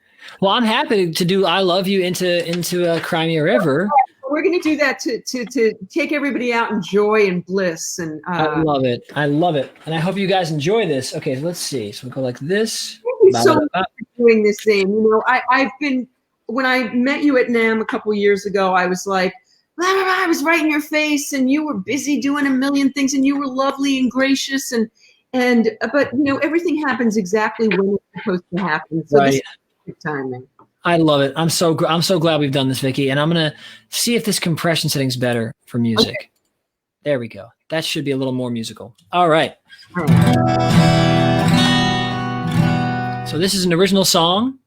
Well, I'm happy to do I Love You into Cry Me a River. We're going to do that to take everybody out in joy and bliss. And I love it. And I hope you guys enjoy this. Okay, let's see. So we go like this. Thank you so much for doing this, Zane. I've been, when I met you at NAMM a couple years ago, I was like, blah, blah, blah, I was right in your face, and you were busy doing a million things, and you were lovely and gracious, but everything happens exactly when it's supposed to happen. So this is good timing. I love it. I'm so glad we've done this, Vicki. And I'm gonna see if this compression setting's better for music. Okay. There we go. That should be a little more musical. All right. So this is an original song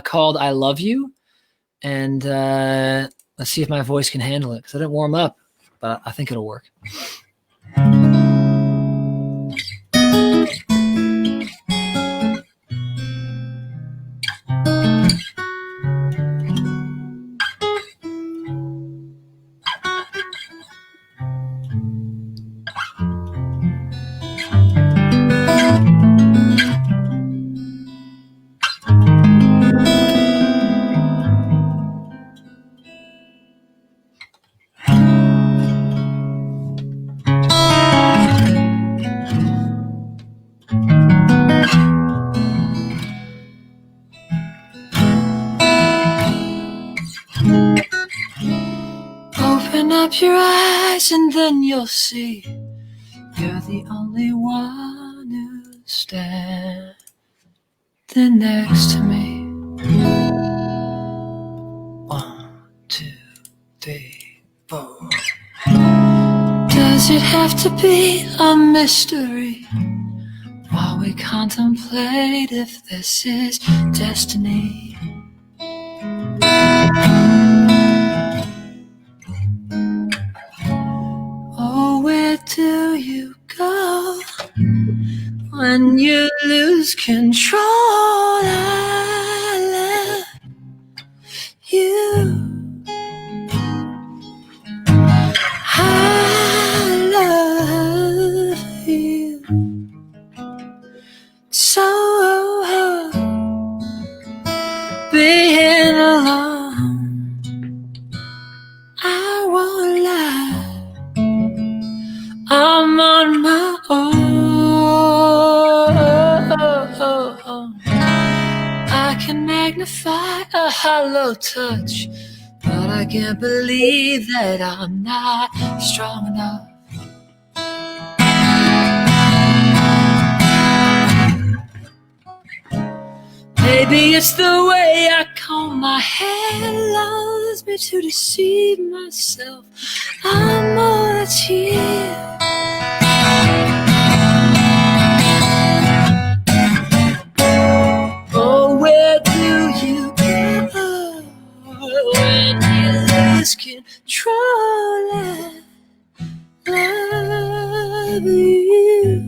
called "I Love You," and let's see if my voice can handle it because I didn't warm up, but I think it'll work. Your eyes and then you'll see you're the only one who's standing next to me. 1, 2, 3, 4. Does it have to be a mystery while we contemplate if this is destiny? Where do you go when you lose control? I love you. I love you so. Being alone, I won't lie. I'm on my own. I can magnify a hollow touch, but I can't believe that I'm not strong enough. Maybe it's the way I comb my hair allows me to deceive myself. I'm all that's here. Oh, where do you go when you lose control? I love you.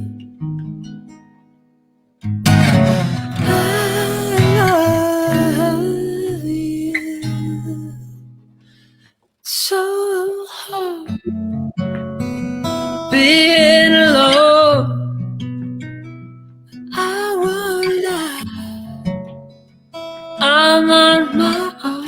I love you so hard. Being alone, I won't lie. I'm on my own.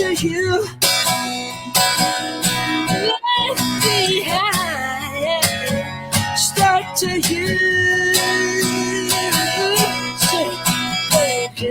to you. Left behind, start to you. Say, baby,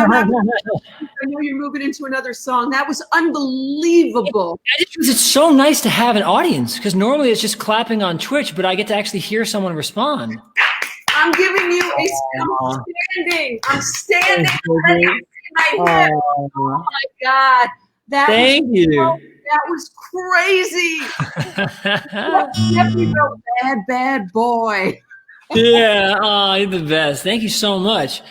I know you're moving into another song. That was unbelievable. It's so nice to have an audience, because normally it's just clapping on Twitch, but I get to actually hear someone respond. I'm giving you I'm standing. Oh my God. Thank you. That was crazy. Bad boy. Yeah, you're the best. Thank you so much.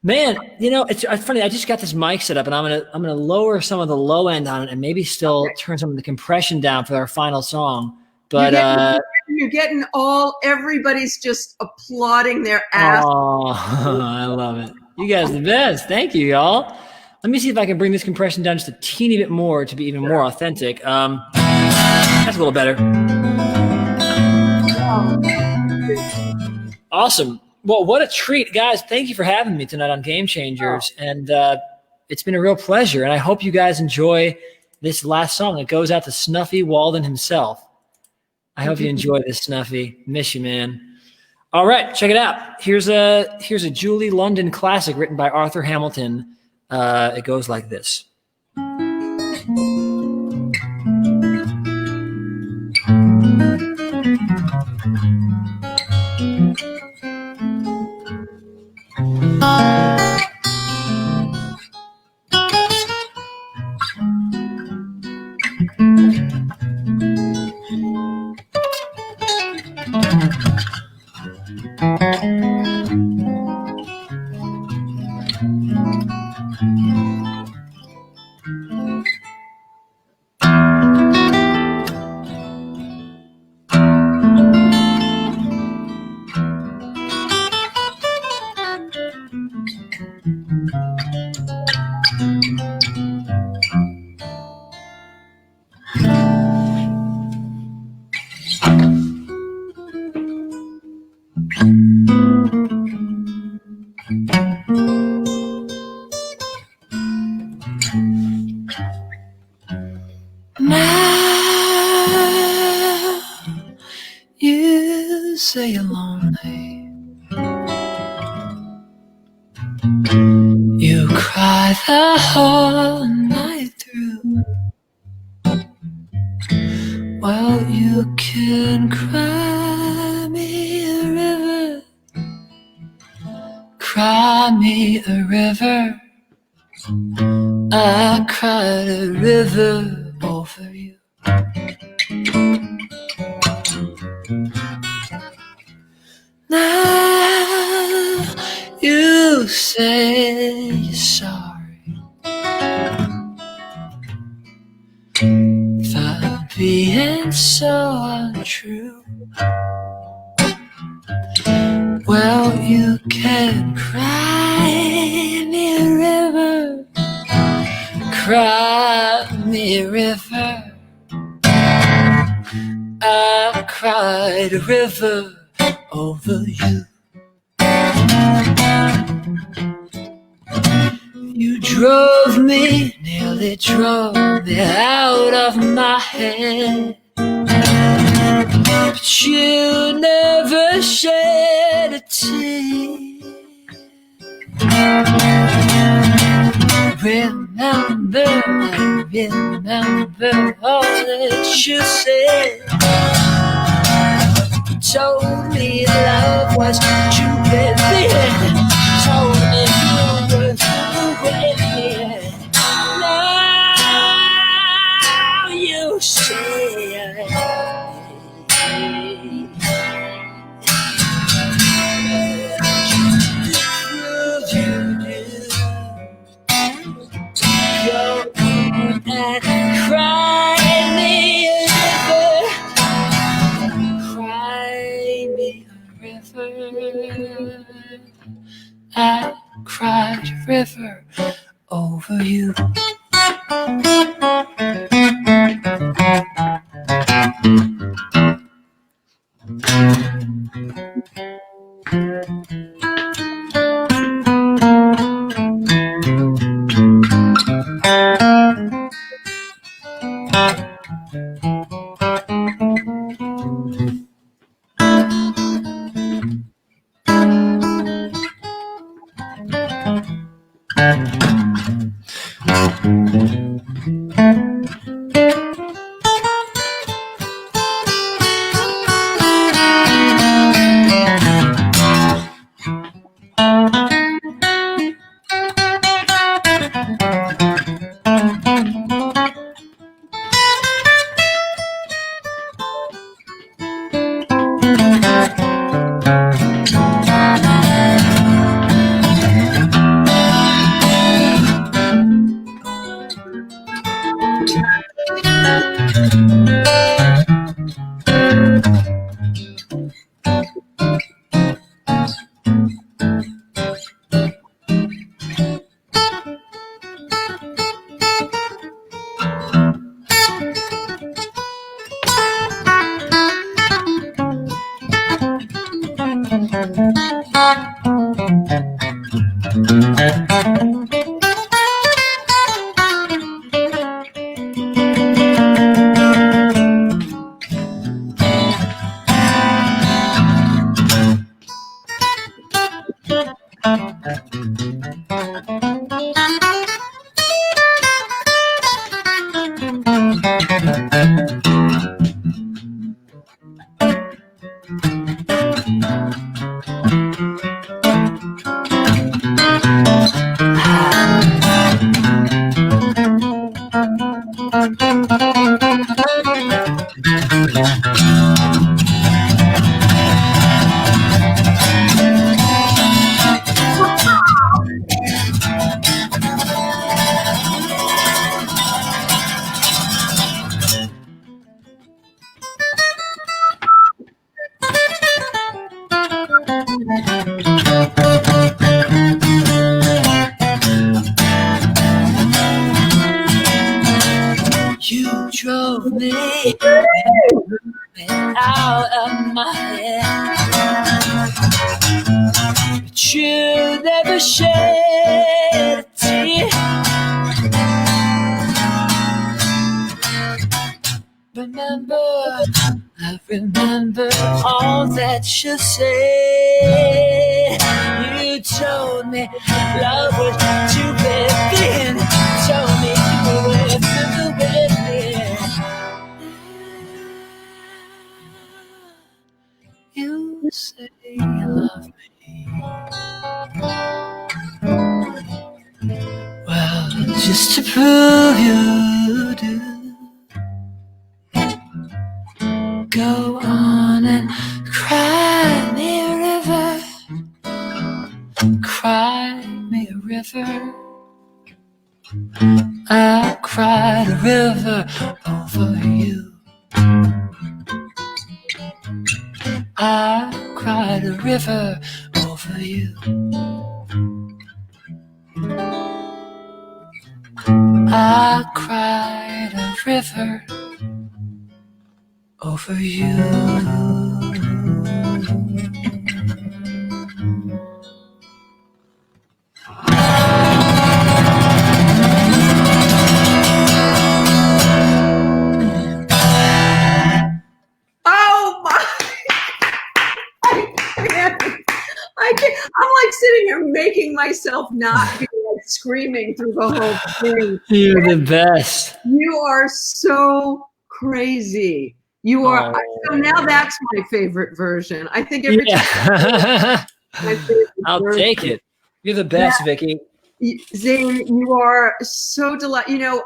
Man, it's funny. I just got this mic set up, and I'm gonna lower some of the low end on it, and maybe still turn some of the compression down for our final song. But you're getting everybody's just applauding their ass. Oh, I love it. You guys are the best. Thank you, y'all. Let me see if I can bring this compression down just a teeny bit more to be even more authentic. That's a little better. Awesome. Well, what a treat, guys. Thank you for having me tonight on Game Changers. And it's been a real pleasure. And I hope you guys enjoy this last song. It goes out to Snuffy Walden himself. I hope you enjoy this, Snuffy. Miss you, man. All right, check it out. Here's a Julie London classic written by Arthur Hamilton. It goes like this. say you're lonely. You cry the whole night through. Well, you can cry me a river. Cry me a river. I cried a river over you. Now you say you're sorry for being so untrue. Well, you can cry me a river. Cry me a river. I cried a river over you. You drove me, nearly drove me out of my head. But you never shed a tear. Remember all that you said. You told me love was too heavy. Told me you were too ready. Now you say and cry me a river. Cry me a river. I cried a river over you. You drove me out of my head, but you never shed a tear. Remember I remember all that you said. You told me love was too bad. Told me you were through with me. You say you love me. Well, just to prove you do, go on and cry me a river. Cry me a river. I cried a river over you. I cried a river over you. I cried a river over you. I'm like sitting here making myself not be like screaming through the whole thing. You're the best. You are so crazy. You are. So now that's my favorite version. I think every time my favorite I'll version. take it. You're the best, Vicki. Zane, you are so delightful. You know,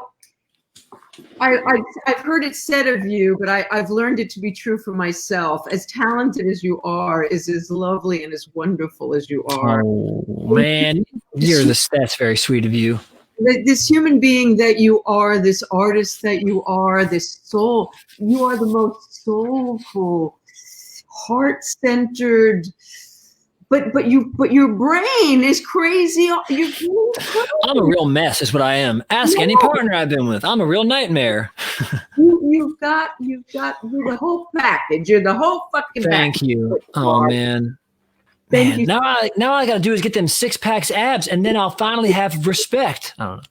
I've heard it said of you, but I've learned it to be true for myself. As talented as you are, is as lovely and as wonderful as you are. Oh man, that's very sweet of you. This human being that you are, this artist that you are, this soul, you are the most soulful, heart-centered. But your brain is crazy. I'm a real mess, is what I am. Ask any partner I've been with. I'm a real nightmare. You've got you're the whole package. You're the whole fucking package. Thank you. Oh man. Thank you. Now all I got to do is get them 6-pack abs, and then I'll finally have respect. I don't know.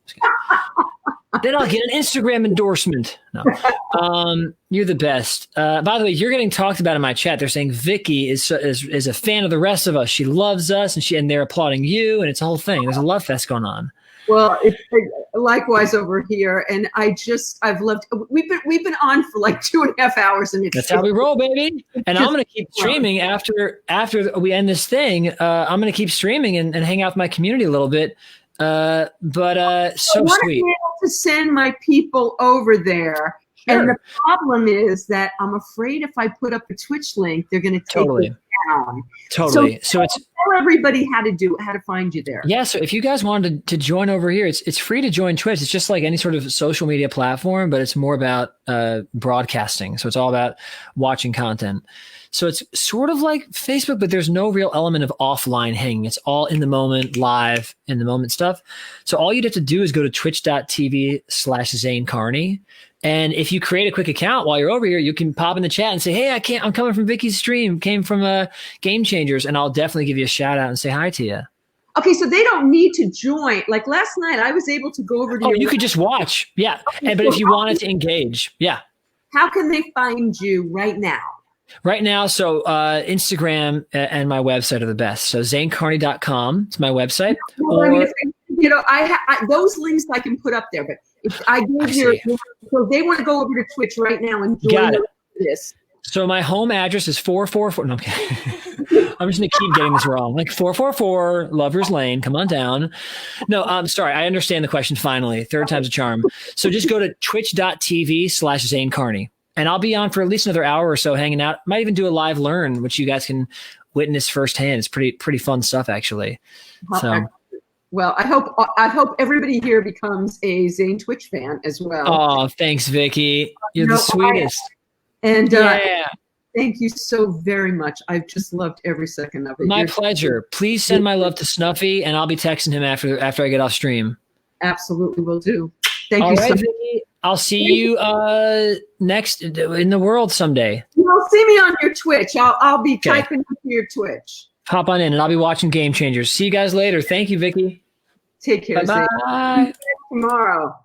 Then I'll get an Instagram endorsement. No, you're the best. By the way, you're getting talked about in my chat. They're saying Vicki is a fan of the rest of us. She loves us, and they're applauding you, and it's a whole thing. There's a love fest going on. Well, likewise over here, and I've loved. We've been on for like 2.5 hours, and that's how we roll, baby. And I'm gonna keep streaming after we end this thing. I'm gonna keep streaming and hang out with my community a little bit. So sweet. To send my people over there, sure. And the problem is that I'm afraid if I put up a Twitch link, they're going to take it down. Totally. So it's tell everybody how to find you there. Yeah. So if you guys wanted to join over here, it's free to join Twitch. It's just like any sort of social media platform, but it's more about broadcasting. So it's all about watching content. So it's sort of like Facebook, but there's no real element of offline hanging. It's all in the moment, live, in the moment stuff. So all you'd have to do is go to twitch.tv/Zane Carney. And if you create a quick account while you're over here, you can pop in the chat and say, hey, I'm coming from Vicki's stream, came from Game Changers. And I'll definitely give you a shout out and say hi to you. Okay, so they don't need to join. Like last night, I was able to go over to you could just watch. Yeah. Okay, but if you wanted to engage, yeah. How can they find you right now? Right now, so Instagram and my website are the best. So zanecarney.com is my website. I those links I can put up there, but if I give you, so they want to go over to Twitch right now and join this. So my home address is 444. No, I'm kidding. I'm just going to keep getting this wrong. Like 444 Lovers Lane. Come on down. No, I'm sorry. I understand the question finally. Third time's a charm. So just go to twitch.tv/Zane Carney. And I'll be on for at least another hour or so hanging out. Might even do a live learn, which you guys can witness firsthand. It's pretty fun stuff, actually. So, well, I hope everybody here becomes a Zane Twitch fan as well. Oh, thanks, Vicki. You're the sweetest. Thank you so very much. I've just loved every second of it. My pleasure. Please send my love to Snuffy, and I'll be texting him after I get off stream. Absolutely, will do. Thank you so much. Vicki. I'll see you next in the world someday. You'll see me on your Twitch. I'll be typing into your Twitch. Hop on in, and I'll be watching Game Changers. See you guys later. Thank you, Vicki. Take care. Bye-bye. See you tomorrow.